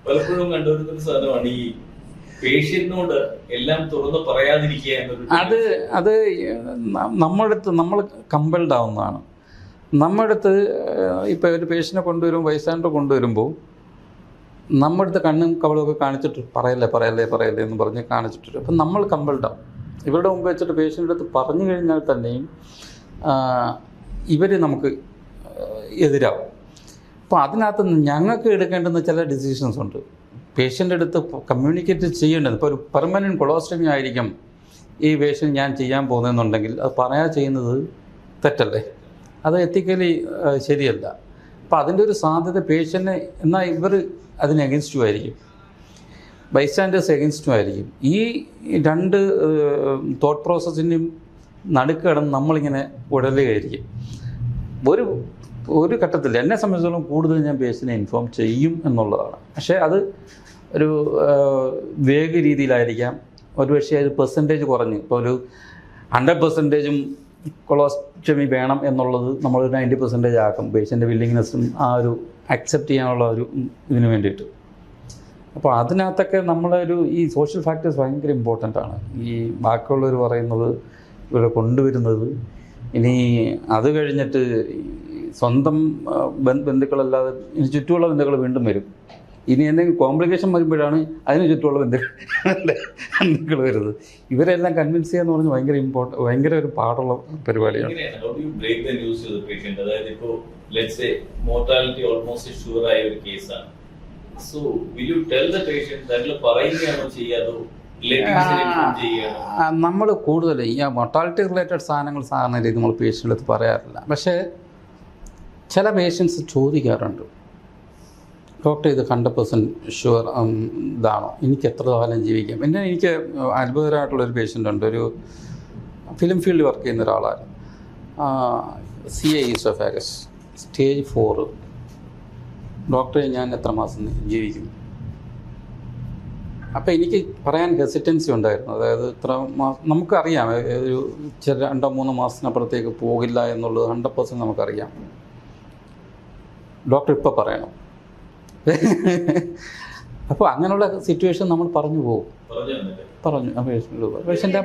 പലപ്പോഴും കണ്ടുവരുന്നൊരു സാധനമാണ് ഈ പേഷ്യന്റിനോട് എല്ലാം തുറന്ന് പറയാതിരിക്കുക എന്നൊരു. അത് നമ്മൾ കമ്പൽഡ് ആവുന്നതാണ്. നമ്മുടെ അടുത്ത് ഇപ്പോൾ ഒരു പേഷ്യനെ കൊണ്ടുവരും, ബൈസ്റ്റാൻഡർ കൊണ്ടുവരുമ്പോൾ നമ്മുടെ അടുത്ത് കണ്ണും കവളൊക്കെ കാണിച്ചിട്ട് പറയല്ലേ എന്ന് പറഞ്ഞ് കാണിച്ചിട്ട്, അപ്പം നമ്മൾ കമ്പൽഡാവും. ഇവരുടെ മുമ്പ് വെച്ചിട്ട് പേഷ്യൻ്റെ അടുത്ത് പറഞ്ഞു കഴിഞ്ഞാൽ തന്നെയും ഇവർ നമുക്ക് എതിരാവും. അപ്പോൾ അതിനകത്ത് ഞങ്ങൾക്ക് എടുക്കേണ്ടുന്ന ചില ഡിസിഷൻസ് ഉണ്ട്. പേഷ്യൻ്റെ അടുത്ത് കമ്മ്യൂണിക്കേറ്റ് ചെയ്യേണ്ടത്. ഇപ്പോൾ ഒരു പെർമനൻറ്റ് കൊളോസ്റ്റമി ആയിരിക്കും ഈ പേഷ്യൻ്റ് ഞാൻ ചെയ്യാൻ പോകുന്നതെന്നുണ്ടെങ്കിൽ അത് പറയാൻ ചെയ്യുന്നത് തെറ്റല്ലേ? അത് എത്തിക്കലി ശരിയല്ല. അപ്പോൾ അതിൻ്റെ ഒരു സാധ്യത പേഷ്യൻ്റ്, എന്നാൽ ഇവർ അതിന് എഗൻസ്റ്റും ആയിരിക്കും, ബൈസ്റ്റാൻഡേഴ്സ് എഗൻസ്റ്റും ആയിരിക്കും. ഈ 2 തോട്ട് പ്രോസസ്സിൻ്റെയും നടുക്ക് കിടന്ന് നമ്മളിങ്ങനെ ഉടലുകയായിരിക്കും. ഒരു ഘട്ടത്തിൽ എന്നെ സംബന്ധിച്ചിടത്തോളം കൂടുതൽ ഞാൻ പേഷ്യനെ ഇൻഫോം ചെയ്യും എന്നുള്ളതാണ്. പക്ഷേ അത് ഒരു വേഗ രീതിയിലായിരിക്കാം. ഒരുപക്ഷെ അത് പെർസെൻറ്റേജ് കുറഞ്ഞ്, ഇപ്പോൾ ഒരു 100% കൊളോസ്റ്റമി വേണം എന്നുള്ളത് നമ്മൾ 90% ആക്കും. പേഷ്യൻ്റെ വില്ലിങ്നെസ്സും ആ ഒരു അക്സെപ്റ്റ് ചെയ്യാനുള്ള ഒരു ഇതിന് വേണ്ടിയിട്ട്. അപ്പോൾ അതിനകത്തൊക്കെ ഈ സോഷ്യൽ ഫാക്ടേഴ്സ് ഭയങ്കര ഇമ്പോർട്ടൻ്റ് ആണ്. ഈ ബാക്കിയുള്ളവർ പറയുന്നത്, ഇവരെ കൊണ്ടുവരുന്നത്, ഇനി അത് കഴിഞ്ഞിട്ട് സ്വന്തം ബന്ധുക്കളല്ലാതെ ഇനി ചുറ്റുമുള്ള ബന്ധുക്കൾ വീണ്ടും വരും. ഇനി എന്തെങ്കിലും കോംപ്ലിക്കേഷൻ വരുമ്പോഴാണ് അതിന് ചുറ്റുമുള്ള ബന്ധുക്കൾ വരുന്നത്. ഇവരെല്ലാം കൺവിൻസ് ചെയ്യാന്ന് പറഞ്ഞ് ഭയങ്കര ഒരു പാടുള്ള പരിപാടിയാണ്. നമ്മൾ കൂടുതൽ ഈ മൊർട്ടാലിറ്റി റിലേറ്റഡ് സാധനങ്ങൾ സാധാരണ രീതി നമ്മൾ പേഷ്യൻ്റെ അടുത്ത് പറയാറില്ല. പക്ഷേ ചില പേഷ്യൻസ് ചോദിക്കാറുണ്ട്, ഡോക്ടർ ഇത് 100% ഷുവർ ഇതാണോ, എനിക്ക് എത്ര കാലം ജീവിക്കാം? എനിക്ക് അത്ഭുതകരമായിട്ടുള്ളൊരു പേഷ്യൻ്റ് ഉണ്ട്. ഒരു ഫിലിം ഫീൽഡിൽ വർക്ക് ചെയ്യുന്ന ഒരാളായിരുന്നു. CA oesophagus stage 4. ഡോക്ടറെ ഞാൻ എത്ര മാസം ജീവിക്കും? അപ്പോൾ എനിക്ക് പറയാൻ ഹെസിറ്റൻസി ഉണ്ടായിരുന്നു. അതായത് നമുക്കറിയാം ഒരു 2-3 മാസത്തിനപ്പുറത്തേക്ക് പോകില്ല എന്നുള്ളത് 100% നമുക്കറിയാം. ഡോക്ടർ ഇപ്പോൾ പറയണം. അപ്പോൾ അങ്ങനെയുള്ള സിറ്റുവേഷൻ നമ്മൾ പറഞ്ഞു പോകും. പേഷ്യൻ്റെ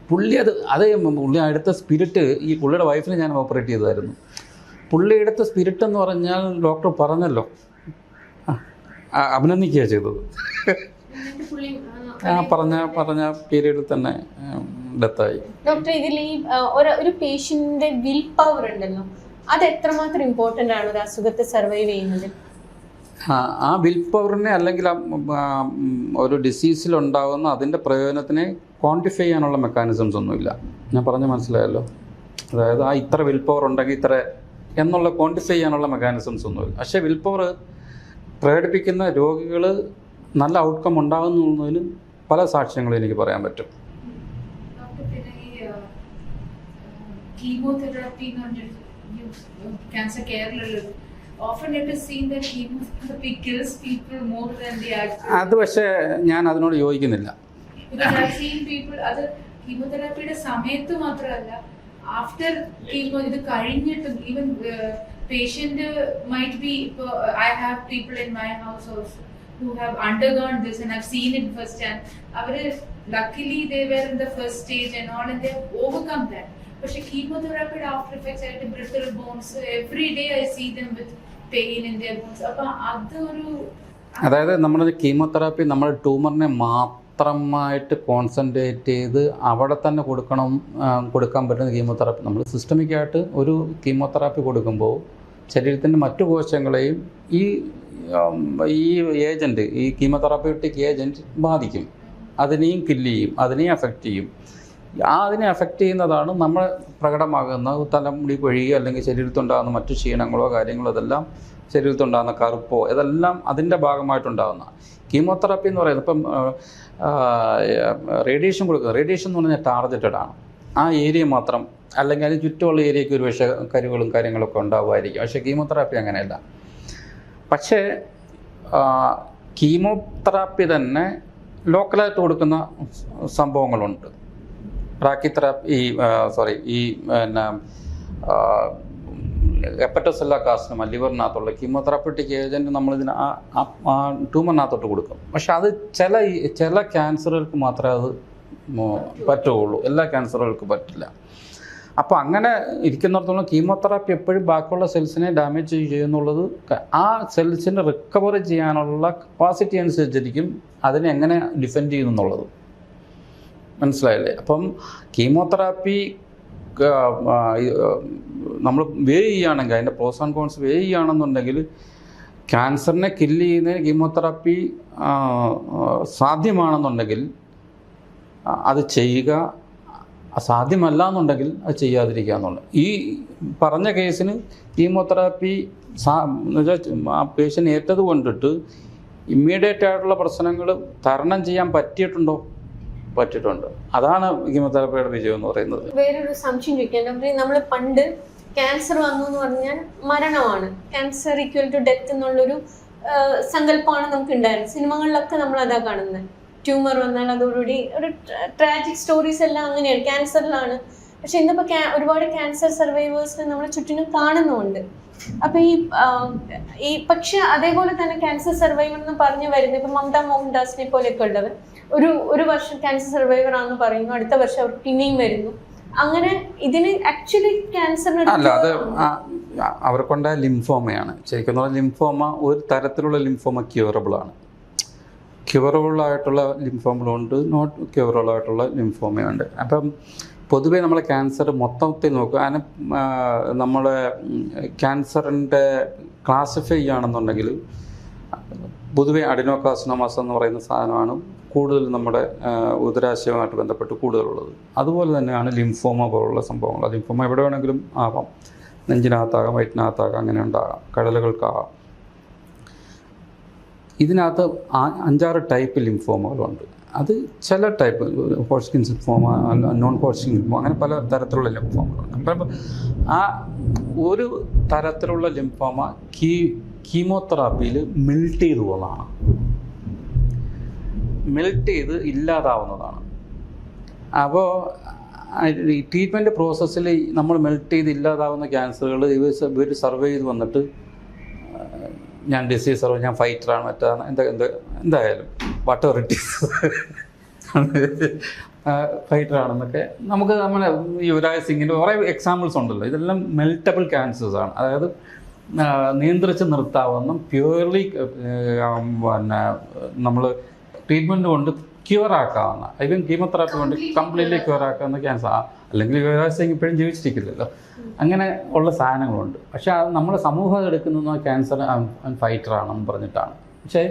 പുള്ളി എടുത്ത സ്പിരിറ്റ്, ഈ പുള്ളിയുടെ വൈഫിനെ ഞാൻ ഓപ്പറേറ്റ് ചെയ്തതായിരുന്നു. പുള്ളി എടുത്ത സ്പിരിറ്റ് എന്ന് പറഞ്ഞാൽ ഡോക്ടർ പറഞ്ഞല്ലോ, അഭിനന്ദിക്കുക ചെയ്തത്. പറഞ്ഞ പീരീഡിൽ തന്നെ ഡെത്തായി. ഡോക്ടർ, ഇതിൽ ഈ ഒരു പേഷ്യന്റിന്റെ വിൽ പവർ ഉണ്ടല്ലോ, അത് എത്രമാത്രം ഇമ്പോർട്ടൻ്റ് ആണ് ഒരു അസുഖത്തെ സർവൈവ് ചെയ്യുന്നത്? ആ വിൽ പവറിനെ അല്ലെങ്കിൽ ഒരു ഡിസീസിലുണ്ടാകുന്ന അതിൻ്റെ പ്രയോജനത്തിനെ ക്വാണ്ടിഫൈ ചെയ്യാനുള്ള മെക്കാനിസംസ് ഒന്നുമില്ല. ഞാൻ പറഞ്ഞ മനസ്സിലായല്ലോ. അതായത് ആ ഇത്ര വിൽ പവർ ഉണ്ടെങ്കിൽ ഇത്ര എന്നുള്ള ക്വാണ്ടിഫൈ ചെയ്യാനുള്ള മെക്കാനിസംസ് ഒന്നുമില്ല. പക്ഷേ വിൽ പവർ പ്രകടിപ്പിക്കുന്ന രോഗികൾ നല്ല ഔട്ട്കം ഉണ്ടാകുന്നതിന് പല സാക്ഷ്യങ്ങളും എനിക്ക് പറയാൻ പറ്റും. കീമോതെറാപ്പി ക്യാൻസർ കെയറിലുള്ളത് often it is seen that chemotherapy kills people more than the actual. അത് പക്ഷേ ഞാൻ അതിനോട് യോജിക്കുന്നില്ല. Because I've seen people അത് കീമോതെറാപ്പിയുടെ സമയത്ത് മാത്രമല്ല ആഫ്റ്റർ കീമോ ഇത് കഴിഞ്ഞിട്ടും even patient might be I have people in my house also who have undergone this and I've seen it firsthand. അവര് luckily they were in the first stage and all and they have overcome that. പക്ഷെ കീമോതെറാപ്പിയുടെ after effects ആയിട്ട് brittle bones every day I see them with pain in their bones. അപ്പൊ അതൊരു അതായത് നമ്മൾ chemotherapy നമ്മൾ ട്യൂമറിനെ മാത്രമായിട്ട് കോൺസെൻട്രേറ്റ് ചെയ്ത് അവിടെ തന്നെ കൊടുക്കാൻ പറ്റുന്ന കീമോതെറാപ്പി. നമ്മൾ സിസ്റ്റമിക്കായിട്ട് ഒരു കീമോതെറാപ്പി കൊടുക്കുമ്പോൾ ശരീരത്തിൻ്റെ മറ്റു കോശങ്ങളെയും ഈ ഏജൻറ്റ് ഈ കീമോതെറാപ്യൂട്ടിക് ഏജൻറ്റ് ബാധിക്കും, അതിനെയും കില്ല് ചെയ്യും, അതിനെയും എഫക്റ്റ് ചെയ്യും. അതിനെ എഫക്റ്റ് ചെയ്യുന്നതാണ് നമ്മൾ പ്രകടമാകുന്ന തലമുടി കൊഴിയോ അല്ലെങ്കിൽ ശരീരത്തുണ്ടാകുന്ന മറ്റു ക്ഷീണങ്ങളോ കാര്യങ്ങളോ ഇതെല്ലാം ശരീരത്തുണ്ടാകുന്ന കറുപ്പോ ഇതെല്ലാം അതിൻ്റെ ഭാഗമായിട്ടുണ്ടാകുന്ന കീമോതെറാപ്പി എന്ന് പറയുന്നത്. ഇപ്പം റേഡിയേഷൻ കൊടുക്കുക, റേഡിയേഷൻ എന്ന് പറഞ്ഞാൽ ടാർഗറ്റഡ് ആണ്. ആ ഏരിയ മാത്രം അല്ലെങ്കിൽ അതിന് ചുറ്റുമുള്ള ഏരിയയ്ക്ക് ഒരു പക്ഷേ കരുകളും കാര്യങ്ങളൊക്കെ ഉണ്ടാകുമായിരിക്കും. പക്ഷേ കീമോതെറാപ്പി അങ്ങനെയല്ല. പക്ഷേ കീമോതെറാപ്പി തന്നെ ലോക്കലായിട്ട് കൊടുക്കുന്ന സംഭവങ്ങളുണ്ട്. ബ്രാക്കിതെറാപ്പി പിന്നെ ഹെപ്പറ്റോസെല്ലാ കാർസിനോമ ലിവറിനകത്തുള്ള കീമോതെറാപ്യൂട്ടിക് ഏജൻറ്റ് നമ്മളിതിന് ആ ട്യൂമറിനകത്തോട്ട് കൊടുക്കും. പക്ഷെ അത് ചില ക്യാൻസറുകൾക്ക് മാത്രമേ അത് പറ്റുകയുള്ളൂ, എല്ലാ ക്യാൻസറുകൾക്കും പറ്റില്ല. അപ്പോൾ അങ്ങനെ ഇരിക്കുന്നിടത്തോളം കീമോതെറാപ്പി എപ്പോഴും ബാക്കിയുള്ള സെൽസിനെ ഡാമേജ് ചെയ്യുന്നുള്ളത് ആ സെൽസിനെ റിക്കവർ ചെയ്യാനുള്ള കപ്പാസിറ്റി അനുസരിച്ചിരിക്കും അതിനെ എങ്ങനെ ഡിഫെൻഡ് ചെയ്യുന്നു എന്നുള്ളത്. മനസ്സിലായില്ലേ? അപ്പം കീമോതെറാപ്പി നമ്മൾ വേ ചെയ്യുകയാണെങ്കിൽ അതിൻ്റെ പ്രോസ് ആൻഡ് കോൺസ് വേ ചെയ്യുകയാണെന്നുണ്ടെങ്കിൽ ക്യാൻസറിനെ കില്ല് ചെയ്യുന്നതിന് കീമോതെറാപ്പി സാധ്യമാണെന്നുണ്ടെങ്കിൽ അത് ചെയ്യുക, സാധ്യമല്ല എന്നുണ്ടെങ്കിൽ അത് ചെയ്യാതിരിക്കുക എന്നുള്ളത്. ഈ പറഞ്ഞ കേസിന് കീമോതെറാപ്പി ആ പേഷ്യൻ്റ് ഏറ്റത് കൊണ്ടിട്ട് ഇമ്മീഡിയറ്റ് ആയിട്ടുള്ള പ്രശ്നങ്ങൾ തരണം ചെയ്യാൻ പറ്റിയിട്ടുണ്ട്. അതാണ് കീമോതെറാപ്പിയുടെ വിജയം എന്ന് പറയുന്നത്. വേറൊരു സംശയം ചോദിക്കാൻ, നമ്മൾ പണ്ട് ക്യാൻസർ വന്നു എന്ന് പറഞ്ഞാൽ മരണമാണ്, ക്യാൻസർ ഈക്വൽ ടു ഡെത്ത് എന്നുള്ളൊരു സങ്കല്പമാണ് നമുക്ക് ഉണ്ടായിരുന്നത്. സിനിമകളിലൊക്കെ നമ്മൾ അതാ കാണുന്നത്. ട്യൂമർ വന്നാൽ അതോടുകൂടി ഒരു ട്രാജിക് സ്റ്റോറീസ് എല്ലാം അങ്ങനെയാണ്, ക്യാൻസറിലാണ്. പക്ഷെ ഇന്നിപ്പോൾ ഒരുപാട് ക്യാൻസർ സർവൈവേഴ്സിനെ നമ്മൾ ചുറ്റിനും കാണുന്നുമുണ്ട്. അപ്പൊ ഈ പക്ഷെ അതേപോലെ തന്നെ ക്യാൻസർ സർവൈവർ എന്ന് പറഞ്ഞു വരുന്നത് ഇപ്പൊ മമത മോഹൻദാസിനെ പോലെയൊക്കെ ഉള്ളവർ ഒരു വർഷം ക്യാൻസർ സർവൈവർ ആണെന്ന് പറയുന്നു, അടുത്ത വർഷം അവർ പിന്നെയും വരുന്നു. അങ്ങനെ ഇതിന് ആക്ച്വലി ക്യാൻസറിന് അല്ല, അത് അവർക്കുണ്ടായ ലിംഫോമയാണ്. ശരിക്കും ലിംഫോമ ഒരു തരത്തിലുള്ള ലിംഫോമ ക്യൂറബിൾ ആണ്. ക്യൂറബിൾ ആയിട്ടുള്ള ലിംഫോമകളുണ്ട്, നോട്ട് ക്യൂറബിൾ ആയിട്ടുള്ള ലിംഫോമയുണ്ട്. അപ്പം പൊതുവേ നമ്മൾ ക്യാൻസർ മൊത്തത്തിൽ നോക്കുക, അതിന് നമ്മളെ ക്യാൻസറിൻ്റെ ക്ലാസിഫൈ ചെയ്യുകയാണെന്നുണ്ടെങ്കിൽ പൊതുവേ അഡിനോകാർസിനോമാസ് എന്ന് പറയുന്ന സാധനമാണ് കൂടുതൽ നമ്മുടെ ഉദരാശയവുമായിട്ട് ബന്ധപ്പെട്ട് കൂടുതലുള്ളത്. അതുപോലെ തന്നെയാണ് ലിംഫോമ പോലുള്ള സംഭവങ്ങൾ. ലിംഫോമ എവിടെ വേണമെങ്കിലും ആവാം, നെഞ്ചിനകത്താകാം, വയറ്റിനകത്താകാം, അങ്ങനെ ഉണ്ടാകാം, കടലുകൾക്കാകാം. ഇതിനകത്ത് 5-6 ടൈപ്പ് ലിംഫോമകളുണ്ട്. അത് ചില type Hodgkin lymphoma, non Hodgkin lymphoma, അങ്ങനെ പല തരത്തിലുള്ള ലിംഫോമകളുണ്ട്. അപ്പം ആ ഒരു തരത്തിലുള്ള ലിംഫോമ കീമോതെറാപ്പിയിൽ മെൽറ്റ് ചെയ്ത് പോകുന്നതാണ്, മെൽറ്റ് ചെയ്ത് ഇല്ലാതാവുന്നതാണ്. അപ്പോൾ ഈ ട്രീറ്റ്മെൻറ്റ് പ്രോസസ്സിൽ നമ്മൾ മെൽറ്റ് ചെയ്ത് ഇല്ലാതാവുന്ന ക്യാൻസറുകൾ ഇവർ സർവേ ചെയ്ത് വന്നിട്ട് ഞാൻ ഡിസീസ് സർവേ, ഞാൻ ഫൈറ്ററാണ്, മറ്റാണ്, എന്തായാലും വാട്ടെവർ ഇറ്റ് ഈസ് ഫൈറ്ററാണെന്നൊക്കെ നമുക്ക് നമ്മുടെ യുവരാജ് സിംഗിൻ്റെ കുറേ എക്സാമ്പിൾസ് ഉണ്ടല്ലോ. ഇതെല്ലാം മെൽറ്റബിൾ ക്യാൻസേഴ്സാണ്. അതായത് നിയന്ത്രിച്ച് നിർത്താവുന്ന പ്യൂർലി പിന്നെ നമ്മൾ ട്രീറ്റ്മെൻറ്റ് കൊണ്ട് ക്യൂറാക്കാവുന്ന, ഈവൻ കീമോതെറാപ്പി കൊണ്ട് കംപ്ലീറ്റ്ലി ക്യൂറാക്കാവുന്ന ക്യാൻസർ. അല്ലെങ്കിൽ യുവരാജ് സിംഗ് ഇപ്പോഴും ജീവിച്ചിരിക്കില്ലല്ലോ. അങ്ങനെ ഉള്ള സാധനങ്ങളുണ്ട്. പക്ഷേ അത് നമ്മുടെ സമൂഹം എടുക്കുന്ന ക്യാൻസർ ഫൈറ്ററാണെന്ന് പറഞ്ഞിട്ടാണ്. പക്ഷേ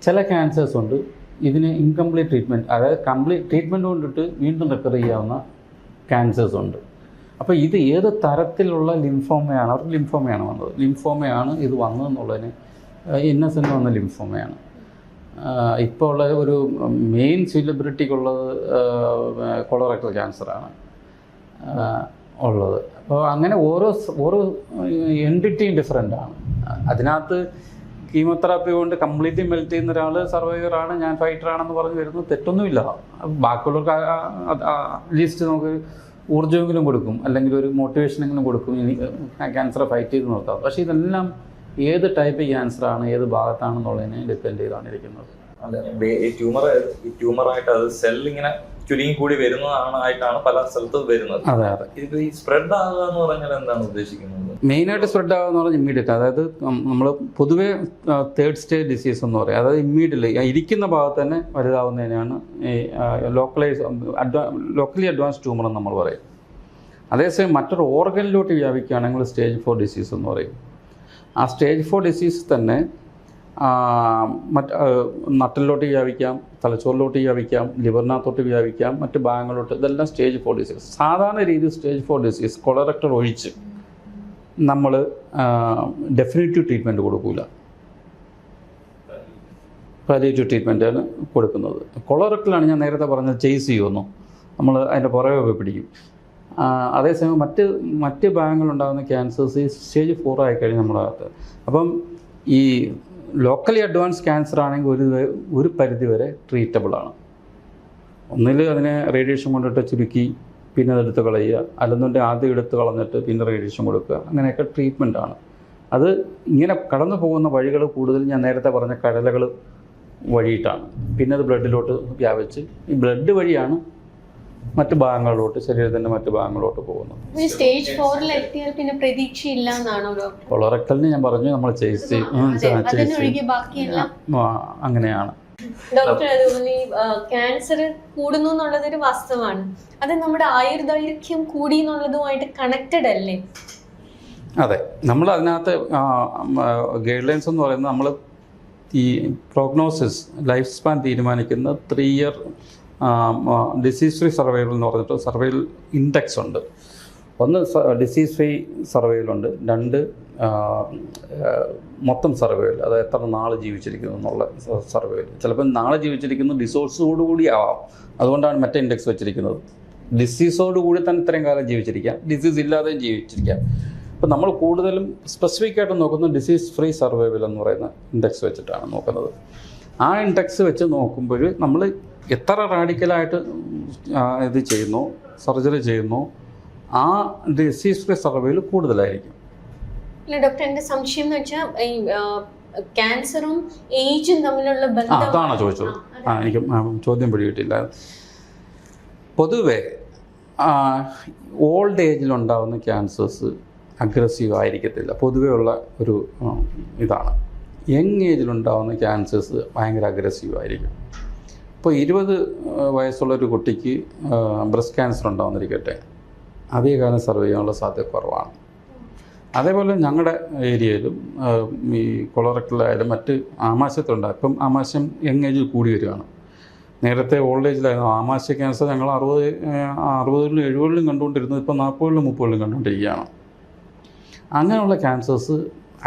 ചില ക്യാൻസേഴ്സ് ഉണ്ട് ഇതിന് ഇൻകംപ്ലീറ്റ് ട്രീറ്റ്മെൻറ്റ്, അതായത് കംപ്ലീറ്റ് ട്രീറ്റ്മെൻറ്റ് കൊണ്ടിട്ട് വീണ്ടും റിക്കവർ ചെയ്യാവുന്ന ക്യാൻസേഴ്സ് ഉണ്ട്. അപ്പോൾ ഇത് ഏത് തരത്തിലുള്ള ലിംഫോമയാണ്, അവർക്ക് ലിംഫോമയാണ് വന്നത്, ലിംഫോമയാണ് ഇത് വന്നതെന്നുള്ളതിന് ഇന്നസെൻ്റ് വന്ന ലിംഫോമയാണ്. ഇപ്പോൾ ഉള്ള ഒരു മെയിൻ സെലിബ്രിറ്റിക്കുള്ളത് കൊളറക്ടൽ ക്യാൻസറാണ് ഉള്ളത്. അപ്പോൾ അങ്ങനെ ഓരോ എൻറ്റിറ്റിയും ഡിഫറെൻ്റാണ്. അതിനകത്ത് കീമോതെറാപ്പി കൊണ്ട് കംപ്ലീറ്റ്ലി മെൽറ്റ് ചെയ്യുന്ന ഒരാൾ സർവൈവറാണ്, ഞാൻ ഫൈറ്ററാണെന്ന് പറഞ്ഞ് വരുന്നത് തെറ്റൊന്നുമില്ല. ബാക്കിയുള്ളവർക്ക് അറ്റ്ലീസ്റ്റ് നമുക്ക് ഊർജ്ജമെങ്കിലും കൊടുക്കും, അല്ലെങ്കിൽ ഒരു മോട്ടിവേഷനെങ്കിലും കൊടുക്കും, ഇനി ക്യാൻസറെ ഫൈറ്റ് ചെയ്ത് നിർത്താം. പക്ഷേ ഇതെല്ലാം ഏത് ടൈപ്പ് ക്യാൻസറാണ്, ഏത് ഭാഗത്താണെന്നുള്ളതിനെ ഡിപ്പെൻഡ് ചെയ്താണ് ഇരിക്കുന്നത്. അല്ല, ഈ ട്യൂമറായിട്ട് അത് സെല്ലിങ്ങനെ ചുരുങ്ങി കൂടി വരുന്നതായിട്ടാണ് പല സ്ഥലത്ത് വരുന്നത്. അതെ അതെ. ഇത് ഈ സ്പ്രെഡ് ആകുക എന്ന് പറഞ്ഞാൽ എന്താണ് ഉദ്ദേശിക്കുന്നത്? മെയിനായിട്ട് സ്പ്രെഡ് ആകുക എന്ന് പറഞ്ഞാൽ ഇമ്മീഡിയറ്റ്, അതായത് നമ്മൾ പൊതുവേ തേർഡ് സ്റ്റേജ് ഡിസീസ് എന്ന് പറയും. അതായത് ഇമ്മീഡിയറ്റ്ലി ഇരിക്കുന്ന ഭാഗത്ത് തന്നെ വലുതാവുന്നതിനാണ് ഈ ലോക്കലി അഡ്വാൻസ് ട്യൂമർ എന്ന് നമ്മൾ പറയും. അതേസമയം മറ്റൊരു ഓർഗനിലോട്ട് വ്യാപിക്കുകയാണെങ്കിൽ സ്റ്റേജ് 4 ഡിസീസ് എന്ന് പറയും. ആ സ്റ്റേജ് 4 ഡിസീസ് തന്നെ നട്ടലിലോട്ട് വ്യാപിക്കാം, തലച്ചോറിലോട്ട് വ്യാപിക്കാം, ലിവറിനകത്തോട്ട് വ്യാപിക്കാം, മറ്റ് ഭാഗങ്ങളിലോട്ട്. ഇതെല്ലാം സ്റ്റേജ് 4 ഡിസീസ്. സാധാരണ രീതിയിൽ സ്റ്റേജ് 4 ഡിസീസ് കൊളറക്ടൽ ഒഴിച്ച് നമ്മൾ ഡെഫിനിറ്റീവ് ട്രീറ്റ്മെൻറ്റ് കൊടുക്കില്ല, പാലിയേറ്റീവ് ട്രീറ്റ്മെൻറ്റാണ് കൊടുക്കുന്നത്. കൊളറക്ടലാണ് ഞാൻ നേരത്തെ പറഞ്ഞത് ചേസ് ചെയ്യുമെന്നു, നമ്മൾ അതിൻ്റെ പുറകെ പോയി പിടിക്കും. അതേസമയം മറ്റ് ഭാഗങ്ങളുണ്ടാകുന്ന ക്യാൻസേഴ്സ് ഈ സ്റ്റേജ് 4 ആയിക്കഴിഞ്ഞ് നമ്മളകത്ത്. അപ്പം ഈ ലോക്കലി അഡ്വാൻസ് ക്യാൻസർ ആണെങ്കിൽ ഒരു പരിധി വരെ ട്രീറ്റബിളാണ്. ഒന്നിൽ അതിനെ റേഡിയേഷൻ കൊണ്ടിട്ട് ചുരുക്കി പിന്നെ അതെടുത്ത് കളയുക, അല്ലെന്നുണ്ടെങ്കിൽ ആദ്യം എടുത്ത് കളഞ്ഞിട്ട് പിന്നെ റേഡിയേഷൻ കൊടുക്കുക, അങ്ങനെയൊക്കെ ട്രീറ്റ്മെൻറ്റാണ്. അത് ഇങ്ങനെ കടന്നു പോകുന്ന വഴികൾ കൂടുതൽ ഞാൻ നേരത്തെ പറഞ്ഞ കടലകൾ വഴിയിട്ടാണ്. പിന്നെ അത് ബ്ലഡിലോട്ട് വ്യാപിച്ച് ഈ ബ്ലഡ് വഴിയാണ് മറ്റു ഭാഗങ്ങളിലോട്ട്, ശരീരത്തിൻ്റെ മറ്റു ഭാഗങ്ങളിലോട്ട് പോകുന്നത്. സ്റ്റേജ് 4 എത്തിയാൽ പിന്നെ പ്രതീക്ഷയില്ല എന്നാണോ ഡോക്ടർ? കൊളറക്ടലിന് ഞാൻ പറഞ്ഞു നമ്മൾ ചേസ് അങ്ങനെയാണ് ഡോക്ടർ. അതുപോലെ ഈ ക്യാൻസർ കൂടുന്നു എന്നുള്ളതൊരു വാസ്തവമാണ്. അത് നമ്മുടെ ആയുർദൈർഘ്യം കൂടി എന്നുള്ളതുമായിട്ട് കണക്റ്റഡ് അല്ലേ? അതെ, നമ്മൾ അതിനകത്ത് ഗൈഡ് ലൈൻസ് എന്ന് പറയുന്നത് നമ്മൾ ഈ പ്രോഗ്നോസിസ് ലൈഫ് സ്പാൻ തീരുമാനിക്കുന്ന 3 ഇയർ ഡിസീസ് ഫ്രീ സർവൈവൽ എന്ന് പറഞ്ഞിട്ട് സർവൈവൽ ഇൻഡെക്സ് ഉണ്ട്. ഒന്ന് ഡിസീസ് ഫ്രീ സർവൈവലുണ്ട്, 2 മൊത്തം സർവൈവൽ, അത് എത്ര നാൾ ജീവിച്ചിരിക്കുന്നു എന്നുള്ള സർവൈവൽ. ചിലപ്പോൾ നാളെ ജീവിച്ചിരിക്കുന്നത് ഡിസോഴ്സോടുകൂടി ആവാം, അതുകൊണ്ടാണ് മറ്റേ ഇൻഡെക്സ് വെച്ചിരിക്കുന്നത്. ഡിസീസോടുകൂടി തന്നെ ഇത്രയും കാലം ജീവിച്ചിരിക്കാം, ഡിസീസ് ഇല്ലാതെയും ജീവിച്ചിരിക്കാം. അപ്പോൾ നമ്മൾ കൂടുതലും സ്പെസിഫിക് ആയിട്ട് നോക്കുന്നത് ഡിസീസ് ഫ്രീ സർവൈവൽ എന്ന് പറയുന്ന ഇൻഡെക്സ് വെച്ചിട്ടാണ് നോക്കുന്നത്. ആ ഇൻഡെക്സ് വെച്ച് നോക്കുമ്പോൾ നമ്മൾ എത്ര റാഡിക്കലായിട്ട് ഇത് ചെയ്യുന്നു, സർജറി ചെയ്യുന്നു, ആ ഡിസീസ് ഫ്രീ സർവൈവൽ കൂടുതലായിരിക്കും. അല്ല ഡോക്ടർ, എൻ്റെ സംശയം എന്ന് വെച്ചാൽ ഈ ക്യാൻസറും ഏജും തമ്മിലുള്ള ബന്ധം അതാണോ ചോദിച്ചത്? എനിക്ക് ചോദ്യം പിടികിട്ടില്ല. പൊതുവെ ഓൾഡ് ഏജിലുണ്ടാകുന്ന ക്യാൻസേഴ്സ് അഗ്രസീവ് ആയിരിക്കത്തില്ല, പൊതുവേ ഉള്ള ഒരു ഇതാണ്. യങ് ഏജിലുണ്ടാകുന്ന ക്യാൻസേഴ്സ് ഭയങ്കര അഗ്രസീവ് ആയിരിക്കും. ഇപ്പോൾ 20 വയസ്സുള്ളൊരു കുട്ടിക്ക് ബ്രസ്റ്റ് ക്യാൻസർ ഉണ്ടാകുന്നിരിക്കട്ടെ, അധികകാലം സർവൈവ് ചെയ്യാനുള്ള സാധ്യത കുറവാണ്. അതേപോലെ ഞങ്ങളുടെ ഏരിയയിലും ഈ കൊളറക്ടലായാലും മറ്റ് ആമാശയത്തിലുണ്ടാകും. ഇപ്പം ആമാശയം യങ് ഏജിൽ കൂടി വരികയാണ്. നേരത്തെ ഓൾഡ് ഏജിലായിരുന്നു ആമാശയ ക്യാൻസർ ഞങ്ങൾ 60-ലും 70-ലും കണ്ടുകൊണ്ടിരുന്നത്, ഇപ്പോൾ 40-ലും 30-ലും കണ്ടുകൊണ്ടിരിക്കുകയാണ്. അങ്ങനെയുള്ള ക്യാൻസേഴ്സ്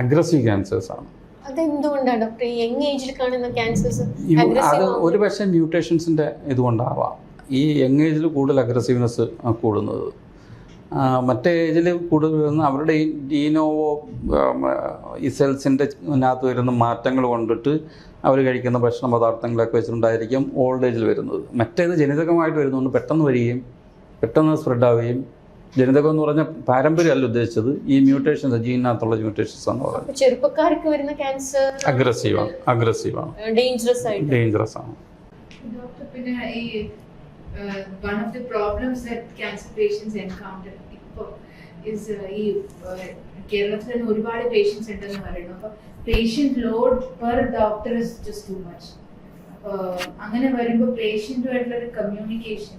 അഗ്രസീവ് ക്യാൻസേഴ്സാണ്. അതെന്തുകൊണ്ടാണ് ഡോക്ടർ ഈ യങ് ഏജിൽ കാണുന്ന ക്യാൻസേഴ്സ്? അത് ഒരു പക്ഷേ മ്യൂട്ടേഷൻസിൻ്റെ ഇതുകൊണ്ടാവാം ഈ യങ് ഏജിൽ കൂടുതൽ അഗ്രസീവ്നെസ് കൂടുന്നത്. മറ്റേ ഏജിൽ കൂടുതൽ വരുന്ന അവരുടെ ഈ ഡീനോവോ ഈ സെൽസിൻ്റെ അതിനകത്ത് വരുന്ന മാറ്റങ്ങൾ കൊണ്ടിട്ട് അവർ കഴിക്കുന്ന ഭക്ഷണ പദാർത്ഥങ്ങളൊക്കെ വെച്ചിട്ടുണ്ടായിരിക്കും ഓൾഡ് ഏജിൽ വരുന്നത്. മറ്റേത് ജനിതകമായിട്ട് വരുന്നതുകൊണ്ട് പെട്ടെന്ന് വരികയും പെട്ടെന്ന് സ്പ്രെഡാവുകയും, ജനിതകം എന്ന് പറഞ്ഞാൽ പാരമ്പര്യമല്ല ഉദ്ദേശിച്ചത്, ഈ മ്യൂട്ടേഷൻസ് ജീനിനകത്തുള്ള മ്യൂട്ടേഷൻസ് എന്ന് പറയുന്നത്. ചെറുപ്പക്കാർക്ക് വരുന്ന ക്യാൻസർ അഗ്രസീവാണ്, ഡേഞ്ചറസ് ആണ്. ഡോക്ടർ, പിന്നെ ഈ one of the problems that cancer patients encounter is ഈ കേരളത്തിൽ ഒരുപാട് പേഷ്യൻസ് ഉണ്ടെന്ന് പറയുന്നു. അപ്പോൾ patient load per doctor is just too much. അപ്പോൾ അങ്ങനെ വരുമ്പോൾ പേഷ്യന്റുമായിട്ടുള്ള ഒരു communication,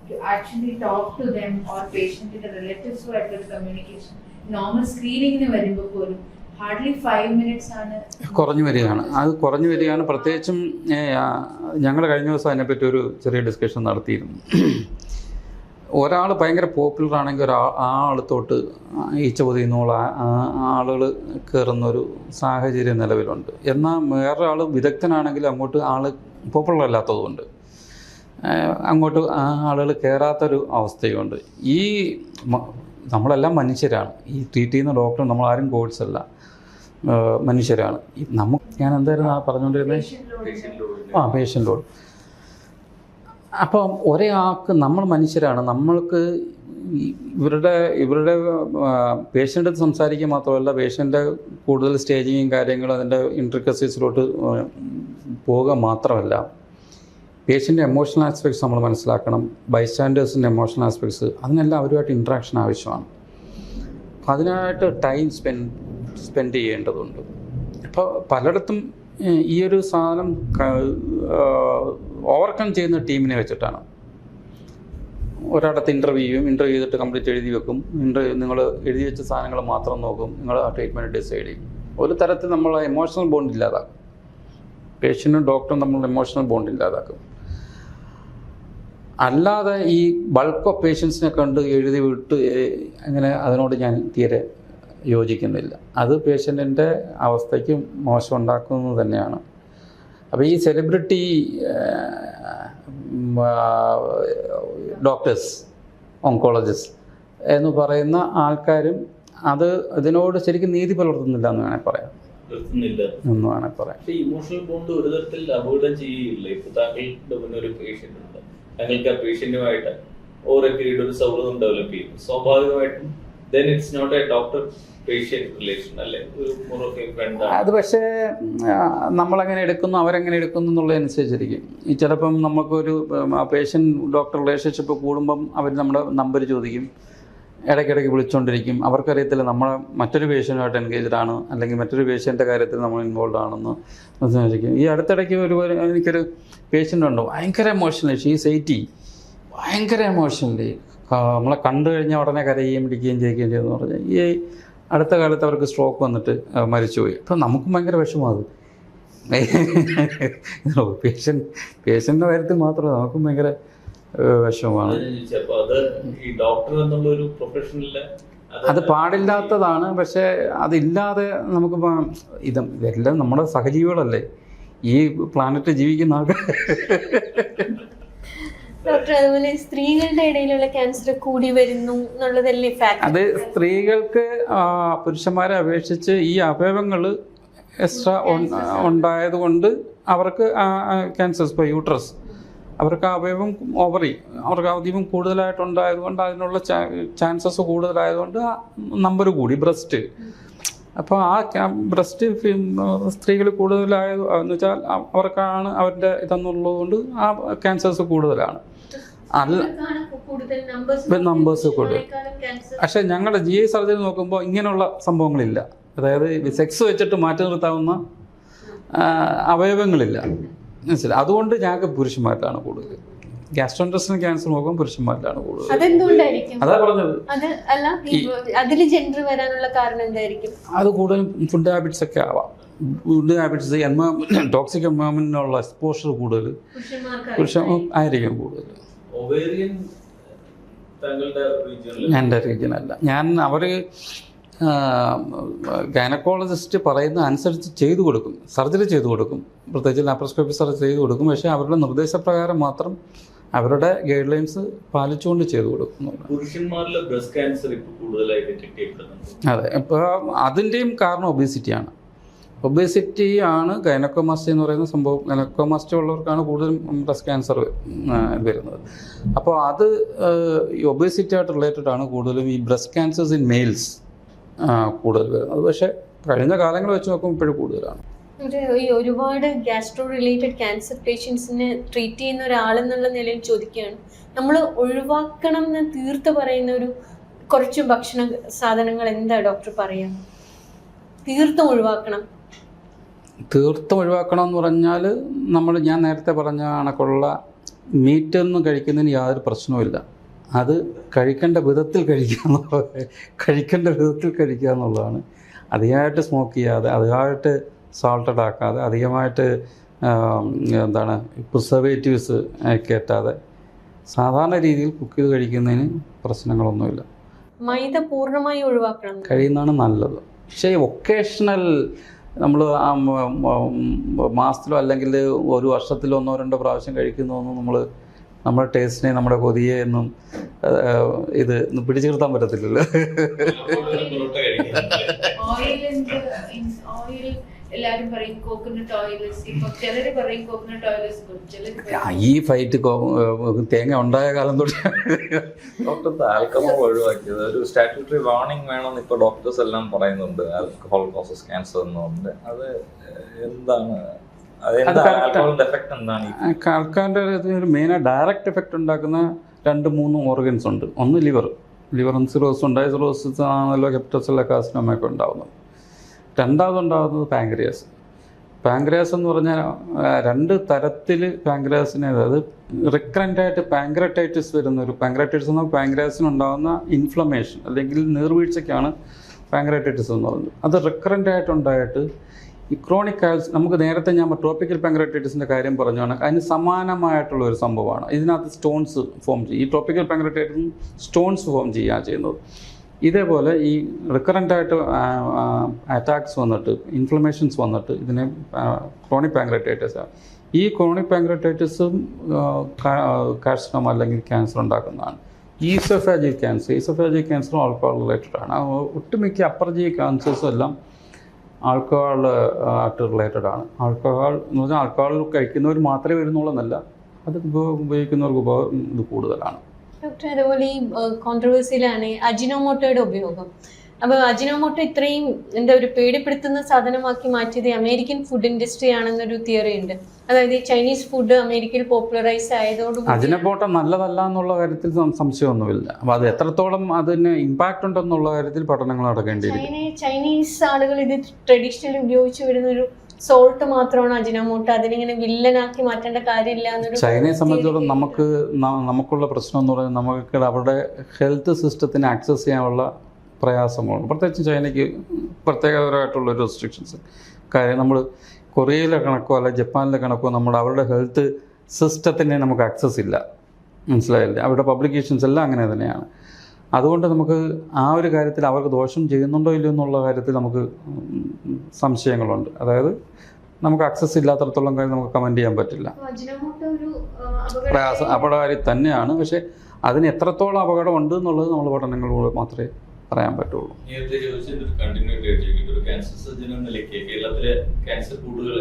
to actually talk to them or patient relatives ആയിട്ടുള്ള കമ്മ്യൂണിക്കേഷൻ, നോർമൽ സ്ക്രീനിങ്ങിന് വരുമ്പോൾ പോലും ഹാർഡ്ലി 5 minutes ആണ് കുറഞ്ഞു വരികയാണ്. പ്രത്യേകിച്ചും ഞങ്ങൾ കഴിഞ്ഞ ദിവസം അതിനെപ്പറ്റി ഒരു ചെറിയ ഡിസ്കഷൻ നടത്തിയിരുന്നു. ഒരാൾ ഭയങ്കര പോപ്പുലർ ആണെങ്കിൽ ആളത്തോട്ട് ഈച്ച പൊതിയുന്നുള്ള ആളുകൾ കയറുന്നൊരു സാഹചര്യം നിലവിലുണ്ട്. എന്നാൽ വേറൊരാൾ വിദഗ്ധനാണെങ്കിൽ അങ്ങോട്ട് ആൾ പോപ്പുലർ അല്ലാത്തതുകൊണ്ട് അങ്ങോട്ട് ആളുകൾ കയറാത്തൊരു അവസ്ഥയുണ്ട്. ഈ നമ്മളെല്ലാം മനുഷ്യരാണ്. ഈ ട്രീറ്റ് ചെയ്യുന്ന ഡോക്ടർ നമ്മളാരും കോഴ്സ് അല്ല, മനുഷ്യരാണ്. ഞാൻ എന്തായിരുന്നു പറഞ്ഞുകൊണ്ടിരുന്നത്? Patient load. അപ്പം ഒരാൾക്ക് നമ്മൾ മനുഷ്യരാണ്. നമ്മൾക്ക് ഇവരുടെ പേഷ്യൻ്റ് സംസാരിക്കുക മാത്രമല്ല, പേഷ്യൻ്റെ കൂടുതൽ സ്റ്റേജിങ്ങും കാര്യങ്ങളും അതിൻ്റെ ഇൻട്രിക്കസീസിലോട്ട് പോവുക മാത്രമല്ല, പേഷ്യൻ്റെ എമോഷണൽ ആസ്പെക്ട്സ് നമ്മൾ മനസ്സിലാക്കണം. ബൈസ്റ്റാൻഡേഴ്സിൻ്റെ എമോഷണൽ ആസ്പെക്ട്സ്, അതിനെല്ലാം അവരുമായിട്ട് ഇൻട്രാക്ഷൻ ആവശ്യമാണ്. അപ്പം അതിനായിട്ട് ടൈം സ്പെൻഡ് ചെയ്യേണ്ടതുണ്ട്. അപ്പോൾ പലയിടത്തും ഈ ഒരു സാധനം ഓവർകം ചെയ്യുന്ന ടീമിനെ വെച്ചിട്ടാണ്. ഒരിടത്ത് ഇൻ്റർവ്യൂ ചെയ്തിട്ട് കംപ്ലീറ്റ് എഴുതി വെക്കും. നിങ്ങൾ എഴുതി വെച്ച സാധനങ്ങൾ മാത്രം നോക്കും, നിങ്ങൾ ആ ട്രീറ്റ്മെൻറ്റ് ഡിസൈഡ് ചെയ്യും. ഒരു തരത്തിൽ നമ്മൾ എമോഷണൽ ബോണ്ട് ഇല്ലാതാക്കും. പേഷ്യൻറ്റും ഡോക്ടറും തമ്മിലുള്ള എമോഷണൽ ബോണ്ട് ഇല്ലാതാക്കും. അല്ലാതെ ഈ ബൾക്ക് ഓഫ് പേഷ്യൻസിനെ കണ്ട് എഴുതി വിട്ട് അങ്ങനെ അതിനോട് ഞാൻ തീരെ യോജിക്കുന്നില്ല. അത് പേഷ്യൻറ്റിൻ്റെ അവസ്ഥയ്ക്ക് മോശം ഉണ്ടാക്കുന്നത് തന്നെയാണ്. അപ്പോൾ ഈ സെലിബ്രിറ്റി ഡോക്ടേഴ്സ്, ഓങ്കോളജിസ്റ്റ് എന്ന് പറയുന്ന ആൾക്കാരും ഇതിനോട് ശരിക്കും നീതി പുലർത്തുന്നില്ല എന്ന് വേണേൽ പറയാം. എന്ന് വേണേൽ പറയാം. ഇമോഷണൽ ബോണ്ട് ഒരു തരത്തിൽ അവോയ്ഡ് ചെയ്യില്ല. ഇപ്പൊ താങ്കളുടെ മുന്നേ ഒരു പേഷ്യൻ്റ് ഉണ്ട്, താങ്കൾക്ക് ആ പേഷ്യന്റുമായിട്ട് ഓവർ എ പീരീഡ് ഒരു സൗഹൃദം ഡെവലപ്പ് ചെയ്യും. സ്വാഭാവികമായിട്ടും then it's not a doctor patient relation അല്ലേ, ഒരു more of a friend ആണ്. അത് പക്ഷേ നമ്മളെങ്ങനെ എടുക്കുന്നു, അവരെങ്ങനെ എടുക്കുന്നു എന്നുള്ളതനുസരിച്ചിരിക്കും. ഈ ചിലപ്പം നമുക്കൊരു പേഷ്യൻ്റ് ഡോക്ടർ റിലേഷൻഷിപ്പ് കൂടുമ്പം അവർ നമ്മുടെ നമ്പർ ചോദിക്കും, ഇടയ്ക്കിടയ്ക്ക് വിളിച്ചുകൊണ്ടിരിക്കും. അവർക്കറിയത്തില്ല നമ്മൾ മറ്റൊരു പേഷ്യൻ്റുമായിട്ട് എൻഗേജ്ഡ് ആണ്, അല്ലെങ്കിൽ മറ്റൊരു പേഷ്യൻ്റെ കാര്യത്തിൽ നമ്മൾ ഇൻവോൾവ് ആണെന്ന് വിചാരിക്കും. ഈ അടുത്തിടയ്ക്ക് എനിക്കൊരു പേഷ്യൻ്റ് ഉണ്ട്, ഭയങ്കര എമോഷണലി, ഷീസ് 80, ഭയങ്കര എമോഷണലി, നമ്മളെ കണ്ടു കഴിഞ്ഞാൽ ഉടനെ കരയുകയും പിടിക്കുകയും ചെയ്യുകയും ചെയ്യുമെന്ന് പറഞ്ഞാൽ ഈ അടുത്ത കാലത്ത് അവർക്ക് സ്ട്രോക്ക് വന്നിട്ട് മരിച്ചുപോയി. അപ്പം നമുക്കും ഭയങ്കര വിഷമമാണ്. പേഷ്യൻ്റെ കാര്യത്തിൽ മാത്രമല്ല, നമുക്കും ഭയങ്കര വിഷമമാണ്. അത് പാടില്ലാത്തതാണ്. പക്ഷേ അതില്ലാതെ നമുക്ക് ഇതെല്ലാം നമ്മുടെ സഹജീവികളല്ലേ, ഈ പ്ലാനറ്റ് ജീവിക്കുന്ന ആൾക്കാർ. ഡോക്ടർ, അതുപോലെ സ്ത്രീകളുടെ ഇടയിലുള്ള ക്യാൻസർ കൂടി വരുന്നു എന്നുള്ളതല്ലേ ഫാക്ട്? അത് സ്ത്രീകൾക്ക് പുരുഷന്മാരെ അപേക്ഷിച്ച് ഈ അവയവങ്ങൾ എക്സ്ട്രാ ഉണ്ടായതുകൊണ്ട് അവർക്ക് ക്യാൻസേഴ്സ്, ഇപ്പോൾ യൂട്രസ്, അവർക്ക് അവയവം, ഓവറി, അവർക്ക് അധികം കൂടുതലായിട്ടുണ്ടായതുകൊണ്ട് അതിനുള്ള ചാൻസസ് കൂടുതലായതുകൊണ്ട് നമ്പർ കൂടി. ബ്രസ്റ്റ്, അപ്പോൾ ആ ബ്രസ്റ്റ് സ്ത്രീകൾ കൂടുതലായെന്ന് വെച്ചാൽ അവർക്കാണ് അവരുടെ ഇതെന്നുള്ളത് കൊണ്ട് ആ ക്യാൻസേഴ്സ് കൂടുതലാണ്. നമ്പേഴ്സ് കൂടുതൽ. പക്ഷേ ഞങ്ങളുടെ GI സർജറി നോക്കുമ്പോൾ ഇങ്ങനെയുള്ള സംഭവങ്ങളില്ല. അതായത് സെക്സ് വെച്ചിട്ട് മാറ്റി നിർത്താവുന്ന അവയവങ്ങളില്ല, മനസ്സിലായി. അതുകൊണ്ട് ഞങ്ങൾക്ക് പുരുഷന്മാരിലാണ് കൂടുതൽ. ഗ്യാസ്ട്രോഇന്റെസ്റ്റിനൽ ക്യാൻസർ നോക്കുമ്പോൾ പുരുഷന്മാരിലാണ് കൂടുതൽ. അതാ പറഞ്ഞത്. അതിൽ ജെൻഡർ വരാനുള്ള കാരണം എന്തായിരിക്കും? അത് കൂടുതലും ഫുഡ് ഹാബിറ്റ്സ് ഒക്കെ ആവാം. ഫുഡ് ഹാബിറ്റ്സ്, ടോക്സിക് എൻവയോൺമെന്റിനുള്ള എക്സ്പോഷർ കൂടുതൽ ആയിരിക്കും കൂടുതൽ. എൻ്റെ റീജിയനല്ല. അവർ ഗൈനക്കോളജിസ്റ്റ് പറയുന്ന അനുസരിച്ച് ചെയ്തു കൊടുക്കും, സർജറി ചെയ്തു കൊടുക്കും, പ്രത്യേകിച്ച് ലാപ്രോസ്കോപ്പി സർജറി ചെയ്തു കൊടുക്കും. പക്ഷേ അവരുടെ നിർദ്ദേശപ്രകാരം മാത്രം അവരുടെ ഗൈഡ് ലൈൻസ് പാലിച്ചുകൊണ്ട് ചെയ്തു കൊടുക്കുന്നു. പുരുഷന്മാരിലെ ബ്രസ്റ്റ് ക്യാൻസർ ഇപ്പോൾ കൂടുതലായി ഡിറ്റക്ട് ചെയ്യപ്പെടുന്നുണ്ട്. അതെ, ഇപ്പോൾ അതിൻ്റെയും കാരണം ഒബേസിറ്റിയാണ്. ഒബേസിറ്റി ആണ് ഗൈനക്കോമാസ്റ്റി എന്ന് പറയുന്ന സംഭവം. ഗൈനക്കോമാസ്റ്റി ഉള്ളവർക്കാണ് കൂടുതലും ബ്രസ്റ്റ് ക്യാൻസർ വരുന്നത്. അപ്പോൾ അത് ഈ ഒബേസിറ്റി ആയിട്ട് റിലേറ്റഡ് ആണ് കൂടുതലും ഈ ബ്രസ്റ്റ് ക്യാൻസേഴ്സ് ഇൻ മെയിൽസ് കൂടുതൽ വരുന്നത്. പക്ഷേ കഴിഞ്ഞ കാലങ്ങൾ വെച്ച് നോക്കുമ്പോൾ ഇപ്പോഴും കൂടുതലാണ്. ഈ ഒരുപാട് ഗ്യാസ്ട്രോ റിലേറ്റഡ് ക്യാൻസർ പേഷ്യൻസിനെ ട്രീറ്റ് ചെയ്യുന്ന ഒരാളെന്നുള്ള നിലയിൽ ചോദിക്കുകയാണ്, നമ്മൾ ഒഴിവാക്കണം എന്ന് തീർത്ത് പറയുന്ന ഒരു കുറച്ച് ഭക്ഷണ സാധനങ്ങൾ എന്താ ഡോക്ടർ പറയാം? തീർത്തും ഒഴിവാക്കണം എന്ന് പറഞ്ഞാൽ ഞാൻ നേരത്തെ പറഞ്ഞ കണക്കുള്ള മീറ്റൊന്നും കഴിക്കുന്നതിന് യാതൊരു പ്രശ്നവുമില്ല. അത് കഴിക്കേണ്ട വിധത്തിൽ കഴിക്കുക എന്നുള്ളതാണ്. അധികമായിട്ട് സ്മോക്ക് ചെയ്യാതെ, അധികമായിട്ട് സാൾട്ടഡ് ആക്കാതെ, അധികമായിട്ട് പ്രിസർവേറ്റീവ്സ് കയറ്റാതെ, സാധാരണ രീതിയിൽ കുക്ക് ചെയ്ത് കഴിക്കുന്നതിന് പ്രശ്നങ്ങളൊന്നുമില്ല. മൈദ പൂർണ്ണമായി ഒഴിവാക്കണം. കഴിയുന്നതാണ് നല്ലത്. പക്ഷേ ഒക്കേഷണൽ നമ്മൾ മാസത്തിലോ അല്ലെങ്കിൽ ഒരു വർഷത്തിലോ 1-2 പ്രാവശ്യം കഴിക്കുന്നതൊന്നും നമ്മുടെ ടേസ്റ്റിനെ, നമ്മുടെ കൊതിയെ ഒന്നും ഇത് പിടിച്ചു നിർത്താൻ പറ്റത്തില്ലല്ലോ. ഓയിൽ എല്ലാരും പറയും കോക്കനട്ട് ഓയിൽ, ഇപ്പൊ ചിലര് പറയും കോക്കനട്ട് ഓയിൽ ഇസ് ഗുഡ്, ചിലര് ഈ ഫൈറ്റ് തേങ്ങ ഉണ്ടായ കാലം തൊട്ട് ഡോക്ടർ ആൽക്കഹോൾ ഒഴിവാക്കിയത് ഒരു സ്റ്റാറ്റ്യൂട്ടറി വാർണിംഗ് വേണമെന്ന് ഇപ്പൊ ഡോക്ടേഴ്സ് എല്ലാം പറയുന്നുണ്ട്. ആൽക്കഹോൾ കോസസ് ക്യാൻസർ എന്നുണ്ട്. അത് എന്താണ്, ആൽക്കഹോളിന്റെ എഫക്ട് എന്താണ്? ആൾക്കാരുടെ ഒരു മെയിനായി ഡയറക്റ്റ് എഫക്റ്റ് ഉണ്ടാക്കുന്ന 2-3 ഓർഗൻസ് ഉണ്ട്. ഒന്ന് ലിവർ സിറോസിസ് ഉണ്ടായ സിറോസിസ് ആണല്ലോ ഹെപ്പറ്റോസെല്ലുലാർ കാർസിനോമയൊക്കെ ഉണ്ടാകുന്നത്. രണ്ടാമതുണ്ടാകുന്നത് പാങ്ക്രിയാസ് എന്ന് പറഞ്ഞാൽ 2 തരത്തിൽ പാങ്ക്രിയാസിനെ, അതായത് റിക്കറൻ്റായിട്ട് പാങ്ക്രറ്റൈറ്റിസ് വരുന്നൊരു പാങ്ക്രറ്റൈറ്റിസ് എന്ന പാങ്ക്രിയാസിനുണ്ടാകുന്ന ഇൻഫ്ലമേഷൻ അല്ലെങ്കിൽ നീർവീഴ്ചയ്ക്കാണ് പാങ്ക്രറ്റൈറ്റിസ് എന്ന് പറയുന്നത്. അത് റിക്കറൻ്റായിട്ടുണ്ടായിട്ട് ഈ ക്രോണിക് നമുക്ക് നേരത്തെ ഞാൻ ട്രോപ്പിക്കൽ പാങ്ക്രറ്റൈറ്റിസിൻ്റെ കാര്യം പറഞ്ഞാണ്, അതിന് സമാനമായിട്ടുള്ള ഒരു സംഭവമാണ്. ഇതിനകത്ത് സ്റ്റോൺസ് ഫോം ചെയ്യും. ഈ ട്രോപ്പിക്കൽ പാങ്ക്രറ്റൈറ്റിസും സ്റ്റോൺസ് ഫോം ചെയ്യുകയാണ് ചെയ്യുന്നത്. ഇതേപോലെ ഈ റിക്കറൻ്റായിട്ട് അറ്റാക്സ് വന്നിട്ട്, ഇൻഫ്ലമേഷൻസ് വന്നിട്ട് ഇതിനെ ക്രോണിക് പാങ്ക്രറ്റൈറ്റിസ്. ഈ ക്രോണിക് പാങ്ക്രറ്റൈറ്റിസും കാർസിനോമ അല്ലെങ്കിൽ ക്യാൻസർ ഉണ്ടാക്കുന്നതാണ്. ഈസോഫാജിക് ക്യാൻസറും ആൽക്കഹോൾ റിലേറ്റഡ് ആണ്. ഒട്ടുമിക്ക അപ്പർ ജി ക്യാൻസേഴ്സും എല്ലാം ആൽക്കഹോൾ ആയിട്ട് റിലേറ്റഡ് ആണ്. ആൽക്കഹോൾ എന്ന് പറഞ്ഞാൽ ആൽക്കഹോൾ കഴിക്കുന്നവർ മാത്രമേ വരുന്നുള്ളൂ, അത് ഉപയോഗിക്കുന്നവർക്ക് ഇത് കൂടുതലാണ്. ഡോക്ടർ, അതുപോലെ ഈ കോൺട്രവേഴ്സിയിലാണ് അജിനോമോട്ടോയുടെ ഉപയോഗം. അപ്പോൾ അജിനോമോട്ടോ ഇത്രയും ഒരു പേടിപ്പെടുത്തുന്ന സാധനമാക്കി മാറ്റിയത് അമേരിക്കൻ ഫുഡ് ഇൻഡസ്ട്രി ആണെന്നൊരു തിയറി ഉണ്ട്. അതായത് ഈ ചൈനീസ് ഫുഡ് അമേരിക്കയിൽ പോപ്പുലറൈസ് ആയതോടുകൂടി അജിനോമോട്ടോ നല്ലതല്ല എന്നുള്ള കാര്യത്തിൽ സംശയമൊന്നുമില്ല. അപ്പോൾ അത് എത്രത്തോളം അതിന് ഇമ്പാക്റ്റ് ഉണ്ടെന്നുള്ള കാര്യത്തിൽ പഠനങ്ങൾ നടക്കേണ്ടിയിരിക്കും. ചൈനീസ് ആളുകൾ ഇത് ട്രഡീഷണലി ഉപയോഗിച്ച് വരുന്ന ഒരു സോൾട്ട് മാത്രമാണ് അജിനോമോട്ടോ. അതിനിങ്ങനെ വില്ലനാക്കി മാറ്റേണ്ട കാര്യമില്ല എന്നൊരു. ചൈനയെ സംബന്ധിച്ചിടത്തോളം നമുക്കുള്ള പ്രശ്നം എന്ന് പറയുന്നത് നമുക്ക് അവരുടെ ഹെൽത്ത് സിസ്റ്റത്തിന് ആക്സസ് ചെയ്യാനുള്ള പ്രയാസമാണ്. പ്രത്യേകിച്ച് ചൈനയ്ക്ക് പ്രത്യേകതരമായിട്ടുള്ളൊരു റെസ്ട്രിക്ഷൻസ്. കാര്യം നമ്മൾ കൊറിയയിലെ കണക്കോ അല്ല ജപ്പാനിലെ കണക്കോ അവരുടെ ഹെൽത്ത് സിസ്റ്റത്തിനെ നമുക്ക് ആക്സസ് ഇല്ല, മനസ്സിലായില്ലേ? അവരുടെ പബ്ലിക്കേഷൻസ് എല്ലാം അങ്ങനെ തന്നെയാണ്. അതുകൊണ്ട് നമുക്ക് ആ ഒരു കാര്യത്തിൽ അവർക്ക് ദോഷം ചെയ്യുന്നുണ്ടോ ഇല്ലയോ എന്നുള്ള കാര്യത്തിൽ നമുക്ക് സംശയങ്ങളുണ്ട്. അതായത് നമുക്ക് ആക്സസ് ഇല്ലാത്തടത്തോളം കാര്യം നമുക്ക് കമൻറ്റ് ചെയ്യാൻ പറ്റില്ല. അപകടകാരി തന്നെയാണ്. പക്ഷേ അതിന് എത്രത്തോളം അപകടം ഉണ്ട് എന്നുള്ളത് നമ്മൾ പഠനങ്ങളിലൂടെ മാത്രമേ പറയാൻ പറ്റുള്ളൂ. നേരത്തെ ചോദിച്ചതിന്റെ ഒരു കണ്ടിന്യൂറ്റി ആയിട്ട് ഒരു ക്യാൻസർ സർജൻ എന്ന നിലയ്ക്ക് കേരളത്തിലെ ക്യാൻസർ കൂടുതൽ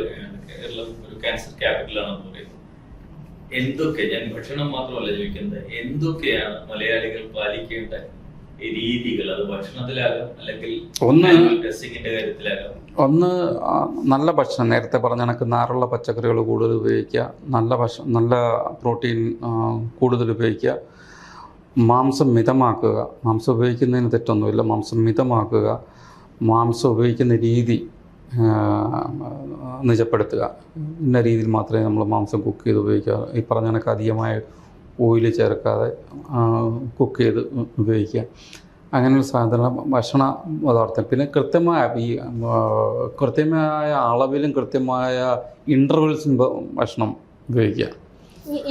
കേരളം ഒരു ക്യാൻസർ ക്യാപിറ്റലാണെന്ന് പറയുന്നത്. എന്തൊക്കെ, ഞാൻ ഭക്ഷണം മാത്രമല്ല ചോദിക്കുന്നത്, എന്തൊക്കെയാണ് മലയാളികൾ പാലിക്കേണ്ട രീതികൾ? അത് ഭക്ഷണത്തിലാകാം, അല്ലെങ്കിൽ ടെസ്റ്റിങ്ങിന്റെ കാര്യത്തിലാകാം. ഒന്ന്, നല്ല ഭക്ഷണം, നേരത്തെ പറഞ്ഞ കണക്ക് നാറുള്ള പച്ചക്കറികൾ കൂടുതൽ ഉപയോഗിക്കുക, നല്ല പ്രോട്ടീൻ കൂടുതൽ ഉപയോഗിക്കുക, മാംസം മിതമാക്കുക. മാംസം ഉപയോഗിക്കുന്നതിന് തെറ്റൊന്നുമില്ല, മാംസം മിതമാക്കുക. മാംസം ഉപയോഗിക്കുന്ന രീതി നിജപ്പെടുത്തുക. ഇന്ന രീതിയിൽ മാത്രമേ നമ്മൾ മാംസം കുക്ക് ചെയ്ത് ഉപയോഗിക്കുക. ഈ പറഞ്ഞ കണക്ക് അധികമായ ഓയിൽ ചേർക്കാതെ കുക്ക് ചെയ്ത് ഉപയോഗിക്കുക. അങ്ങനെയുള്ള സാധനം ഭക്ഷണ പദാർത്ഥം. പിന്നെ കൃത്യമായ അളവിലും കൃത്യമായ ഇൻ്റർവെൽസും ഭക്ഷണം ഉപയോഗിക്കുക.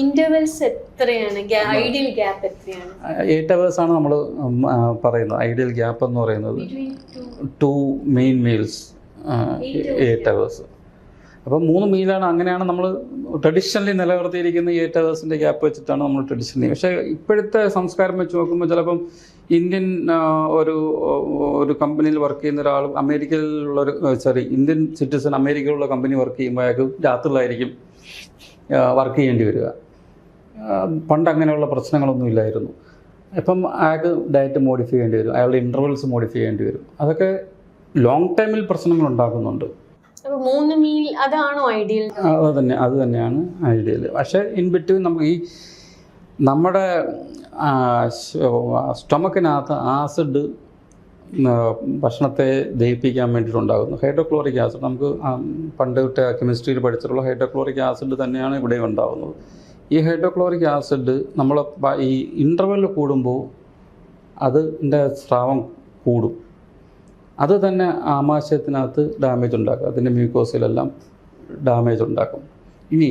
ഇന്റർവെൽസ് എത്രയാണ്? ഐഡിയൽ ഗ്യാപ്പ് എത്രയാണ്? 8 hours ആണ് നമ്മൾ പറയുന്നത്. ഐഡിയൽ ഗ്യാപ്പ് എന്ന് പറയുന്നത് 2 മെയിൻ മീൽസ് 8 hours. അപ്പോൾ 3 മീലാണ്. അങ്ങനെയാണ് നമ്മൾ ട്രഡീഷണലി നിലനിർത്തിയിരിക്കുന്ന 8 hours ഗ്യാപ്പ് വെച്ചിട്ടാണ് നമ്മൾ ട്രഡീഷണലി. പക്ഷേ ഇപ്പോഴത്തെ സംസ്കാരം വെച്ച് നോക്കുമ്പോൾ ചിലപ്പം ഇന്ത്യൻ ഒരു കമ്പനിയിൽ വർക്ക് ചെയ്യുന്ന ഒരാൾ അമേരിക്കയിലുള്ളൊരു ഇന്ത്യൻ സിറ്റിസൺ അമേരിക്കയിലുള്ള കമ്പനി വർക്ക് ചെയ്യുമ്പോൾ അയാൾക്ക് രാത്രിയിലായിരിക്കും വർക്ക് ചെയ്യേണ്ടി വരിക. പണ്ട് അങ്ങനെയുള്ള പ്രശ്നങ്ങളൊന്നും ഇല്ലായിരുന്നു. ഇപ്പം അയാൾക്ക് ഡയറ്റ് മോഡിഫൈ ചെയ്യേണ്ടി വരും, അയാളുടെ ഇൻ്റർവെൽസ് മോഡിഫൈ ചെയ്യേണ്ടി വരും. അതൊക്കെ ലോങ് ടൈമിൽ പ്രശ്നങ്ങൾ ഉണ്ടാക്കുന്നുണ്ട്. 3 മീൽ അതാണോ ഐഡിയൽ? അത് തന്നെയാണ് ഐഡിയൽ. പക്ഷേ ഇൻ ബിറ്റ്വീൻ നമുക്ക് ഈ നമ്മുടെ സ്റ്റൊമക്കിനകത്ത് ആസിഡ് ഭക്ഷണത്തെ ദഹിപ്പിക്കാൻ വേണ്ടിയിട്ടുണ്ടാകുന്നു. ഹൈഡ്രോക്ലോറിക് ആസിഡ്, നമുക്ക് പണ്ട് കെമിസ്ട്രിയിൽ പഠിച്ചിട്ടുള്ള ഹൈഡ്രോക്ലോറിക് ആസിഡ് തന്നെയാണ് ഇവിടെ ഉണ്ടാകുന്നത്. ഈ ഹൈഡ്രോക്ലോറിക് ആസിഡ് നമ്മൾ ഈ ഇൻ്റർവെല്ലിൽ കൂടുമ്പോൾ അതിൻ്റെ സ്രാവം കൂടും. അത് തന്നെ ആമാശയത്തിനകത്ത് ഡാമേജ് ഉണ്ടാക്കും, അതിൻ്റെ മ്യൂക്കോസിലെല്ലാം ഡാമേജ് ഉണ്ടാക്കും. ഇനി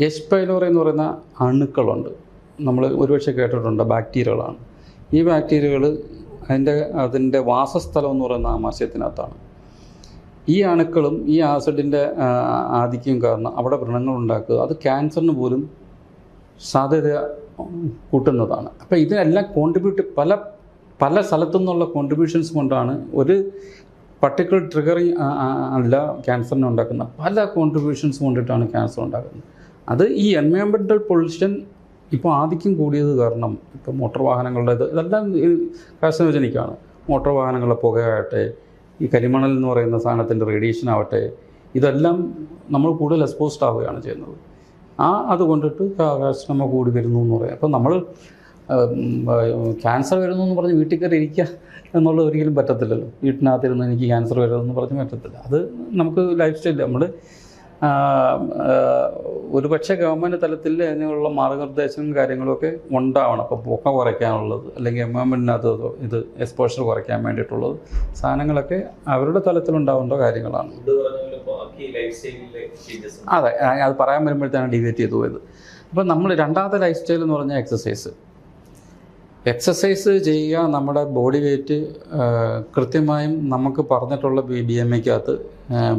എച്ച് പൈലോറി എന്ന് പറയുന്ന അണുക്കളുണ്ട് നമ്മൾ ഒരുപക്ഷെ കേട്ടിട്ടുണ്ട് ബാക്ടീരിയകളാണ്. ഈ ബാക്ടീരിയകൾ അതിൻ്റെ വാസസ്ഥലം എന്ന് പറയുന്ന ആമാശയത്തിനകത്താണ്. ഈ അണുക്കളും ഈ ആസിഡിൻ്റെ ആധിക്യം കാരണം അവിടെ വ്രണങ്ങൾ ഉണ്ടാക്കുക, അത് ക്യാൻസറിന് പോലും സാധ്യത കൂട്ടുന്നതാണ്. അപ്പോൾ ഇതിനെല്ലാം കോൺട്രിബ്യൂട്ട് പല സ്ഥലത്തു നിന്നുള്ള കോൺട്രിബ്യൂഷൻസ് കൊണ്ടാണ് ഒരു പർട്ടിക്കുലർ ട്രിഗറിങ് അല്ല ക്യാൻസറിനെ ഉണ്ടാക്കുന്നത്, പല കോൺട്രിബ്യൂഷൻസ് കൊണ്ടിട്ടാണ് ക്യാൻസർ ഉണ്ടാക്കുന്നത്. അത് ഈ എൻവയോൺമെൻറ്റൽ പൊല്യൂഷൻ ഇപ്പോൾ ആധിക്യം കൂടിയത് കാരണം, ഇപ്പോൾ മോട്ടോർ വാഹനങ്ങളുടെ ഇതെല്ലാം കാർസിനോജനിക്കാണ്. മോട്ടോർ വാഹനങ്ങളുടെ പുകയാകട്ടെ, ഈ കരിമണൽ എന്ന് പറയുന്ന സാധനത്തിൻ്റെ റേഡിയേഷൻ ആവട്ടെ, ഇതെല്ലാം നമ്മൾ കൂടുതൽ എക്സ്പോസ്ഡ് ആവുകയാണ് ചെയ്യുന്നത്. അതുകൊണ്ടിട്ട് കാർസിനോമ കൂടി വരുന്നു എന്ന് പറയാം. അപ്പോൾ നമ്മൾ ക്യാൻസർ വരുന്നു എന്ന് പറഞ്ഞ് വീട്ടിൽ കയറി ഇരിക്കുക എന്നുള്ളത് ഒരിക്കലും പറ്റത്തില്ലല്ലോ. വീട്ടിനകത്തിരുന്ന് എനിക്ക് ക്യാൻസർ വരുമെന്ന് പറഞ്ഞ് പറ്റത്തില്ല. അത് നമുക്ക് ലൈഫ് സ്റ്റൈൽ നമ്മൾ ഒരുപക്ഷെ ഗവൺമെൻറ് തലത്തിൽ അതിനുള്ള മാർഗ്ഗനിർദ്ദേശങ്ങളും കാര്യങ്ങളൊക്കെ ഉണ്ടാവണം. അപ്പോൾ പുക കുറയ്ക്കാനുള്ളത്, അല്ലെങ്കിൽ എൻവയോൺമെൻറ്റിനകത്ത് ഇത് എക്സ്പോഷർ കുറയ്ക്കാൻ വേണ്ടിയിട്ടുള്ളത് സാധനങ്ങളൊക്കെ അവരുടെ തലത്തിലുണ്ടാവേണ്ട കാര്യങ്ങളാണ്. അതെ, അത് പറയാൻ വരുമ്പോഴത്തേക്കാണ് ഡിബേറ്റ് ചെയ്തു പോയത്. അപ്പോൾ നമ്മൾ രണ്ടാമത്തെ ലൈഫ് സ്റ്റൈൽ എന്ന് പറഞ്ഞാൽ എക്സസൈസ് ചെയ്യുക. നമ്മുടെ ബോഡി വെയ്റ്റ് കൃത്യമായും നമുക്ക് പറഞ്ഞിട്ടുള്ള BMIക്കകത്ത്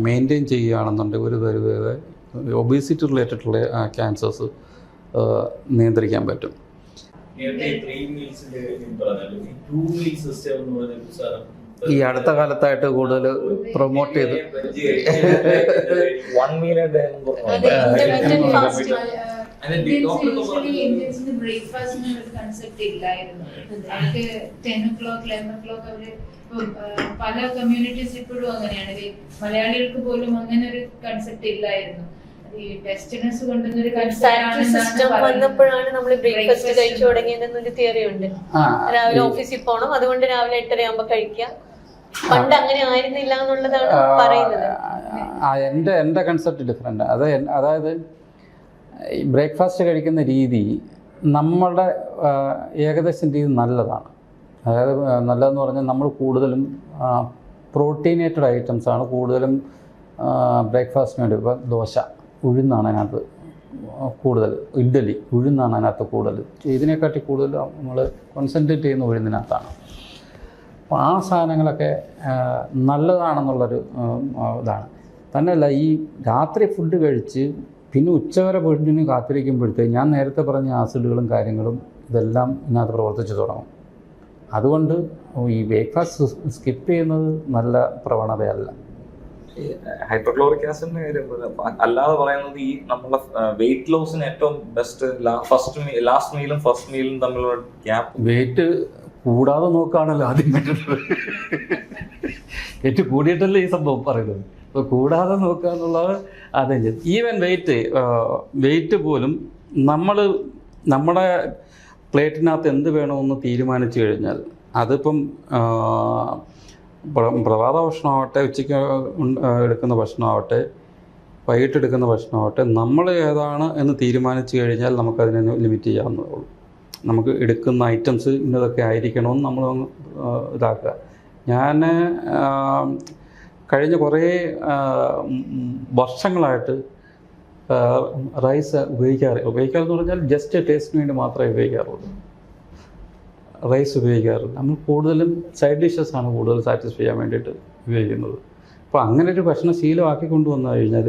മെയിൻറ്റെയിൻ ചെയ്യുകയാണെന്നുണ്ടെങ്കിൽ ഒരു പരിധി ഒബീസിറ്റി റിലേറ്റഡുള്ള ക്യാൻസേഴ്സ് നിയന്ത്രിക്കാൻ പറ്റും. ഈ അടുത്ത കാലത്തായിട്ട് കൂടുതൽ പ്രൊമോട്ട് ചെയ്ത് ബ്രേക്ക്ഫാസ്റ്റിന് ഒരു കൺസെപ്റ്റ് ഇല്ലായിരുന്നു. അവർക്ക് 10 o'clock 11 o'clock അവര് പല കമ്മ്യൂണിറ്റീസ് ഇപ്പോഴും അങ്ങനെയാണ്. മലയാളികൾക്ക് പോലും അങ്ങനെ ഒരു കൺസെപ്റ്റ് ഇല്ലായിരുന്നു. ഈ വെസ്റ്റേണേഴ്സ് കൊണ്ടുവന്നൊരു സിസ്റ്റം വന്നപ്പോഴാണ് നമ്മൾ ബ്രേക്ക്ഫാസ്റ്റ് കഴിച്ചു തുടങ്ങിയതെന്നൊരു തിയറി ഉണ്ട്. രാവിലെ ഓഫീസിൽ പോകണം, അതുകൊണ്ട് രാവിലെ 8:30 ആകുമ്പോൾ കഴിക്കാം. പണ്ട് അങ്ങനെ ആയിരുന്നില്ല എന്നുള്ളതാണ് പറയുന്നത്. എൻ്റെ കൺസെപ്റ്റ് ഡിഫറെൻ്റ്. അതായത് ബ്രേക്ക്ഫാസ്റ്റ് കഴിക്കുന്ന രീതി നമ്മളുടെ ഏകദേശം രീതി നല്ലതാണ്. അതായത് നല്ലതെന്ന് പറഞ്ഞാൽ നമ്മൾ കൂടുതലും പ്രോട്ടീനേറ്റഡ് ഐറ്റംസാണ് കൂടുതലും ബ്രേക്ക്ഫാസ്റ്റിന് വേണ്ടി. ഇപ്പോൾ ദോശ, ഉഴുന്നാണ് അതിനകത്ത് കൂടുതൽ, ഇഡ്ഡലി, ഉഴുന്നാണ് അതിനകത്ത് കൂടുതൽ. ഇതിനെക്കാട്ടി കൂടുതൽ നമ്മൾ കോൺസെൻട്രേറ്റ് ചെയ്യുന്ന ഉഴുന്നിനകത്താണ്. അപ്പോൾ ആ സാധനങ്ങളൊക്കെ നല്ലതാണെന്നുള്ളൊരു ഇതാണ്. തന്നെയല്ല, ഈ രാത്രി ഫുഡ് കഴിച്ച് പിന്നെ ഉച്ചവരെ ഫുഡിന് കാത്തിരിക്കുമ്പോഴത്തേക്ക് ഞാൻ നേരത്തെ പറഞ്ഞ ആസിഡുകളും കാര്യങ്ങളും ഇതെല്ലാം ഇതിനകത്ത് പ്രവർത്തിച്ചു തുടങ്ങും. അതുകൊണ്ട് ഈ ബ്രേക്ക്ഫാസ്റ്റ് സ്കിപ്പ് ചെയ്യുന്നത് നല്ല പ്രവണതയല്ല. ഹൈഡ്രോക്ലോറിക് ആസിഡിന്റെ കാര്യം അല്ലാതെ പറയുന്നത് ഈ നമ്മളെ വെയിറ്റ് ലോസിന് ഏറ്റവും ബെസ്റ്റ് ലാസ്റ്റ് മീലും ഫസ്റ്റ് മീലും തമ്മിലുള്ള ഗ്യാപ്പ്. വെയിറ്റ് കൂടാതെ നോക്കുകയാണല്ലോ ആദ്യം വേണ്ടത്. വെയിറ്റ് കൂടിയിട്ടല്ലേ ഈ സംഭവം പറയുന്നത്. അപ്പോൾ കൂടാതെ നോക്കുക എന്നുള്ളത് അതേ. ഈവൻ വെയിറ്റ് പോലും നമ്മുടെ പ്ലേറ്റിനകത്ത് എന്ത് വേണമെന്ന് തീരുമാനിച്ചു കഴിഞ്ഞാൽ, അതിപ്പം പ്രഭാത ഭക്ഷണമാവട്ടെ, ഉച്ചയ്ക്ക് എടുക്കുന്ന ഭക്ഷണമാവട്ടെ, വൈകിട്ട് എടുക്കുന്ന ഭക്ഷണമാവട്ടെ, നമ്മൾ ഏതാണ് എന്ന് തീരുമാനിച്ചു കഴിഞ്ഞാൽ നമുക്കതിനെ ലിമിറ്റ് ചെയ്യാവുന്നതേ ഉള്ളൂ. നമുക്ക് എടുക്കുന്ന ഐറ്റംസ് ഇന്നതൊക്കെ ആയിരിക്കണമെന്ന് നമ്മൾ ഇതാക്കുക. ഞാൻ കഴിഞ്ഞ കുറേ വർഷങ്ങളായിട്ട് റൈസ് ഉപയോഗിക്കാറെന്ന് പറഞ്ഞാൽ ജസ്റ്റ് ടേസ്റ്റിന് വേണ്ടി മാത്രമേ ഉപയോഗിക്കാറുള്ളൂ. റൈസ് ഉപയോഗിക്കാറില്ല. നമ്മൾ കൂടുതലും സൈഡ് ഡിഷസാണ് കൂടുതൽ സാറ്റിസ്ഫൈ ചെയ്യാൻ വേണ്ടിയിട്ട് ഉപയോഗിക്കുന്നത്. അപ്പോൾ അങ്ങനെ ഒരു ഭക്ഷണ ശീലമാക്കി കൊണ്ടുവന്നു കഴിഞ്ഞാൽ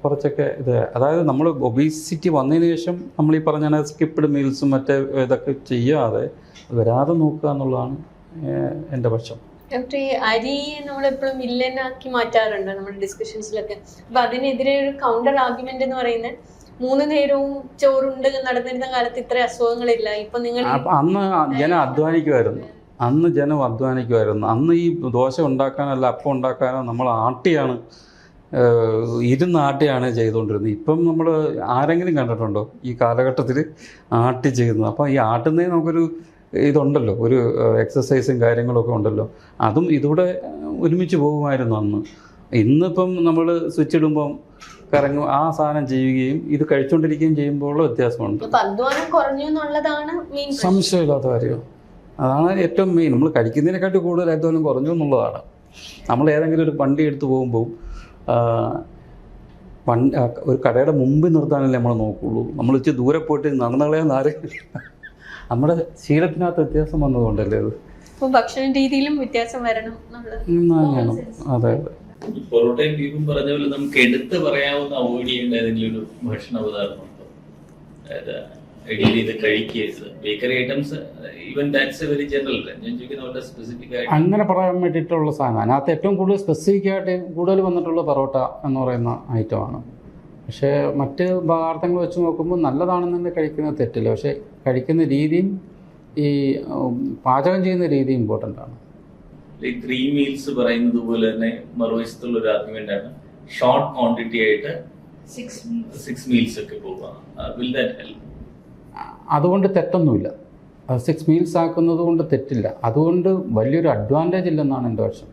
കുറച്ചൊക്കെ അതായത് നമ്മൾ ഒബീസിറ്റി വന്നതിന് ശേഷം നമ്മൾ ഈ പറഞ്ഞ സ്കിപ്പ്ഡ് മീൽസും മറ്റേ ഇതൊക്കെ ചെയ്യാതെ വരാതെ നോക്കുക എന്നുള്ളതാണ് എൻ്റെ പക്ഷം. ഡോക്ടർ, ഈ അരി നമ്മളെപ്പോഴും വില്ലനാക്കി മാറ്റാറുണ്ട് നമ്മുടെ ഡിസ്കഷൻസിലൊക്കെ. അപ്പൊ അതിനെതിരെ ഒരു കൗണ്ടർ ആർഗ്യുമെന്റ് എന്ന് പറയുന്നത് 3 നേരവും ചോറുണ്ട് നടന്നിരുന്ന കാലത്ത് ഇത്ര അസുഖങ്ങളില്ല. ഇപ്പൊ നിങ്ങൾ അന്ന് ജനം അധ്വാനിക്കുമായിരുന്നു. അന്ന് ഈ ദോശ ഉണ്ടാക്കാനല്ല അപ്പം ഉണ്ടാക്കാനോ നമ്മൾ ആട്ടിയാണ് ആട്ടിയാണ് ചെയ്തുകൊണ്ടിരുന്നത്. ഇപ്പം നമ്മൾ ആരെങ്കിലും കണ്ടിട്ടുണ്ടോ ഈ കാലഘട്ടത്തിൽ ആട്ടി ചെയ്യുന്നത്? അപ്പം ഈ ആട്ടുന്നതിന് നമുക്കൊരു ഇതുണ്ടല്ലോ, ഒരു എക്സസൈസും കാര്യങ്ങളൊക്കെ ഉണ്ടല്ലോ. അതും ഇതൂടെ ഒരുമിച്ച് പോകുമായിരുന്നു അന്ന്. ഇന്നിപ്പം നമ്മൾ സ്വിച്ച് ഇടുമ്പം കറങ്ങും, ആ സാധനം ചെയ്യുകയും ഇത് കഴിച്ചുകൊണ്ടിരിക്കുകയും ചെയ്യുമ്പോഴുള്ള വ്യത്യാസമുണ്ട്. സംശയമില്ലാത്ത കാര്യം അതാണ് ഏറ്റവും മെയിൻ. നമ്മൾ കഴിക്കുന്നതിനെക്കാട്ടി കൂടുതൽ അധ്വാനം കുറഞ്ഞു എന്നുള്ളതാണ്. നമ്മൾ ഏതെങ്കിലും ഒരു വണ്ടി എടുത്ത് പോകുമ്പോൾ ഒരു കടയുടെ മുമ്പിൽ നിർത്താനല്ലേ നമ്മൾ നോക്കുകയുള്ളൂ. നമ്മൾ ഇച്ചിരി ദൂരെ പോയിട്ട് നടന്നു കളയാൻ നമ്മുടെ ശീലത്തിനകത്ത് വ്യത്യാസം വന്നതുകൊണ്ടല്ലേ അത്. അപ്പോൾ ഭക്ഷണ രീതിയിലും വ്യത്യാസം വരണം വേണം. അതെ അതെ. പൊറോട്ടയും ബീഫും പറഞ്ഞ പോലെ നമുക്ക് എടുത്ത് പറയാവുന്ന അവോയ്ഡ് ചെയ്യേണ്ട ഏതെങ്കിലും ഒരു ഭക്ഷണ പദാർത്ഥം ഉണ്ടോ? അതായത് ഐഡിയലി ഇത് കഴിക്കരുത്, bakery items, even that's A very general. ഞാൻ ചോദിക്കുന്ന വളരെ സ്പെസിഫിക് ആയിട്ട് അങ്ങനെ പറയാൻ വേണ്ടിയിട്ടുള്ള സാധനം അതിനകത്ത് ഏറ്റവും കൂടുതൽ സ്പെസിഫിക് ആയിട്ട് കൂടുതൽ വന്നിട്ടുള്ള പൊറോട്ട എന്ന് പറയുന്ന ഐറ്റമാണ്. പക്ഷേ മറ്റ് പദാർത്ഥങ്ങൾ വെച്ച് നോക്കുമ്പോൾ നല്ലതാണെന്നുണ്ടെങ്കിൽ കഴിക്കുന്നത് തെറ്റില്ല. പക്ഷേ കഴിക്കുന്ന രീതിയും ഈ പാചകം ചെയ്യുന്ന രീതി ഇമ്പോർട്ടൻ്റ് ആണ്. 3 മീൽസ് പറയുന്നത് പോലെ തന്നെ മറുവശത്തുള്ള ഒരു ആർഗ്യുമെന്റ് ആണ് ഷോർട്ട് ക്വാണ്ടിറ്റി ആയിട്ട് 6 മീൽസ് ഒക്കെ പോവുക. Will that help? അതുകൊണ്ട് തെറ്റൊന്നുമില്ല. 6 മീൽസ് ആക്കുന്നത് കൊണ്ട് തെറ്റില്ല. അതുകൊണ്ട് വലിയൊരു അഡ്വാൻറ്റേജ് ഇല്ലെന്നാണ് എൻ്റെ പക്ഷം.